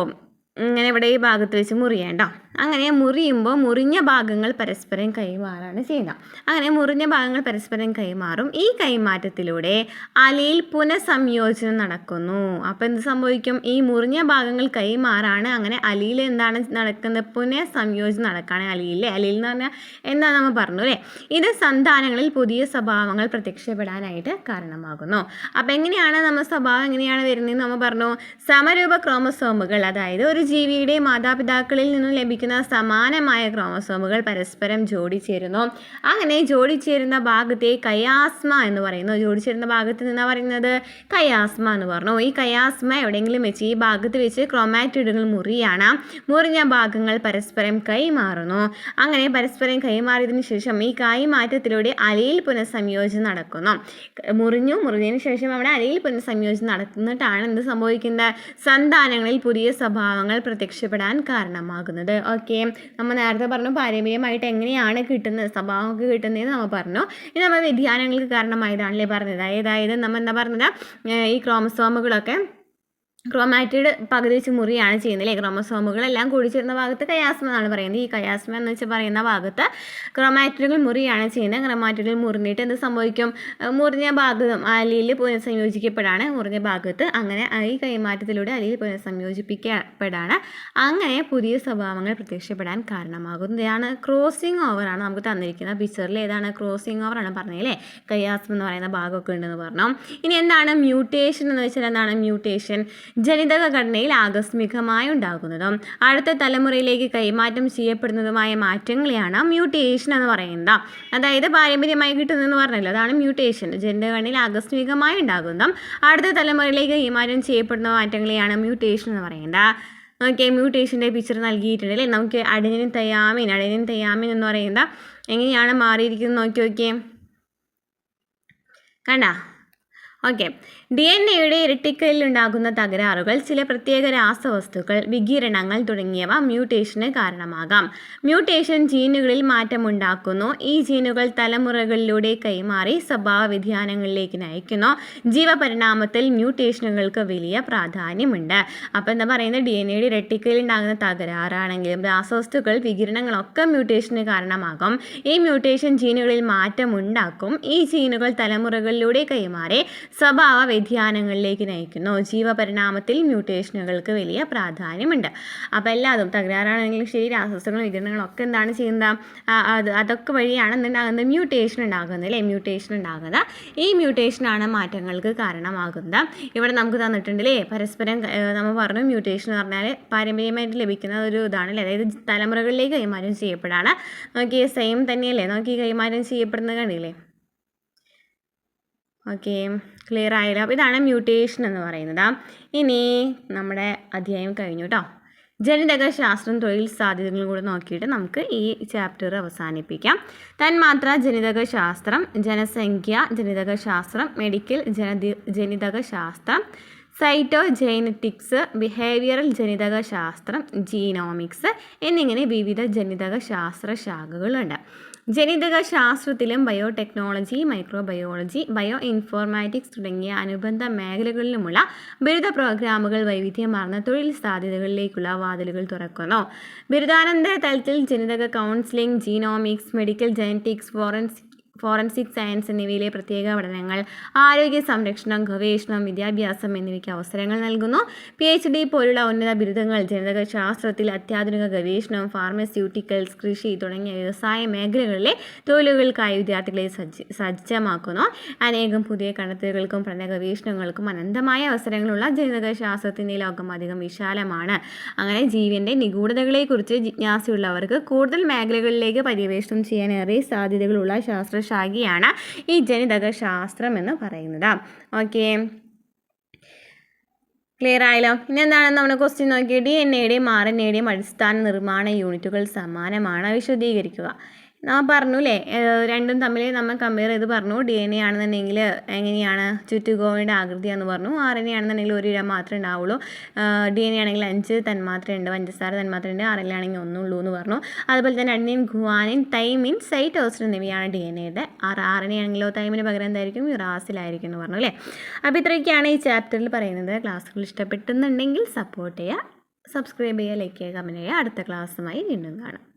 ഇങ്ങനെ ഇവിടെ ഈ ഭാഗത്ത് വെച്ച് മുറിയേണ്ടോ. അങ്ങനെ മുറിയുമ്പോൾ മുറിഞ്ഞ ഭാഗങ്ങൾ പരസ്പരം കൈമാറാണ് ചെയ്യുന്നത്. അങ്ങനെ മുറിഞ്ഞ ഭാഗങ്ങൾ പരസ്പരം കൈമാറും. ഈ കൈമാറ്റത്തിലൂടെ അലിയിൽ പുനഃസംയോജനം നടക്കുന്നു. അപ്പോൾ എന്ത് സംഭവിക്കും? ഈ മുറിഞ്ഞ ഭാഗങ്ങൾ കൈമാറാണ്. അങ്ങനെ അലിയിൽ എന്താണ് നടക്കുന്നത്? പുനഃസംയോജനം നടക്കുകയാണ് അലിയിൽ എന്ന് പറഞ്ഞാൽ എന്താ നമ്മൾ പറഞ്ഞു അല്ലേ? ഇത് സന്താനങ്ങളിൽ പുതിയ സ്വഭാവങ്ങൾ പ്രത്യക്ഷപ്പെടാനായിട്ട് കാരണമാകുന്നു. അപ്പം എങ്ങനെയാണ് നമ്മൾ സ്വഭാവം എങ്ങനെയാണ് വരുന്നതെന്ന് നമ്മൾ പറഞ്ഞു. സമരൂപ ക്രോമസോമുകൾ, അതായത് ഒരു ജീവിയുടെ മാതാപിതാക്കളിൽ നിന്നും ലഭിക്കുന്ന സമാനമായ ക്രോമസോമുകൾ പരസ്പരം ജോഡിച്ചേരുന്നു. അങ്ങനെ ജോഡിച്ചേരുന്ന ഭാഗത്തെ കയാസ്മ എന്ന് പറയുന്നു. ജോഡിച്ചേരുന്ന ഭാഗത്ത് നിന്നാണ് പറയുന്നത് കയാസ്മ എന്ന് പറഞ്ഞു. ഈ കയാസ്മ എവിടെയെങ്കിലും വെച്ച് ഈ ഭാഗത്ത് വെച്ച് ക്രോമാറ്റിഡുകൾ മുറിയാണ്. മുറിഞ്ഞ ഭാഗങ്ങൾ പരസ്പരം കൈമാറുന്നു. അങ്ങനെ പരസ്പരം കൈമാറിയതിനു ശേഷം ഈ കൈമാറ്റത്തിലൂടെ അലിയിൽ പുനഃസംയോജനം നടക്കുന്നു. മുറിഞ്ഞതിന് ശേഷം അവിടെ അലിയിൽ പുനഃസംയോജനം നടന്നിട്ടാണ് എന്ത് സംഭവിക്കുന്നത്? സന്താനങ്ങളിൽ പുതിയ സ്വഭാവങ്ങൾ പ്രത്യക്ഷപ്പെടാൻ കാരണമാകുന്നത്. ഓക്കെ, നമ്മൾ നേരത്തെ പറഞ്ഞു പാരമ്പര്യമായിട്ട് എങ്ങനെയാണ് കിട്ടുന്നത്, സ്വഭാവമൊക്കെ കിട്ടുന്നതെന്ന് നമ്മൾ പറഞ്ഞു. ഇത് നമ്മൾ വ്യതിയാനങ്ങൾക്ക് കാരണമായതാണല്ലേ പറഞ്ഞത്. അതായത് നമ്മൾ എന്താ പറഞ്ഞത്? ഈ ക്രോമസോമുകളൊക്കെ ക്രോമാറ്റിഡ് പകുതി വെച്ച് മുറിയാണ് ചെയ്യുന്നത് അല്ലേ? ക്രോമസോമുകളെല്ലാം കൂടിച്ചേരുന്ന ഭാഗത്ത് കയാസ്മ എന്നാണ് പറയുന്നത്. ഈ കയാസ്മ എന്ന് വെച്ച് പറയുന്ന ഭാഗത്ത് ക്രോമാറ്റിഡുകൾ മുറിയാണ് ചെയ്യുന്നത്. ക്രോമാറ്റിഡുകൾ മുറിഞ്ഞിട്ട് എന്ത് സംഭവിക്കും? മുറിഞ്ഞ ഭാഗം അലിയിൽ പുനഃസംയോജിക്കപ്പെടാണ്. മുറിഞ്ഞ ഭാഗത്ത് അങ്ങനെ ഈ കൈമാറ്റത്തിലൂടെ അലിയിൽ പുനഃസംയോജിപ്പിക്കപ്പെടാണ്. അങ്ങനെ പുതിയ സ്വഭാവങ്ങൾ പ്രത്യക്ഷപ്പെടാൻ കാരണമാകുന്നത്. ഇതാണ് ക്രോസിംഗ് ഓവറാണ് നമുക്ക് തന്നിരിക്കുന്നത് പിക്ചറിൽ. ഏതാണ്? ക്രോസിംഗ് ഓവറാണ് പറഞ്ഞല്ലേ? കയാസ്മ എന്ന് പറയുന്ന ഭാഗമൊക്കെ ഉണ്ടെന്ന് പറഞ്ഞു. ഇനി എന്താണ് മ്യൂട്ടേഷൻ എന്ന് വെച്ചാൽ? എന്താണ് മ്യൂട്ടേഷൻ? ജനിതക ഘടനയിൽ ആകസ്മികമായി ഉണ്ടാകുന്നതും അടുത്ത തലമുറയിലേക്ക് കൈമാറ്റം ചെയ്യപ്പെടുന്നതുമായ മാറ്റങ്ങളെയാണ് മ്യൂട്ടേഷൻ എന്ന് പറയുന്നത്. അതായത് പാരമ്പര്യമായി കിട്ടുന്നതെന്ന് പറഞ്ഞല്ലോ, അതാണ് മ്യൂട്ടേഷൻ. ജനിതക ഘടനയിൽ ആകസ്മികമായി ഉണ്ടാകുന്നതും അടുത്ത തലമുറയിലേക്ക് കൈമാറ്റം ചെയ്യപ്പെടുന്ന മാറ്റങ്ങളെയാണ് മ്യൂട്ടേഷൻ എന്ന് പറയുന്നത്. ഓക്കെ, മ്യൂട്ടേഷൻ്റെ പിക്ചർ നൽകിയിട്ടുണ്ട് അല്ലേ? നമുക്ക് അഡെനിൻ തയാമിൻ എന്ന് പറയുന്നത് എങ്ങനെയാണ് മാറിയിരിക്കുന്നത് നോക്കിയേ. കണ്ട? ഓക്കെ, DNA-യുടെ ഇരട്ടിക്കലിൽ ഉണ്ടാകുന്ന തകരാറുകൾ, ചില പ്രത്യേക രാസവസ്തുക്കൾ, വികിരണങ്ങൾ തുടങ്ങിയവ മ്യൂട്ടേഷന് കാരണമാകാം. മ്യൂട്ടേഷൻ ജീനുകളിൽ മാറ്റമുണ്ടാക്കുന്നു. ഈ ജീനുകൾ തലമുറകളിലൂടെ കൈമാറി സ്വഭാവ വ്യതിയാനങ്ങളിലേക്ക് നയിക്കുന്നു. ജീവപരിണാമത്തിൽ മ്യൂട്ടേഷനുകൾക്ക് വലിയ പ്രാധാന്യമുണ്ട്. അപ്പോൾ എന്താ പറയുന്നത്? DNA-യുടെ ഇരട്ടിക്കലിൽ ഉണ്ടാകുന്ന തകരാറാണെങ്കിലും രാസവസ്തുക്കൾ, വികിരണങ്ങളൊക്കെ മ്യൂട്ടേഷന് കാരണമാകും. ഈ മ്യൂട്ടേഷൻ ജീനുകളിൽ മാറ്റമുണ്ടാക്കും. ഈ ജീനുകൾ തലമുറകളിലൂടെ കൈമാറി സ്വഭാവ വ്യതിയാനങ്ങളിലേക്ക് നയിക്കുന്നു. ജീവപരിണാമത്തിൽ മ്യൂട്ടേഷനുകൾക്ക് വലിയ പ്രാധാന്യമുണ്ട്. അപ്പോൾ എല്ലാതും തകരാറാണെങ്കിലും ശരി, രാസവസ്തുക്കളും വികിരണങ്ങളൊക്കെ എന്താണ് ചെയ്യുന്നത്? അതൊക്കെ വഴിയാണ് എന്തുണ്ടാകുന്നത്? മ്യൂട്ടേഷൻ ഉണ്ടാകുന്നത് അല്ലേ? മ്യൂട്ടേഷൻ ഉണ്ടാകുന്നത്. ഈ മ്യൂട്ടേഷനാണ് മാറ്റങ്ങൾക്ക് കാരണമാകുന്നത്. ഇവിടെ നമുക്ക് തന്നിട്ടുണ്ട് അല്ലേ? പരസ്പരം നമ്മൾ പറഞ്ഞു മ്യൂട്ടേഷൻ എന്ന് പറഞ്ഞാൽ പാരമ്പര്യമായിട്ട് ലഭിക്കുന്ന ഒരു ഇതാണ് അല്ലേ? അതായത് തലമുറകളിലേക്ക് കൈമാറ്റം ചെയ്യപ്പെടാണ്. നോക്കി സെയിം തന്നെയല്ലേ? നോക്കി കൈമാറ്റം ചെയ്യപ്പെടുന്നത് കണ്ടില്ലേ? ഓക്കെ, ക്ലിയർ ആയല്ലോ. അപ്പോൾ ഇതാണ് മ്യൂട്ടേഷൻ എന്ന് പറയുന്നത്. ഇനി നമ്മുടെ അധ്യായം കഴിഞ്ഞു കേട്ടോ. ജനിതക ശാസ്ത്രം, തൊഴിൽ സാധ്യതകളും കൂടെ നോക്കിയിട്ട് നമുക്ക് ഈ ചാപ്റ്റർ അവസാനിപ്പിക്കാം. തന്മാത്ര ജനിതക ശാസ്ത്രം, ജനസംഖ്യ ജനിതക ശാസ്ത്രം, മെഡിക്കൽ ജനിതക ശാസ്ത്രം, സൈറ്റോജെനറ്റിക്സ്, ബിഹേവിയറൽ ജനിതക ശാസ്ത്രം, ജീനോമിക്സ് എന്നിങ്ങനെ വിവിധ ജനിതക ശാസ്ത്ര ശാഖകളുണ്ട്. ജനിതക ശാസ്ത്രത്തിലും ബയോടെക്നോളജി, മൈക്രോബയോളജി, ബയോ ഇൻഫോർമാറ്റിക്സ് തുടങ്ങിയ അനുബന്ധ മേഖലകളിലുമുള്ള ബിരുദ പ്രോഗ്രാമുകൾ വൈവിധ്യമാർന്ന തൊഴിൽ സാധ്യതകളിലേക്കുള്ള വാതിലുകൾ തുറക്കുന്നു. ബിരുദാനന്തര തലത്തിൽ ജനിതക counselling, genomics, medical genetics, forensic science എന്നിവയിലെ പ്രത്യേക പഠനങ്ങൾ, ആരോഗ്യ സംരക്ഷണം, ഗവേഷണം, വിദ്യാഭ്യാസം എന്നിവയ്ക്ക് അവസരങ്ങൾ നൽകുന്നു. PhD പോലുള്ള ഉന്നത ബിരുദങ്ങൾ ജനിതക ശാസ്ത്രത്തിൽ അത്യാധുനിക ഗവേഷണം, ഫാർമസ്യൂട്ടിക്കൽസ്, കൃഷി തുടങ്ങിയ വ്യവസായ മേഖലകളിലെ തൊഴിലുകൾക്കായി വിദ്യാർത്ഥികളെ സജ്ജമാക്കുന്നു. അനേകം പുതിയ കണ്ടെത്തലുകൾക്കും പഠന ഗവേഷണങ്ങൾക്കും അനന്തമായ അവസരങ്ങളുള്ള ജനിതക ശാസ്ത്രത്തിൻ്റെ ലോകം അധികം വിശാലമാണ്. അങ്ങനെ ജീവൻ്റെ നിഗൂഢതകളെക്കുറിച്ച് ജിജ്ഞാസയുള്ളവർക്ക് കൂടുതൽ മേഖലകളിലേക്ക് പര്യവേഷണം ചെയ്യാൻ ഏറെ സാധ്യതകളുള്ള ശാസ്ത്രശാഖയാണ് ഈ ജനിതക ശാസ്ത്രം എന്ന് പറയുന്നത്. ഓക്കെ, ക്ലിയർ ആയല്ലോ. ഇനി എന്താണെന്ന് നമ്മൾ ക്വസ്റ്റ്യൻ നോക്കി. DNA-യുടെയും RNA-യുടെയും അടിസ്ഥാന നിർമ്മാണ യൂണിറ്റുകൾ സമാനമാണ്. വിശദീകരിക്കുക. ഞാൻ പറഞ്ഞു അല്ലേ, രണ്ടും തമ്മിൽ നമ്മൾ കമ്പയർ ചെയ്ത് പറഞ്ഞു. DNA ആണെന്നുണ്ടെങ്കിൽ എങ്ങനെയാണ്? ചുറ്റുകോണിൻ്റെ ആകൃതിയാണെന്ന് പറഞ്ഞു. RNA ആണെന്നുണ്ടെങ്കിൽ ഒരു ഇഴ മാത്രമേ ഉണ്ടാവുള്ളൂ. DNA ആണെങ്കിൽ 5 തന്മാത്രയുണ്ട്, പഞ്ചസാര തന്മാത്രയുണ്ട്. RNA ആണെങ്കിൽ ഒന്നുള്ളൂ എന്ന് പറഞ്ഞു. അതുപോലെ തന്നെ അഡെനിൻ, ഗുവാനിൻ, തൈമിൻ, സൈറ്റോസിൻ എന്നിവയാണ് DNA-യുടെ. RNA ആണെങ്കിലോ തൈമിന് പകരം എന്തായിരിക്കും? യുറാസിലായിരിക്കും എന്ന് പറഞ്ഞു അല്ലേ. അപ്പോൾ ഇത്രയൊക്കെയാണ് ഈ ചാപ്റ്ററിൽ പറയുന്നത്. ക്ലാസ്സുകൾ ഇഷ്ടപ്പെട്ടുന്നുണ്ടെങ്കിൽ സപ്പോർട്ട് ചെയ്യുക, സബ്സ്ക്രൈബ് ചെയ്യുക, ലൈക്ക് ചെയ്യുക, കമൻറ്റ് ചെയ്യുക. അടുത്ത ക്ലാസ്സുമായി വീണ്ടും കാണാം.